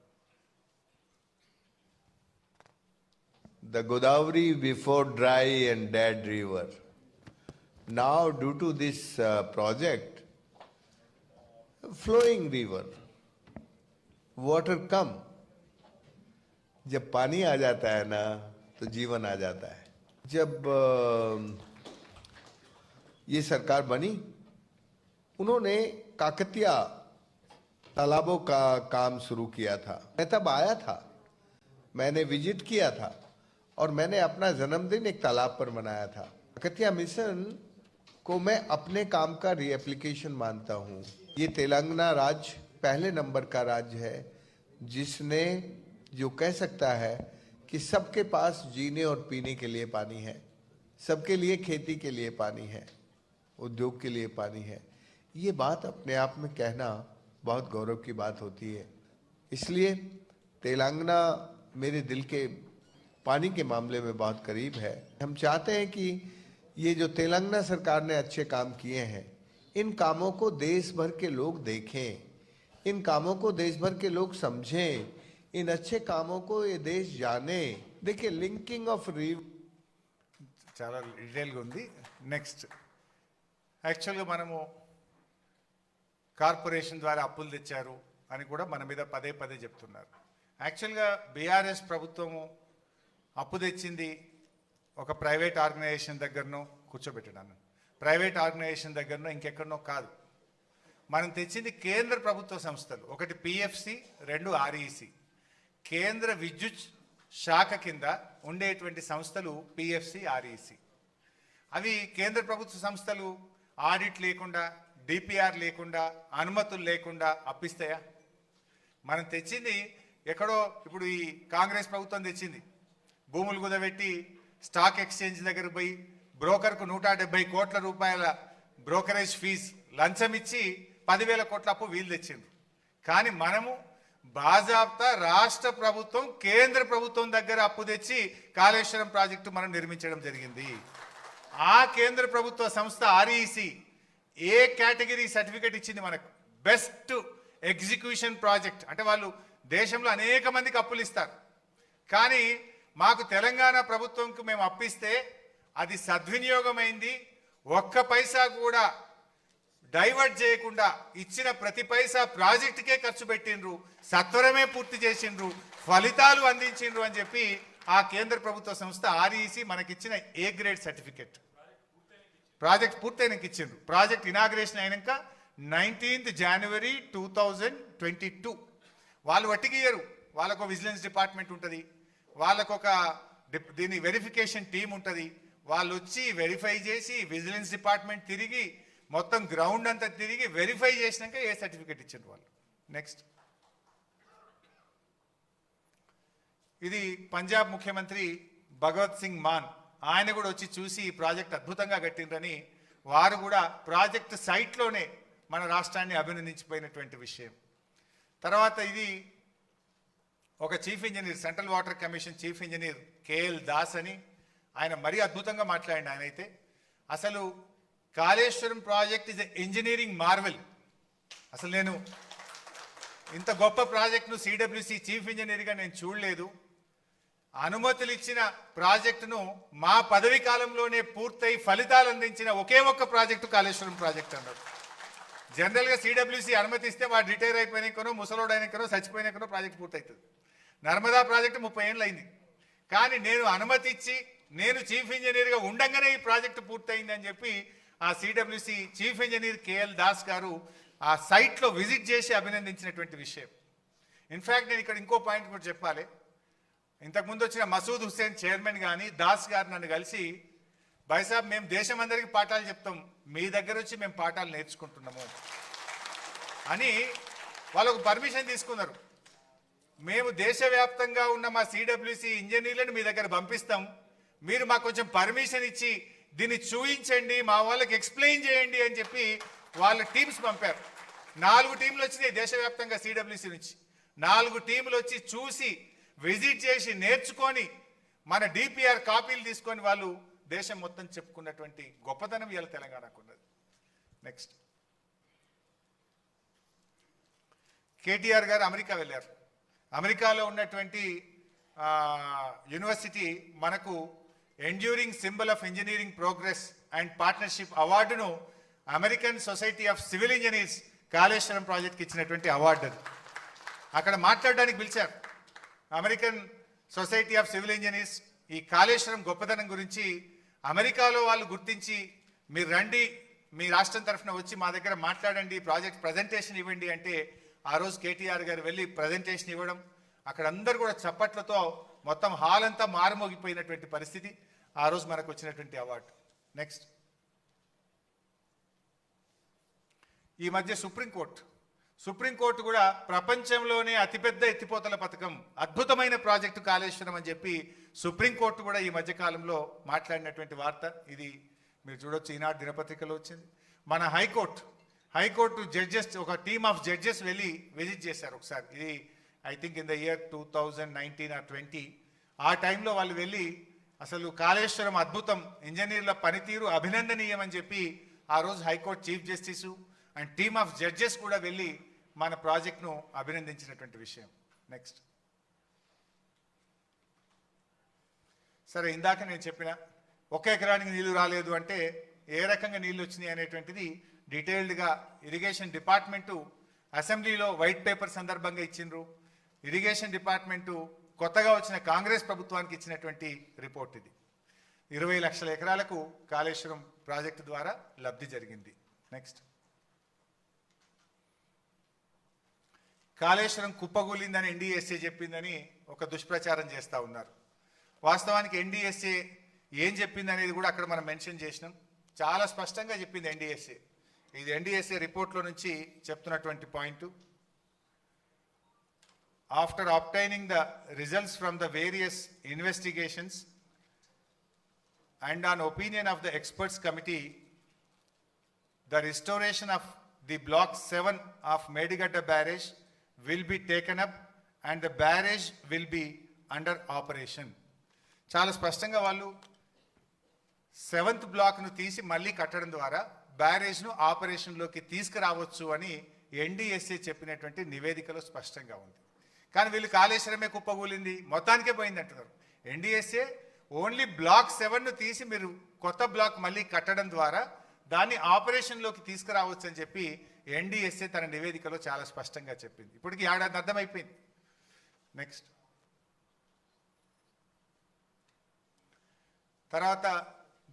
the Godavari before dry and dead river. Now, due to this project, flowing river, water come. जब पानी आ जाता है ना तो जीवन आ जाता है. जब ये सरकार बनी, उन्होंने काकतिया तालाबों का काम शुरू किया था. मैं तब आया था, मैंने विजिट किया था और मैंने अपना जन्मदिन एक तालाब पर मनाया था. काकतिया मिशन को मैं अपने काम का रीएप्लीकेशन मानता हूँ. ये तेलंगाना राज्य पहले नंबर का राज्य है जिसने जो कह सकता है कि सबके पास जीने और पीने के लिए पानी है, सबके लिए खेती के लिए पानी है, उद्योग के लिए पानी है. ये बात अपने आप में कहना बहुत गौरव की बात होती है. इसलिए तेलंगाना मेरे दिल के पानी के मामले में बहुत करीब है. हम चाहते हैं कि ये जो तेलंगाना सरकार ने अच्छे काम किए हैं, इन कामों को देश भर के लोग देखें, इन कामों को देश भर के लोग समझें, इन अच्छे कामों को ये देश जाने. देखिए, लिंकिंग ऑफ చాలా డీటెయిల్గా ఉంది. నెక్స్ట్, యాక్చువల్గా మనము కార్పొరేషన్ ద్వారా అప్పులు తెచ్చారు అని కూడా మన మీద పదే పదే చెప్తున్నారు. యాక్చువల్గా బీఆర్ఎస్ ప్రభుత్వము అప్పు తెచ్చింది ఒక ప్రైవేట్ ఆర్గనైజేషన్ దగ్గరనో కూర్చోబెట్టడాను, ప్రైవేట్ ఆర్గనైజేషన్ దగ్గరనో ఇంకెక్కడనో కాదు. మనం తెచ్చింది కేంద్ర ప్రభుత్వ సంస్థలు. ఒకటి పిఎఫ్సి, రెండు ఆర్ఈసి. కేంద్ర విద్యుత్ శాఖ కింద ఉండేటువంటి సంస్థలు పిఎఫ్సి, ఆర్ఈసి. అవి కేంద్ర ప్రభుత్వ సంస్థలు ఆడిట్ లేకుండా, డిపిఆర్ లేకుండా, అనుమతులు లేకుండా అప్పిస్తాయా? మనం తెచ్చింది ఎక్కడో, ఇప్పుడు ఈ కాంగ్రెస్ ప్రభుత్వం తెచ్చింది, భూములు కుదబెట్టి స్టాక్ ఎక్స్చేంజ్ దగ్గర పోయి బ్రోకర్కు 170 కోట్ల రూపాయల బ్రోకరేజ్ ఫీజు లంచం ఇచ్చి 10,000 కోట్ల అప్పు వీలు తెచ్చింది. కానీ మనము బాజాబ్తా రాష్ట్ర ప్రభుత్వం కేంద్ర ప్రభుత్వం దగ్గర అప్పు తెచ్చి కాళేశ్వరం ప్రాజెక్టు మనం నిర్మించడం జరిగింది. ఆ కేంద్ర ప్రభుత్వ సంస్థ ఆర్ఈసి ఏ కేటగిరీ సర్టిఫికేట్ ఇచ్చింది మనకు? Best execution project. అంటే వాళ్ళు దేశంలో అనేక మందికి అప్పులు ఇస్తారు, కానీ మాకు తెలంగాణ ప్రభుత్వంకు మేము అప్పిస్తే అది సద్వినియోగమైంది, ఒక్క పైసా కూడా డైవర్ట్ చేయకుండా ఇచ్చిన ప్రతి పైసా ప్రాజెక్టుకే ఖర్చు పెట్టిండ్రు, సత్వరమే పూర్తి చేసిండ్రు, ఫలితాలు అందించిండ్రు అని చెప్పి ఆ కేంద్ర ప్రభుత్వ సంస్థ ఆర్ఈసి మనకిచ్చిన ఏ గ్రేడ్ సర్టిఫికెట్. ప్రాజెక్ట్ పూర్తయినాక ఇచ్చిండ్రు. ప్రాజెక్ట్ ఇనాగ్రేషన్ అయినాక 19th January 2022. వాళ్ళు వట్టిగియ్యరు, వాళ్ళకు విజిలెన్స్ డిపార్ట్మెంట్ ఉంటుంది, వాళ్ళకొక దీని వెరిఫికేషన్ టీం ఉంటుంది. వాళ్ళు వచ్చి వెరిఫై చేసి విజిలెన్స్ డిపార్ట్మెంట్ తిరిగి మొత్తం గ్రౌండ్ అంతా తిరిగి వెరిఫై చేసినాక ఏ సర్టిఫికేట్ ఇచ్చిండ్రు వాళ్ళు. నెక్స్ట్, ఇది పంజాబ్ ముఖ్యమంత్రి భగవత్ సింగ్ మాన్, ఆయన కూడా వచ్చి చూసి ఈ ప్రాజెక్ట్ అద్భుతంగా కట్టిండ్రని వారు కూడా ప్రాజెక్ట్ సైట్లోనే మన రాష్ట్రాన్ని అభినందించిపోయినటువంటి విషయం. తర్వాత ఇది ఒక chief engineer, central water commission chief engineer KL Das అని, ఆయన మరీ అద్భుతంగా మాట్లాడింది. ఆయన అయితే అసలు Kaleshwaram project is engineering Marvel. అసలు నేను ఇంత గొప్ప ప్రాజెక్టును సిడబ్ల్యూసి చీఫ్ ఇంజనీర్గా నేను చూడలేదు. అనుమతులు ఇచ్చిన ప్రాజెక్టును మా పదవి కాలంలోనే పూర్తయి ఫలితాలు అందించిన ఒకే ఒక్క ప్రాజెక్టు కాళేశ్వరం ప్రాజెక్ట్ అన్నారు. జనరల్గా సిడబ్ల్యూసి అనుమతి ఇస్తే వాడు రిటైర్ అయిపోయినాకనో, ముసలోడు అయినాకనో, చచ్చిపోయినాకనో ప్రాజెక్ట్ పూర్తవుతుంది. నర్మదా ప్రాజెక్టు 30 ఏళ్ళు అయింది, కానీ నేను అనుమతి ఇచ్చి నేను చీఫ్ ఇంజనీర్గా ఉండంగానే ఈ ప్రాజెక్టు పూర్తయింది అని చెప్పి ఆ CWC chief engineer KL Das గారు ఆ సైట్లో విజిట్ చేసి అభినందించినటువంటి విషయం. ఇన్ఫ్యాక్ట్ నేను ఇక్కడ ఇంకో పాయింట్ కూడా చెప్పాలి. ఇంతకుముందు వచ్చిన మసూద్ హుస్సేన్ చైర్మన్ కానీ దాస్ గారు నన్ను కలిసి, భాయ్సాబ్ మేము దేశం అందరికీ పాఠాలు చెప్తాం, మీ దగ్గర వచ్చి మేము పాఠాలు నేర్చుకుంటున్నాము అని వాళ్ళకు పర్మిషన్ తీసుకున్నారు. మేము దేశవ్యాప్తంగా ఉన్న మా సిడబ్ల్యూసి ఇంజనీర్లను మీ దగ్గర పంపిస్తాం, మీరు మాకు కొంచెం పర్మిషన్ ఇచ్చి దీన్ని చూయించండి, మా వాళ్ళకి ఎక్స్ప్లెయిన్ చేయండి అని చెప్పి వాళ్ళ టీమ్స్ పంపారు. 4 టీంలు వచ్చినాయి దేశవ్యాప్తంగా సిడబ్ల్యూసి నుంచి. 4 టీంలు వచ్చి చూసి విజిట్ చేసి నేర్చుకొని మన డిపిఆర్ కాపీలు తీసుకొని వాళ్ళు దేశం మొత్తం చెప్పుకున్నటువంటి గొప్పతనం ఇవాళ తెలంగాణకు ఉన్నది. నెక్స్ట్, కేటీఆర్ గారు అమెరికా వెళ్ళారు. అమెరికాలో ఉన్నటువంటి యూనివర్సిటీ మనకు enduring symbol of engineering progress and partnership అవార్డును American society of civil engineers Kaleshwaram ప్రాజెక్ట్కి ఇచ్చినటువంటి అవార్డు అది. అక్కడ మాట్లాడడానికి పిలిచారు American society of civil engineers ఈ కాళేశ్వరం గొప్పదనం గురించి అమెరికాలో వాళ్ళు గుర్తించి మీరు రండి మీ రాష్ట్రం తరఫున వచ్చి మా దగ్గర మాట్లాడండి ప్రాజెక్ట్ ప్రజెంటేషన్ ఇవ్వండి అంటే ఆ రోజు కేటీఆర్ గారు వెళ్ళి ప్రజెంటేషన్ ఇవ్వడం అక్కడ అందరు కూడా చప్పట్లతో మొత్తం హాల్ అంతా మారుమోగిపోయినటువంటి పరిస్థితి ఆ రోజు మనకు వచ్చినటువంటి అవార్డు. నెక్స్ట్, ఈ మధ్య సుప్రీంకోర్టు కూడా ప్రపంచంలోనే అతిపెద్ద ఎత్తిపోతల పథకం అద్భుతమైన ప్రాజెక్టు కాళేశ్వరం అని చెప్పి సుప్రీంకోర్టు కూడా ఈ మధ్య కాలంలో మాట్లాడినటువంటి వార్త ఇది మీరు చూడొచ్చు, ఈనాడు దినపత్రికలో వచ్చింది. మన హైకోర్టు జడ్జెస్ ఒక టీమ్ ఆఫ్ జడ్జెస్ వెళ్ళి విజిట్ చేశారు ఒకసారి. ఇది I think in the year 2019 or 20 ఆ టైంలో వాళ్ళు వెళ్ళి అసలు కాళేశ్వరం అద్భుతం, ఇంజనీర్ల పనితీరు అభినందనీయం అని చెప్పి ఆ రోజు high court chief justice and team of judges కూడా వెళ్ళి మన ప్రాజెక్ట్ను అభినందించినటువంటి విషయం. నెక్స్ట్, సరే ఇందాక నేను చెప్పిన ఒక ఎకరానికి నీళ్లు రాలేదు అంటే ఏ రకంగా నీళ్లు వచ్చినాయి అనేటువంటిది డీటెయిల్డ్గా ఇరిగేషన్ డిపార్ట్మెంటు అసెంబ్లీలో వైట్ పేపర్ సందర్భంగా ఇచ్చిండ్రు. ఇరిగేషన్ డిపార్ట్మెంటు కొత్తగా వచ్చిన కాంగ్రెస్ ప్రభుత్వానికి ఇచ్చినటువంటి రిపోర్ట్ ఇది. 20 లక్షల ఎకరాలకు కాళేశ్వరం ప్రాజెక్టు ద్వారా లబ్ధి జరిగింది. నెక్స్ట్, కాళేశ్వరం కుప్పగూలిందని ఎన్డీఎస్ఏ చెప్పిందని ఒక దుష్ప్రచారం చేస్తూ ఉన్నారు. వాస్తవానికి ఎన్డీఎస్ఏ ఏం చెప్పింది అనేది కూడా అక్కడ మనం మెన్షన్ చేసినాం. చాలా స్పష్టంగా చెప్పింది ఎన్డీఎస్ఏ. ఇది ఎన్డీఎస్ఏ రిపోర్ట్లో నుంచి చెప్తున్నటువంటి point. After obtaining the results from the various investigations and on opinion of the experts committee, the restoration of the block 7 of Medigadda barrage will be taken up and the barrage will be under operation. చాలా స్పష్టంగా వాళ్ళు 7th బ్లాక్ను తీసి మళ్ళీ కట్టడం ద్వారా బ్యారేజ్ను ఆపరేషన్లోకి తీసుకురావచ్చు అని ఎన్డీఎస్ఏ చెప్పినటువంటి నివేదికలో స్పష్టంగా ఉంది. కానీ వీళ్ళు కాళేశ్వరమే కుప్పగూలింది మొత్తానికే పోయింది అంటున్నారు. ఎన్డీఎస్ఏ ఓన్లీ బ్లాక్ 7ను తీసి మీరు కొత్త బ్లాక్ మళ్ళీ కట్టడం ద్వారా దాన్ని ఆపరేషన్లోకి తీసుకురావచ్చు అని చెప్పి ఎన్డీఎస్ఏ తన నివేదికలో చాలా స్పష్టంగా చెప్పింది. ఇప్పటికి ఏడాది అర్థమైపోయింది. నెక్స్ట్, తర్వాత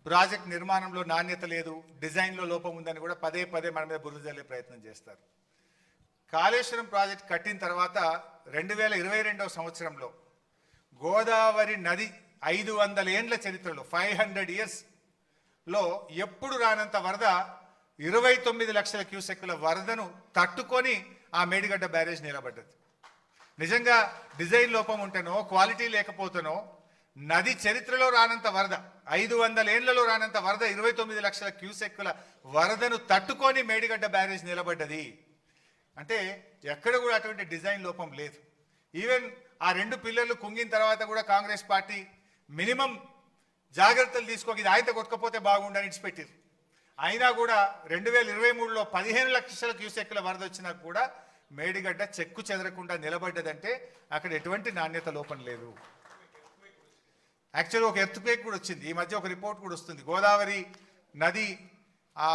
ప్రాజెక్ట్ నిర్మాణంలో నాణ్యత లేదు, డిజైన్లో లోపం ఉందని కూడా పదే మన మీద బురద జల్లే ప్రయత్నం చేస్తారు. కాళేశ్వరం ప్రాజెక్ట్ కట్టిన తర్వాత 2022వ సంవత్సరంలో గోదావరి నది 500 ఏండ్ల చరిత్రలో 500 yearsలో ఎప్పుడు రానంత వరద 29 లక్షల క్యూసెక్కుల వరదను తట్టుకొని ఆ మేడిగడ్డ బ్యారేజ్ నిలబడ్డది. నిజంగా డిజైన్ లోపం ఉంటేనో క్వాలిటీ లేకపోతేనో నది చరిత్రలో రానంత వరద 500 ఏండ్లలో రానంత వరద 29 లక్షల క్యూసెక్కుల వరదను తట్టుకొని మేడిగడ్డ బ్యారేజ్ నిలబడ్డది. అంటే ఎక్కడ కూడా అటువంటి డిజైన్ లోపం లేదు. ఈవెన్ ఆ 2 పిల్లర్లు కుంగిన తర్వాత కూడా కాంగ్రెస్ పార్టీ మినిమం జాగ్రత్తలు తీసుకోక ఇది ఆయన కొట్టకపోతే బాగుండని ఇడిచిపెట్టారు. అయినా కూడా 2023లో 15 లక్షల క్యూసెక్కుల వరద వచ్చినా కూడా మేడిగడ్డ చెక్కు చెదరకుండా నిలబడ్డదంటే అక్కడ ఎటువంటి నాణ్యత లోపం లేదు. యాక్చువల్గా ఒక ఎర్త్క్వేక్ కూడా వచ్చింది. ఈ మధ్య ఒక రిపోర్ట్ కూడా వస్తుంది, గోదావరి నది ఆ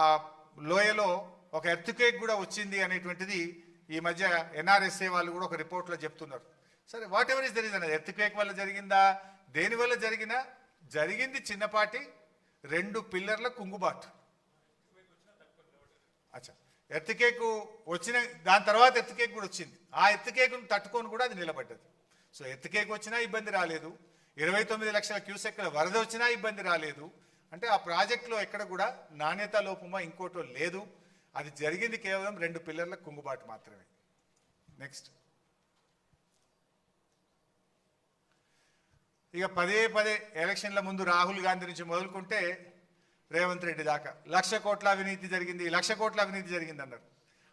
లోయలో ఒక ఎర్త్క్వేక్ కూడా వచ్చింది అనేటువంటిది ఈ మధ్య ఎన్ఆర్ఎస్ఏ వాళ్ళు కూడా ఒక రిపోర్ట్లో చెప్తున్నారు. సరే, what ever is the reason, earthquake వల్ల జరిగిందా దేని వల్ల జరిగింది చిన్నపాటి 2 పిల్లర్ల కుంగుబాటు. అచ్చా, ఎర్త్క్వేక్ వచ్చిన దాని తర్వాత ఎర్త్క్వేక్ కూడా వచ్చింది. ఆ ఎర్త్క్వేక్ను తట్టుకొని కూడా అది నిలబడ్డది. సో ఎర్త్క్వేక్ వచ్చినా ఇబ్బంది రాలేదు, 29 లక్షల క్యూసెక్కుల వరద వచ్చినా ఇబ్బంది రాలేదు. అంటే ఆ ప్రాజెక్టులో ఎక్కడ కూడా నాణ్యత లోపమో ఇంకోటో లేదు. అది జరిగింది కేవలం 2 పిల్లర్ల కుంగుబాటు మాత్రమే. నెక్స్ట్, ఇక పదే ఎలక్షన్ల ముందు రాహుల్ గాంధీ నుంచి మొదలుకుంటే రేవంత్ రెడ్డి దాకా 1,00,000 కోట్ల అవినీతి జరిగింది, 1,00,000 కోట్ల అవినీతి జరిగింది అన్నారు.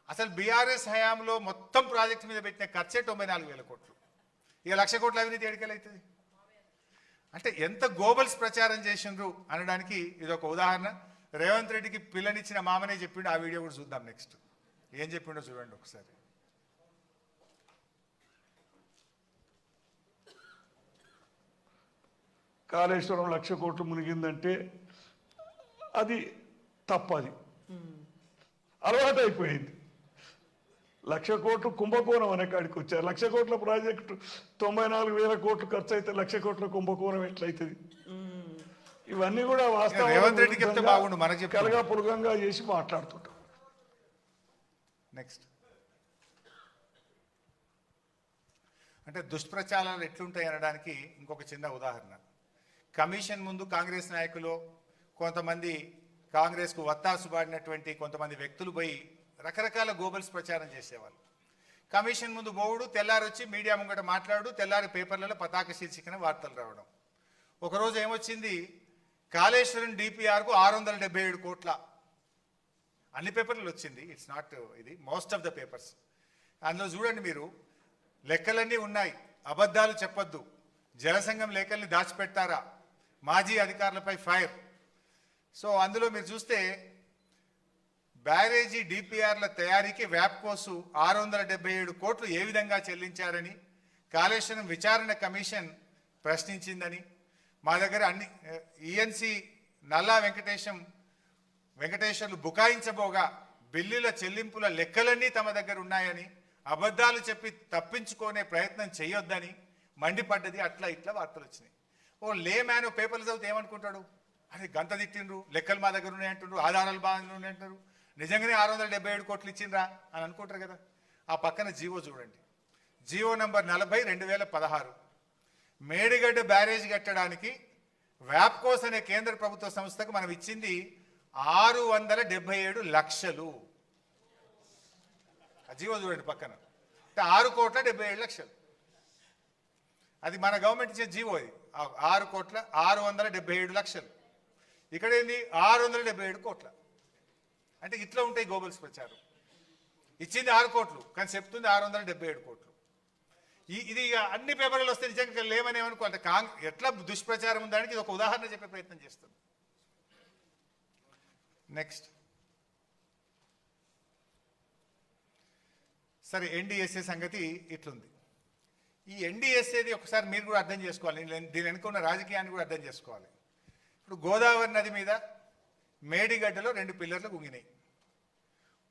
అసలు బీఆర్ఎస్ హయాంలో మొత్తం ప్రాజెక్టు మీద పెట్టిన ఖర్చే 94,000 కోట్లు. ఇక 1,00,000 కోట్ల అవినీతి ఎడికెళ్ళవుతుంది? అంటే ఎంత గోబల్స్ ప్రచారం చేసిండ్రు అనడానికి ఇది ఒక ఉదాహరణ. రేవంత్ రెడ్డికి పిల్లనిచ్చిన మామనే చెప్పిండు. ఆ వీడియో కూడా చూద్దాం. నెక్స్ట్ ఏం చెప్పిండో చూడండి ఒకసారి. కాళేశ్వరం 1,00,000 కోట్లు మునిగిందంటే అది తప్పది, అలవాటు అయిపోయింది. 1,00,000 కోట్లు కుంభకోణం అనే కాడికి వచ్చారు. 1,00,000 కోట్ల ప్రాజెక్టు 94,000 కోట్లు ఖర్చు అయితే 1,00,000 కోట్ల కుంభకోణం ఎట్లయితుంది? ఇవన్నీ కూడా రేవంత్ రెడ్డి చెప్తే బాగుండు, మనకు వాస్తవం కలగా పులగంగా చేసి మాట్లాడుతుంటాం. నెక్స్ట్ అంటే దుష్ప్రచారాలు ఎట్లుంటాయి అనడానికి ఇంకొక చిన్న ఉదాహరణ. కమిషన్ ముందు కాంగ్రెస్ నాయకులు కొంతమంది, కాంగ్రెస్కు వత్తాసు పాడినటువంటి కొంతమంది వ్యక్తులు పోయి రకరకాల గోబల్స్ ప్రచారం చేసేవాళ్ళు. కమిషన్ ముందు పోవుడు, తెల్లారి వచ్చి మీడియా ముంగట మాట్లాడు, తెల్లారి పేపర్లలో పతాక శీర్షికన వార్తలు రావడం. ఒకరోజు ఏమొచ్చింది, కాళేశ్వరం డిపిఆర్కు 677 కోట్ల, అన్ని పేపర్లు వచ్చింది, ఇట్స్ నాట్ ఇది, మోస్ట్ ఆఫ్ ద పేపర్స్. అందులో చూడండి మీరు, లెక్కలన్నీ ఉన్నాయి, అబద్ధాలు చెప్పొద్దు, జలసంఘం లెక్కల్ని దాచిపెట్టారా, మాజీ అధికారులపై ఫైర్. సో అందులో మీరు చూస్తే బ్యారేజీ డిపిఆర్ల తయారీకి వ్యాప్కోసు 677 కోట్లు ఏ విధంగా చెల్లించారని కాళేశ్వరం విచారణ కమిషన్ ప్రశ్నించిందని, మా దగ్గర అన్ని ఈఎన్సి నల్లా వెంకటేశ్వర్లు బుకాయించబోగా బిల్లుల చెల్లింపుల లెక్కలన్నీ తమ దగ్గర ఉన్నాయని, అబద్ధాలు చెప్పి తప్పించుకునే ప్రయత్నం చేయొద్దని మండిపడ్డది. అట్లా ఇట్లా వార్తలు వచ్చినాయి. ఓ లే మ్యాన్ పేపర్లు చదివితే ఏమనుకుంటాడు, అది గంత తిట్టిండ్రు, లెక్కలు మా దగ్గర ఉన్నాయంటుండ్రు, ఆధారాలు బాగా ఉన్నాయంటారు, నిజంగానే 677 కోట్లు ఇచ్చిండ్రా అని అనుకుంటారు కదా. ఆ పక్కన జీవో చూడండి, జీవో నంబర్ 40 2016, మేడిగడ్డ బ్యారేజ్ కట్టడానికి వ్యాప్కోస్ అనే కేంద్ర ప్రభుత్వ సంస్థకు మనం ఇచ్చింది 677 లక్షలు. ఆ జీవో చూడండి పక్కన, అంటే 6,77,00,000. అది మన గవర్నమెంట్ ఇచ్చే జీవో, అది 6,677,00,000. ఇక్కడ ఏంది 677 కోట్ల. అంటే ఇట్లా ఉంటాయి గోబల్స్ ప్రచారం. ఇచ్చింది 6 కోట్లు కానీ చెప్తుంది 677 కోట్లు. ఇది అన్ని పేపర్లు వస్తే నిజంగా లేమని ఏమనుకో, అంటే ఎట్లా దుష్ప్రచారం ఉందానికి ఇది ఒక ఉదాహరణ చెప్పే ప్రయత్నం చేస్తుంది. నెక్స్ట్ సరే, ఎన్డీఎస్ఏ సంగతి ఇట్లుంది. ఈ ఎన్డీఎస్ఏది ఒకసారి మీరు కూడా అర్థం చేసుకోవాలి, దీని వెనుక ఉన్న రాజకీయాన్ని కూడా అర్థం చేసుకోవాలి. ఇప్పుడు గోదావరి నది మీద మేడిగడ్డలో 2 పిల్లర్లు కుంగినాయి.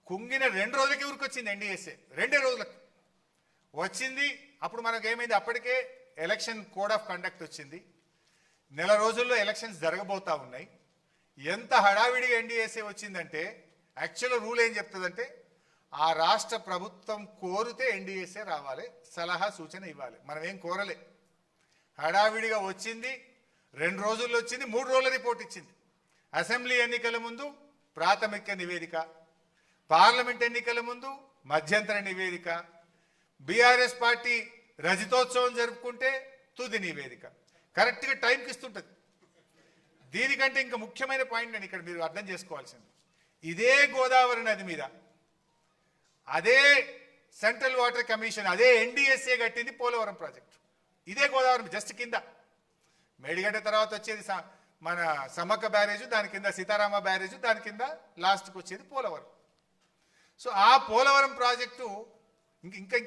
కుంగిన 2 రోజులకి ఊరికొచ్చింది ఎన్డీఎస్ఏ, 2 రోజులకు వచ్చింది. అప్పుడు మనకు ఏమైంది, అప్పటికే ఎలక్షన్ కోడ్ ఆఫ్ కండక్ట్ వచ్చింది, నెల రోజుల్లో ఎలక్షన్స్ జరగబోతా ఉన్నాయి. ఎంత హడావిడిగా ఎన్డీఎస్ఏ వచ్చిందంటే, యాక్చువల్ రూల్ ఏం చెప్తుందంటే, ఆ రాష్ట్ర ప్రభుత్వం కోరితే ఎన్డీఎస్ఏ రావాలి, సలహా సూచన ఇవ్వాలి. మనం ఏం కోరలే, హడావిడిగా వచ్చింది, 2 రోజుల్లో వచ్చింది, 3 రోజుల రిపోర్ట్ ఇచ్చింది. అసెంబ్లీ ఎన్నికల ముందు ప్రాథమిక నివేదిక, పార్లమెంట్ ఎన్నికల ముందు మధ్యంతర నివేదిక, బీఆర్ఎస్ పార్టీ రజతోత్సవం జరుపుకుంటే తుది నివేదిక. కరెక్ట్గా టైంకి ఇస్తుంటుంది. దీనికంటే ఇంకా ముఖ్యమైన పాయింట్ నేను ఇక్కడ మీరు అర్థం చేసుకోవాల్సింది, ఇదే గోదావరి నది మీద అదే సెంట్రల్ వాటర్ కమిషన్, అదే ఎన్డీఎస్ఏ కట్టింది పోలవరం ప్రాజెక్టు. ఇదే గోదావరి జస్ట్ కింద, మేడిగడ్డ తర్వాత వచ్చేది మన సమ్మక్క బ్యారేజ్, దాని కింద సీతారామ బ్యారేజ్, దాని కింద లాస్ట్కి వచ్చేది పోలవరం. సో ఆ పోలవరం ప్రాజెక్టు ఇంకా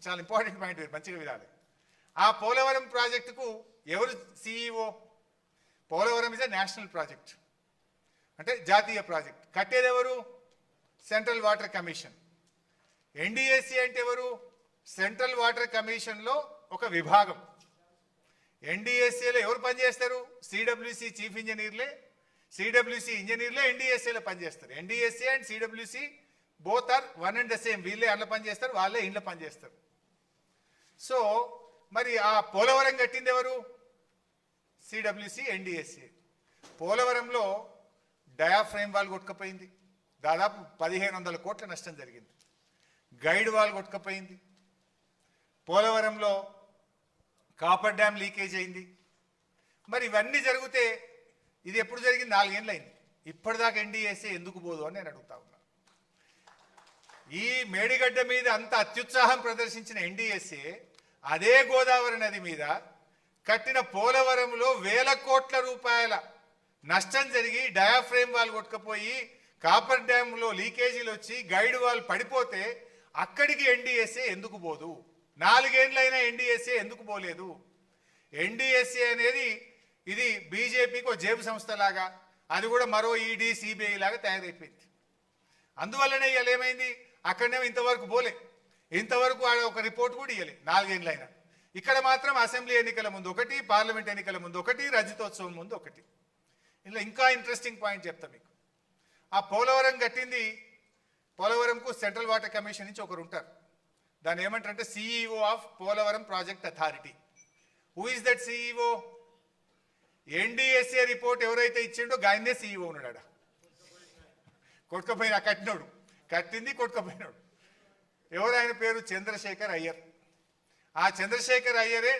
చాలా ఇంపార్టెంట్ పాయింట్, మంచిగా వినాలి. ఆ పోలవరం ప్రాజెక్టుకు ఎవరు CEO? Polavaram is a national project, అంటే జాతీయ ప్రాజెక్ట్. కట్టేది ఎవరు? Central water commission. ఎన్డీఎస్సీ అంటే ఎవరు? సెంట్రల్ వాటర్ కమిషన్లో ఒక విభాగం. ఎన్డీఎస్సీలో ఎవరు పనిచేస్తారు? సిడబ్ల్యూసీ చీఫ్ ఇంజనీర్లే, సిడబ్ల్యూసీ ఇంజనీర్లే ఎన్డీఎస్సీలో పనిచేస్తారు. NDSC and CWC both are one and the same. వీళ్ళే అందులో పనిచేస్తారు, వాళ్ళే ఇంట్లో పనిచేస్తారు. సో మరి ఆ పోలవరం కట్టింది ఎవరు? CWC, NDSC. పోలవరంలో డయాఫ్రేమ్ వాల్ కొట్టుకపోయింది, దాదాపు 1,500 కోట్ల నష్టం జరిగింది. గైడ్ వాల్ కొట్టుకపోయింది. పోలవరంలో కాపర్ డ్యామ్ లీకేజ్ అయింది. మరి ఇవన్నీ జరిగితే ఇది ఎప్పుడు జరిగింది? 4 ఏళ్ళు అయింది. ఇప్పటిదాకా ఎన్డీఎస్ఏ ఎందుకు పోదు అని నేను అడుగుతా ఉన్నా. ఈ మేడిగడ్డ మీద అంత అత్యుత్సాహం ప్రదర్శించిన ఎన్డీఎస్ఏ అదే గోదావరి నది మీద కట్టిన పోలవరంలో 1,000 కోట్ల రూపాయల నష్టం జరిగి డయాఫ్రేమ్ వాల్ కొట్టుకుపోయి కాపర్ డ్యామ్లో లీకేజీలు వచ్చి గైడ్ వాల్ పడిపోతే అక్కడికి ఎన్డీఎస్ఏ ఎందుకు పోదు? 4 ఏళ్ళైనా ఎన్డీఎస్ఏ ఎందుకు పోలేదు? ఎన్డీఎస్ఏ అనేది ఇది బీజేపీకి ఒక జేబు సంస్థ లాగా, అది కూడా మరో ఈడీ సిబిఐ లాగా తయారైపోయింది. అందువల్లనే ఇవాళ ఏమైంది, అక్కడనేమో ఇంతవరకు పోలే, ఇంతవరకు ఒక రిపోర్ట్ కూడా ఇవ్వలే 4 ఏళ్ళైనా. ఇక్కడ మాత్రం అసెంబ్లీ ఎన్నికల ముందు ఒకటి, పార్లమెంట్ ఎన్నికల ముందు ఒకటి, రజతోత్సవం ముందు ఒకటి. ఇలా ఇంకా ఇంట్రెస్టింగ్ పాయింట్ చెప్తా మీకు. ఆ పోలవరం కట్టింది, పోలవరంకు సెంట్రల్ వాటర్ కమిషన్ నుంచి ఒకరు ఉంటారు, దాన్ని ఏమంటారంటే CEO of Polavaram project authority. Who is that CEO? NDSA report ఎవరైతే ఇచ్చిండో ఆయన్నే సిఇఓ ఉన్నాడు. కొట్టుకపోయినా కట్టినోడు, కట్టింది కొట్టుకపోయినాడు. ఎవరు ఆయన పేరు? చంద్రశేఖర్ అయ్యర్. ఆ చంద్రశేఖర్ అయ్యరే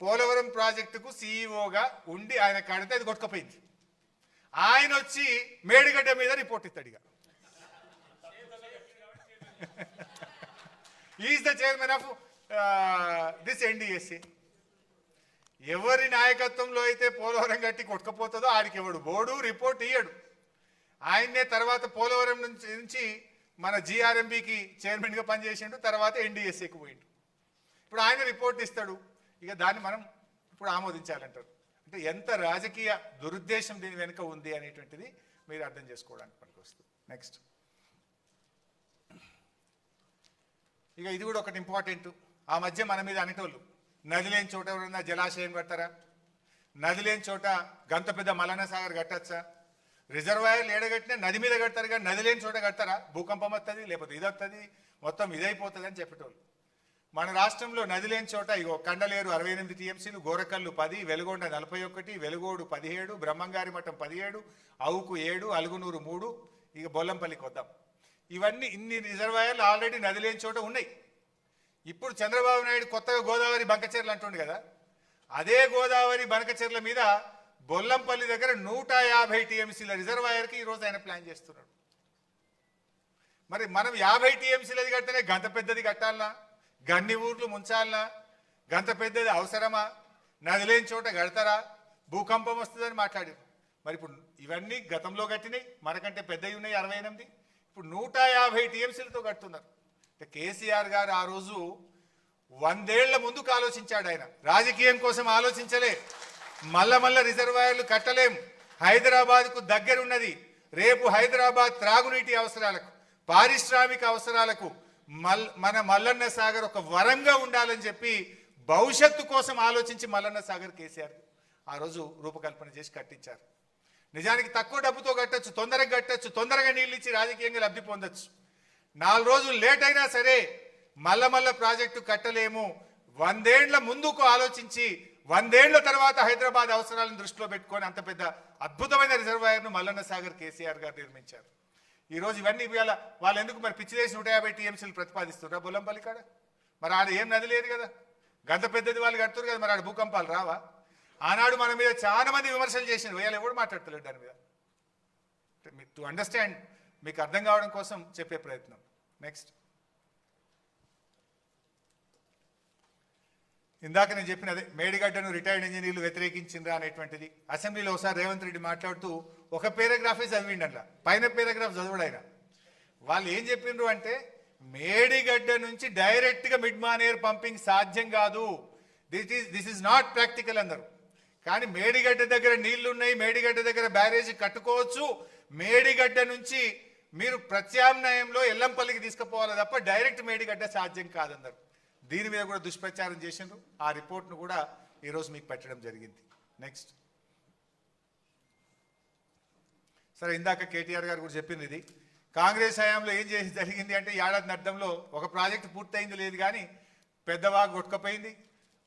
పోలవరం ప్రాజెక్టుకు సిఇఓగా ఉండి ఆయన కడితే అది కొట్టుకపోయింది. ఆయన వచ్చి మేడిగడ్డ మీద రిపోర్ట్ ఇస్తాడు. ఇక is the chairman of this NDSA. ఎవరి నాయకత్వంలో అయితే పోలవరం కట్టి కొట్టుకపోతుందో ఆడికి ఎవడు బోర్డు రిపోర్ట్ ఇయ్యడు. ఆయన్నే తర్వాత పోలవరం నుంచి మన జిఆర్ఎంబికి చైర్మన్గా పనిచేసిండు, తర్వాత ఎన్డిఎస్ఏకి పోయిండు. ఇప్పుడు ఆయన రిపోర్ట్ ఇస్తాడు, ఇక దాన్ని మనం ఇప్పుడు ఆమోదించాలంటారు. అంటే ఎంత రాజకీయ దురుద్దేశం దీని వెనుక ఉంది అనేటువంటిది మీరు అర్థం చేసుకోవడానికి పనికొస్తుంది. నెక్స్ట్, ఇక ఇది కూడా ఒకటి ఇంపార్టెంట్. ఆ మధ్య మన మీద అనేటోళ్ళు, నది లేని చోట ఎవరన్నా జలాశయం కడతారా, నది లేని చోట గంత పెద్ద మల్లన్న సాగర్ కట్టచ్చా, రిజర్వాయర్లు ఏడగట్టినా నది మీద కడతారు కానీ నది లేని చోట కడతారా, భూకంపం వస్తుంది లేకపోతే ఇది వస్తుంది మొత్తం ఇదైపోతుంది అని చెప్పేటోళ్ళు. మన రాష్ట్రంలో నది లేని చోట ఇగో కండలేరు 68 టీఎంసీలు, గోరకల్లు 10, వెలుగొండ 41, వెలుగోడు 17, బ్రహ్మంగారి మఠం 17, అవుకు 7, అలుగునూరు 3, ఇక బొల్లంపల్లికి వద్దాం. ఇవన్నీ ఇన్ని రిజర్వాయర్లు ఆల్రెడీ నది లేని చోట ఉన్నాయి. ఇప్పుడు చంద్రబాబు నాయుడు కొత్తగా గోదావరి బంకచెర్లు అంటుండు కదా, అదే గోదావరి బంకచెర్ల మీద బొల్లంపల్లి దగ్గర 150 టీఎంసీల రిజర్వాయర్కి ఈరోజు ఆయన ప్లాన్ చేస్తున్నాడు. మరి మనం 50 టీఎంసీలది కడితేనే గంత పెద్దది కట్టాలనా, గన్ని ఊర్లు ముంచాలనా, గంత పెద్దది అవసరమా, నది లేని చోట కడతారా, భూకంపం వస్తుందని మాట్లాడారు. మరి ఇప్పుడు ఇవన్నీ గతంలో కట్టినాయి, మనకంటే పెద్దవి ఉన్నాయి 68, ఇప్పుడు 150 టీఎంసీలతో కడుతున్నారు. కేసీఆర్ గారు ఆ రోజు 100 ఏళ్ల ముందుకు ఆలోచించాడు. ఆయన రాజకీయం కోసం ఆలోచించలే. మల్ల రిజర్వాయర్లు కట్టలేం, హైదరాబాద్కు దగ్గరున్నది. రేపు హైదరాబాద్ త్రాగునీటి అవసరాలకు, పారిశ్రామిక అవసరాలకు మన మల్లన్న సాగర్ ఒక వరంగా ఉండాలని చెప్పి భవిష్యత్తు కోసం ఆలోచించి మల్లన్న సాగర్ కేసీఆర్ ఆ రోజు రూపకల్పన చేసి కట్టించారు. నిజానికి తక్కువ డబ్బుతో కట్టచ్చు, తొందరగా కట్టచ్చు, తొందరగా నీళ్ళు ఇచ్చి రాజకీయంగా లబ్ధి పొందొచ్చు. 4 రోజులు లేట్ అయినా సరే మల్ల ప్రాజెక్టు కట్టలేము. 100 ఏళ్ల ముందుకు ఆలోచించి 100 ఏళ్ల తర్వాత హైదరాబాద్ అవసరాలను దృష్టిలో పెట్టుకొని అంత పెద్ద అద్భుతమైన రిజర్వాయర్ను మల్లన్న సాగర్ కేసీఆర్ గారు నిర్మించారు. ఈరోజు ఇవన్నీ ఇవాళ వాళ్ళు ఎందుకు మరి పిచ్చిదేసి 150 టీఎంసీలు ప్రతిపాదిస్తున్నారు బొల్లంపల్లి కాడ? మరి ఆడ ఏం నది లేదు కదా, గంత పెద్దది వాళ్ళు కడుతున్నారు కదా, మరి ఆడ భూకంపాలు రావా? ఆనాడు మన మీద చాలా మంది విమర్శలు చేసినారు, వీళ్ళు ఎవరు మాట్లాడతలేడు దాని మీద. టు అండర్స్టాండ్, మీకు అర్థం కావడం కోసం చెప్పే ప్రయత్నం. నెక్స్ట్, ఇందాక నేను చెప్పిన అదే మేడిగడ్డను రిటైర్డ్ ఇంజనీర్లు వ్యతిరేకించిండ్రా అనేటువంటిది. అసెంబ్లీలో ఒకసారి రేవంత్ రెడ్డి మాట్లాడుతూ ఒక పేరాగ్రాఫే చదివిండి, అట్లా పైన పేరాగ్రాఫ్ చదవడు ఆయన. వాళ్ళు ఏం చెప్పిండ్రు అంటే మేడిగడ్డ నుంచి డైరెక్ట్గా మిడ్ మానేర్ పంపింగ్ సాధ్యం కాదు, దిస్ ఈజ్ నాట్ ప్రాక్టికల్ అన్నారు. కానీ మేడిగడ్డ దగ్గర నీళ్లున్నాయి, మేడిగడ్డ దగ్గర బ్యారేజీ కట్టుకోవచ్చు, మేడిగడ్డ నుంచి మీరు ప్రత్యామ్నాయంలో ఎల్లంపల్లికి తీసుకుపోవాలి తప్ప డైరెక్ట్ మేడిగడ్డ సాధ్యం కాదన్నారు. దీని మీద కూడా దుష్ప్రచారం చేసిండ్రు. ఆ రిపోర్ట్ను కూడా ఈరోజు మీకు పెట్టడం జరిగింది. నెక్స్ట్, సరే ఇందాక కేటీఆర్ గారు కూడా చెప్పింది, ఇది కాంగ్రెస్ హయాంలో ఏం చేసి జరిగింది అంటే ఏడాది అర్థంలో ఒక ప్రాజెక్టు పూర్తయింది లేదు కానీ పెద్దవాగు కొట్టుకపోయింది,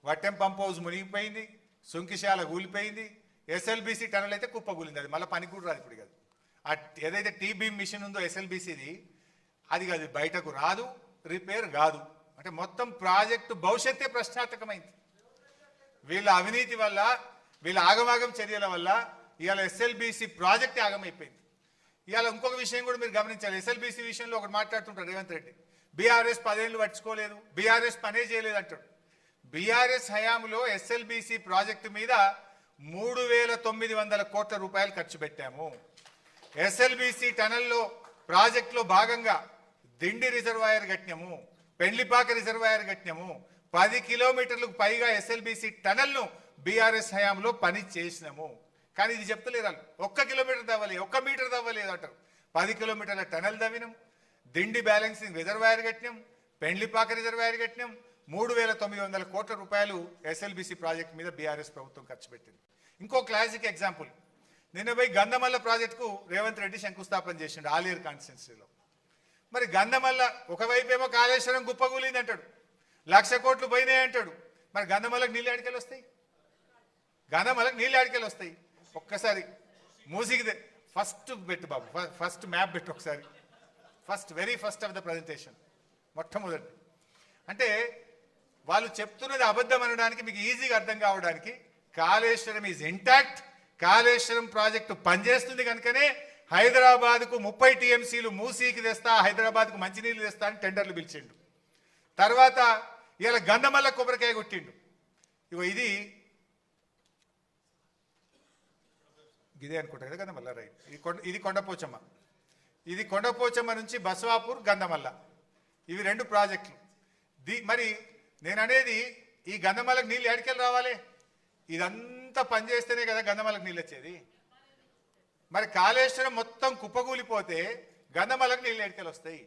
వట్టెం పంప్ హౌస్ మునిగిపోయింది, సుంకిశాల కూలిపోయింది, ఎస్ఎల్బీసీ టనల్ అయితే కుప్పగూలింది. అది మళ్ళీ పనికి కూడా రాదు ఇప్పుడు కాదు. ఆ ఏదైతే టీబీమ్ మిషన్ ఉందో ఎస్ఎల్బీసీది అది కాదు, బయటకు రాదు, రిపేర్ కాదు. అంటే మొత్తం ప్రాజెక్టు భవిష్యత్తే ప్రశ్నార్థకమైంది. వీళ్ళ అవినీతి వల్ల, వీళ్ళ ఆగమాగం చర్యల వల్ల ఇవాళ ఎస్ఎల్బీసీ ప్రాజెక్టే ఆగమైపోయింది. ఇవాళ ఇంకొక విషయం కూడా మీరు గమనించాలి. ఎస్ఎల్బీసీ విషయంలో ఒకటి మాట్లాడుతుంటారు రేవంత్ రెడ్డి, బీఆర్ఎస్ 10 ఏళ్ళు పట్టుకోలేదు, బీఆర్ఎస్ పనే చేయలేదు అంటాడు. బీఆర్ఎస్ హయాంలో ఎస్ఎల్బీసీ ప్రాజెక్టు మీద 3,900 కోట్ల రూపాయలు ఖర్చు పెట్టాము. ఎస్ఎల్బీసీ టనల్లో ప్రాజెక్టులో భాగంగా దిండి రిజర్వాయర్ కట్టినాము, పెండ్లిపాక రిజర్వాయర్ కట్టినాము, 10 కిలోమీటర్లకు పైగా ఎస్ఎల్బీసీ టనల్ను బీఆర్ఎస్ హయాంలో పని చేసినాము. కానీ ఇది చెప్తలేరు వాళ్ళు. 1 కిలోమీటర్ తవ్వలేదు, 1 మీటర్ తవ్వలేదు అంటారు. 10 కిలోమీటర్ల టనల్ తవ్వినాం, దిండి బ్యాలెన్సింగ్ రిజర్వాయర్ కట్టినాం, పెండ్లిపాక రిజర్వాయర్ కట్టినాం. 3,900 కోట్ల రూపాయలు ఎస్ఎల్బిసి ప్రాజెక్ట్ మీద బీఆర్ఎస్ ప్రభుత్వం ఖర్చు పెట్టింది. ఇంకో క్లాసిక్ ఎగ్జాంపుల్, నిన్న పోయి గంధమల్ల ప్రాజెక్టుకు రేవంత్ రెడ్డి శంకుస్థాపన చేసిండు ఆలేరు కాన్స్టిట్యున్సీలో. మరి గంధమల్ల ఒకవైపు ఏమో కాళేశ్వరం గుప్పగూలింది అంటాడు, 1,00,000 కోట్లు పోయినాయి అంటాడు. మరి గంధమల్లకు నీళ్ళు ఆడికెళ్ళి వస్తాయి? గంధమల్లకు నీళ్ళు ఆడికెళ్ళి వస్తాయి? ఒక్కసారి మూసికి ఫస్ట్ పెట్టు బాబు, ఫస్ట్ మ్యాప్ పెట్టు ఒకసారి, very first of the presentation, మొట్టమొదటి. అంటే వాళ్ళు చెప్తున్నది అబద్ధం అనడానికి మీకు ఈజీగా అర్థం కావడానికి, Kaleshwaram is intact, Kaleshwaram project పనిచేస్తుంది కనుకనే హైదరాబాద్కు 30 టీఎంసీలు మూసీకి తెస్తా, హైదరాబాద్కు మంచినీళ్ళు తెస్తా అని టెండర్లు పిలిచిండు. తర్వాత ఇలా గంధమల్ల కొబ్బరికాయ కొట్టిండు. ఇగో ఇదే అనుకుంటా కదా గంధమల్ల, రైట్. ఇది కొండపోచమ్మ, ఇది కొండపోచమ్మ నుంచి బసవాపూర్ గంధమల్ల, ఇవి 2 ప్రాజెక్టులు. మరి నేను అనేది ఈ గంధమల్లకు నీళ్ళు ఎడికెళ్ళి రావాలి? ఇదంతా పనిచేస్తేనే కదా గంధమల్లకు నీళ్ళు వచ్చేది. మరి కాళేశ్వరం మొత్తం కుప్పగూలిపోతే గంధమల్లకు నీళ్ళు ఎడికెళ్ళి వస్తాయి?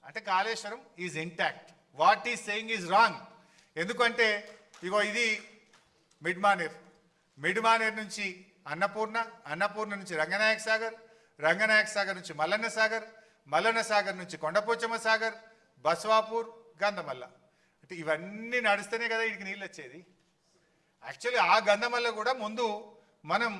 అంటే Kaleshwaram is intact, what is saying is wrong. ఎందుకంటే ఇగో ఇది మిడ్మానేర్ నుంచి అన్నపూర్ణ నుంచి రంగనాయక సాగర్ నుంచి మల్లన్న సాగర్ నుంచి కొండపోచమ్మ సాగర్, బసవాపూర్, గంధమల్ల. అంటే ఇవన్నీ నడిస్తేనే కదా వీడికి నీళ్ళు వచ్చేది. యాక్చువల్లీ ఆ గంధమల్ల కూడా ముందు మనం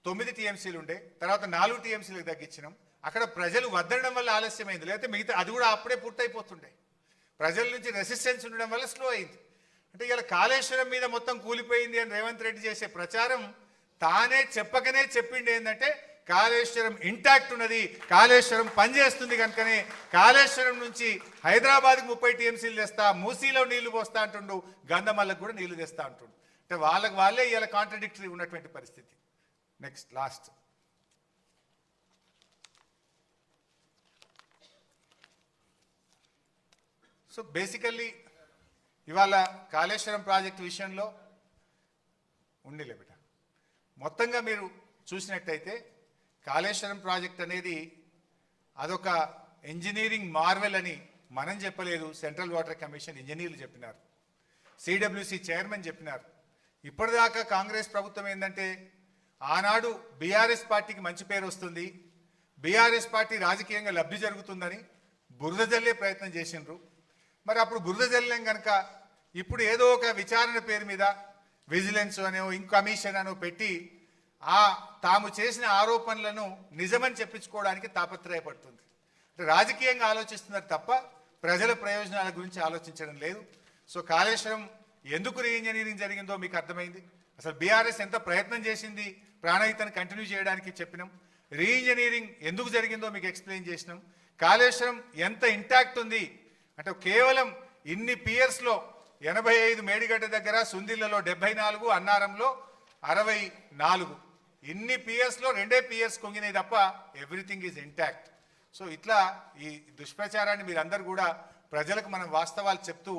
9 టీఎంసీలు ఉండే, తర్వాత 4 టీఎంసీలకు తగ్గించినాం. అక్కడ ప్రజలు వద్దడం వల్ల ఆలస్యమైంది, లేకపోతే మిగతా అది కూడా అప్పుడే పూర్తయిపోతుండే. ప్రజల నుంచి రెసిస్టెన్స్ ఉండడం వల్ల స్లో అయింది. అంటే ఇలా కాళేశ్వరం మీద మొత్తం కూలిపోయింది అని రేవంత్ రెడ్డి చేసే ప్రచారం తానే చెప్పకనే చెప్పిండి ఏంటంటే కాళేశ్వరం ఇంటాక్ట్ ఉన్నది, కాళేశ్వరం పనిచేస్తుంది కనుకనే కాళేశ్వరం నుంచి హైదరాబాద్కి 30 టీఎంసీలు తెస్తా, మూసీలో నీళ్లు పోస్తా అంటుండు, గంధమల్లకు కూడా నీళ్లు తెస్తా అంటుండు. అంటే వాళ్ళే ఇలా కాంట్రడిక్టరీ ఉన్నటువంటి పరిస్థితి. నెక్స్ట్ లాస్ట్, సో బేసికల్లీ ఇవాళ కాళేశ్వరం ప్రాజెక్టు విషయంలో ఉండిలే బిడ్డ, మొత్తంగా మీరు చూసినట్టయితే కాళేశ్వరం ప్రాజెక్ట్ అనేది అదొక ఇంజనీరింగ్ మార్వెల్ అని మనం చెప్పలేదు, సెంట్రల్ వాటర్ కమిషన్ ఇంజనీర్లు చెప్పినారు, సిడబ్ల్యూసి చైర్మన్ చెప్పినారు. ఇప్పటిదాకా కాంగ్రెస్ ప్రభుత్వం ఏంటంటే ఆనాడు బీఆర్ఎస్ పార్టీకి మంచి పేరు వస్తుంది, బీఆర్ఎస్ పార్టీ రాజకీయంగా లబ్ధి జరుగుతుందని బురద జల్లే ప్రయత్నం చేసిండ్రు. మరి అప్పుడు బురద జల్లేం కనుక ఇప్పుడు ఏదో ఒక విచారణ పేరు మీద విజిలెన్స్ అనో కమిషన్ అనో పెట్టి తాము చేసిన ఆరోపణలను నిజమని చెప్పించుకోవడానికి తాపత్రయపడుతుంది. అంటే రాజకీయంగా ఆలోచిస్తున్నారు తప్ప ప్రజల ప్రయోజనాల గురించి ఆలోచించడం లేదు. సో కాళేశ్వరం ఎందుకు రీఇంజనీరింగ్ జరిగిందో మీకు అర్థమైంది. అసలు బీఆర్ఎస్ ఎంత ప్రయత్నం చేసింది ప్రాణహితను కంటిన్యూ చేయడానికి చెప్పినాం. రీఇంజనీరింగ్ ఎందుకు జరిగిందో మీకు ఎక్స్ప్లెయిన్ చేసినాం. కాళేశ్వరం ఎంత ఇంటాక్ట్ ఉంది అంటే కేవలం ఇన్ని పియర్స్లో 85 మేడిగడ్డ దగ్గర, సుందిళ్లలో 74, అన్నారంలో 64, ఇన్ని పియర్స్లో 2 పియర్స్ కొంగినాయి తప్ప ఎవ్రీథింగ్ ఈజ్ ఇంటాక్ట్. సో ఇట్లా ఈ దుష్ప్రచారాన్ని మీరందరూ కూడా ప్రజలకు మనం వాస్తవాలు చెప్తూ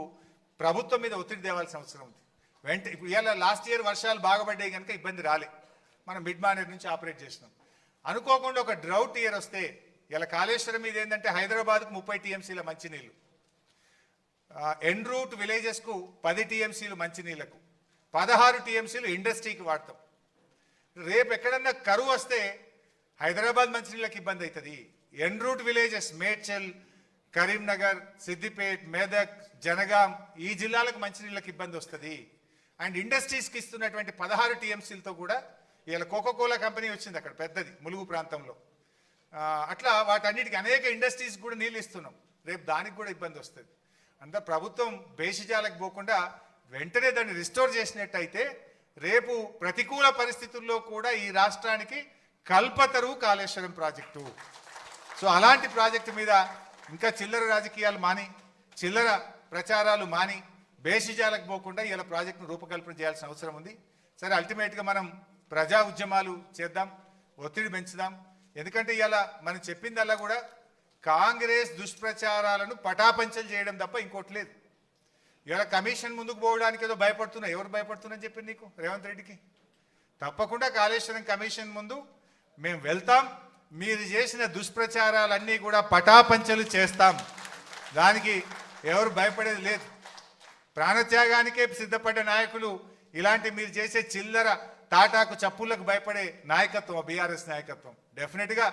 ప్రభుత్వం మీద ఒత్తిడి తేవాల్సిన అవసరం ఉంది. ఇప్పుడు ఇలా లాస్ట్ ఇయర్ వర్షాలు బాగుపడ్డాయి కనుక ఇబ్బంది రాలే, మనం మిడ్మానేర్ నుంచి ఆపరేట్ చేసినాం. అనుకోకుండా ఒక డ్రౌట్ ఇయర్ వస్తే ఇలా కాళేశ్వరం మీద ఏంటంటే హైదరాబాద్కు 30 టీఎంసీల మంచినీళ్ళు, ఎన్ రూట్ విలేజెస్కు 10 టీఎంసీలు మంచినీళ్లకు, 16 టీఎంసీలు ఇండస్ట్రీకి వాడతాం. రేపు ఎక్కడన్నా కరువు వస్తే హైదరాబాద్ మంచినీళ్ళకి ఇబ్బంది అవుతుంది. ఎన్ రూట్ విలేజెస్ మేడ్చల్, కరీంనగర్, సిద్దిపేట్, మెదక్, జనగాం ఈ జిల్లాలకు మంచినీళ్ళకి ఇబ్బంది వస్తుంది. అండ్ ఇండస్ట్రీస్కి ఇస్తున్నటువంటి 16 టీఎంసీలతో కూడా ఇలా కోకోకోలా కంపెనీ వచ్చింది అక్కడ పెద్దది ములుగు ప్రాంతంలో. అట్లా వాటన్నిటికీ అనేక ఇండస్ట్రీస్ కూడా నీళ్ళు ఇస్తున్నాం. రేపు దానికి కూడా ఇబ్బంది వస్తుంది. అంతా ప్రభుత్వం బేషిజాలకు పోకుండా వెంటనే దాన్ని రిస్టోర్ చేసినట్టయితే రేపు ప్రతికూల పరిస్థితుల్లో కూడా ఈ రాష్ట్రానికి కల్పతరువు కాళేశ్వరం ప్రాజెక్టు. సో అలాంటి ప్రాజెక్టు మీద ఇంకా చిల్లర రాజకీయాలు మాని, చిల్లర ప్రచారాలు మాని, బేషిజాలకు పోకుండా ఇలా ప్రాజెక్టును రూపకల్పన చేయాల్సిన అవసరం ఉంది. సరే, అల్టిమేట్గా మనం ప్రజా ఉద్యమాలు చేద్దాం, ఒత్తిడి పెంచుదాం. ఎందుకంటే ఇలా మనం చెప్పిందల్లా కూడా కాంగ్రెస్ దుష్ప్రచారాలను పటాపంచలు చేయడం తప్ప ఇంకోటి లేదు. ఇవాళ కమిషన్ ముందుకు పోవడానికి ఏదో భయపడుతున్నా. ఎవరు భయపడుతున్నారని చెప్పి నీకు రేవంత్ రెడ్డికి? తప్పకుండా కాళేశ్వరం కమిషన్ ముందు మేము వెళ్తాం. మీరు చేసిన దుష్ప్రచారాలన్నీ కూడా పటాపంచలు చేస్తాం. దానికి ఎవరు భయపడేది లేదు. ప్రాణత్యాగానికే సిద్ధపడ్డ నాయకులు ఇలాంటి మీరు చేసే చిల్లర తాటాకు చప్పులకు భయపడే నాయకత్వం బీఆర్ఎస్ నాయకత్వం. డెఫినెట్గా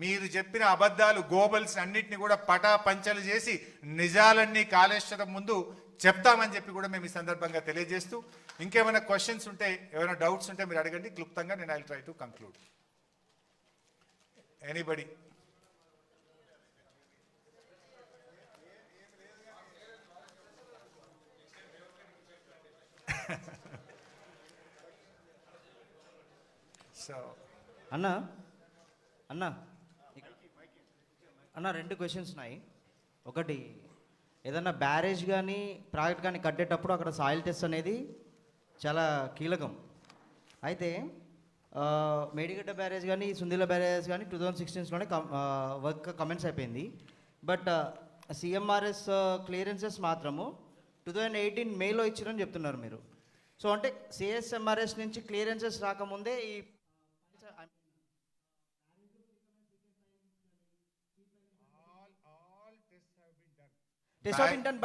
మీరు చెప్పిన అబద్ధాలు గోబల్స్ అన్నింటినీ కూడా పటాపంచలు చేసి నిజాలన్నీ కాళేశ్వరం ముందు చెప్తామని చెప్పి కూడా మేము ఈ సందర్భంగా తెలియజేస్తూ, ఇంకేమైనా క్వశ్చన్స్ ఉంటే, ఏమైనా డౌట్స్ ఉంటే మీరు అడగండి క్లుప్తంగా. నేను I will try to conclude. Anybody? So అన్న అన్న అన్న 2 క్వశ్చన్స్ ఉన్నాయి. ఒకటి, ఏదన్నా బ్యారేజ్ కానీ ప్రాజెక్ట్ కానీ కట్టేటప్పుడు అక్కడ సాయిల్ టెస్ట్ అనేది చాలా కీలకం. అయితే మేడిగడ్డ బ్యారేజ్ కానీ సుందిల బ్యారేజ్ కానీ 2016లోనే వర్క్ కమెంట్స్ అయిపోయింది. బట్ సిఎంఆర్ఎస్ క్లియరెన్సెస్ మాత్రము 2018 మేలో ఇచ్చారని చెప్తున్నారు మీరు. సో అంటే సిఎస్ఎంఆర్ఎస్ నుంచి క్లియరెన్సెస్ రాకముందే ఈ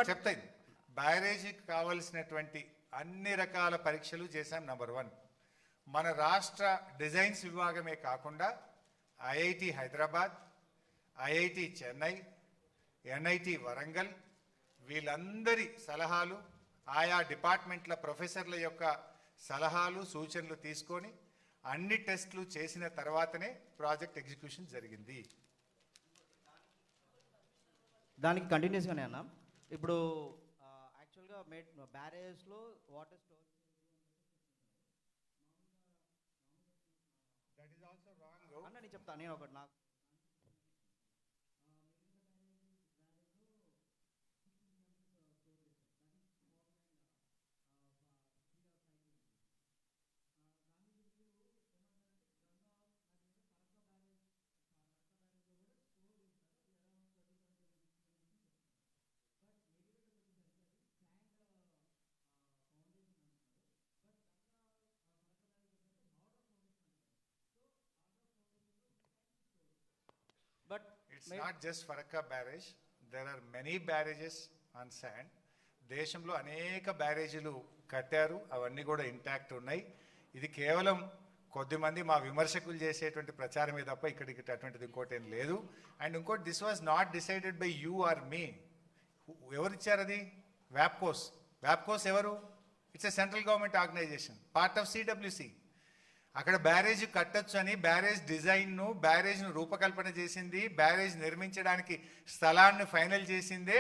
చెప్తాయి. బ్యారేజీకి కావలసినటువంటి అన్ని రకాల పరీక్షలు చేశాం. నంబర్ 1, మన రాష్ట్ర డిజైన్స్ విభాగమే కాకుండా IIT Hyderabad, IIT Chennai, NIT Warangal వీళ్ళందరి సలహాలు, ఆయా డిపార్ట్మెంట్ల ప్రొఫెసర్ల యొక్క సలహాలు సూచనలు తీసుకొని అన్ని టెస్టులు చేసిన తర్వాతనే ప్రాజెక్ట్ ఎగ్జిక్యూషన్ జరిగింది. దానికి కంటిన్యూస్గానే అన్న, ఇప్పుడు యాక్చువల్గా బ్యారేజ్లో వాటర్ స్టోర్ అన్న నేను చెప్తాను. నేను ఒకటి నాకు But it's not just Farakka barrage. There are many barrages on sand. దేశంలో అనేక బ్యారేజీలు కట్టారు, అవన్నీ కూడా ఇంటాక్ట్ ఉన్నాయి. ఇది కేవలం కొద్దిమంది మా విమర్శకులు చేసేటువంటి ప్రచారమే తప్ప ఇక్కడికి అటువంటిది ఇంకోటి ఏం లేదు. అండ్ ఇంకోటి, this was not decided by you or మీ. ఎవరు ఇచ్చారు అది? వ్యాప్కోస్. వ్యాప్కోస్ ఎవరు? It's a central government organisation, part of CWC. అక్కడ బ్యారేజ్ కట్టొచ్చు అని బ్యారేజ్ను రూపకల్పన చేసింది, బ్యారేజ్ నిర్మించడానికి స్థలాన్ని ఫైనల్ చేసిందే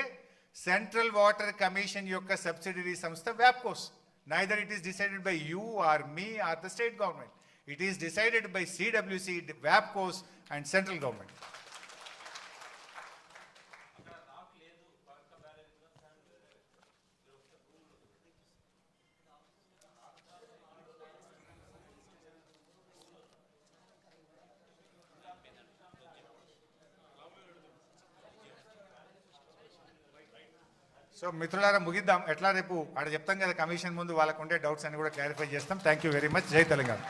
సెంట్రల్ వాటర్ కమిషన్ యొక్క సబ్సిడరీ సంస్థ వ్యాప్కోస్. Neither it is decided by you or me or the state government. It is decided by CWC, వ్యాప్కోస్ అండ్ సెంట్రల్ గవర్నమెంట్. సో మిత్రులారా ముగిద్దాం. ఎట్లా రేపు ఆడ చెప్తాం కదా కమిషన్ ముందు, వాళ్ళకు ఉండే డౌట్స్ అన్ని కూడా క్లారిఫై చేస్తాం. Thank you very much. జై తెలంగాణ.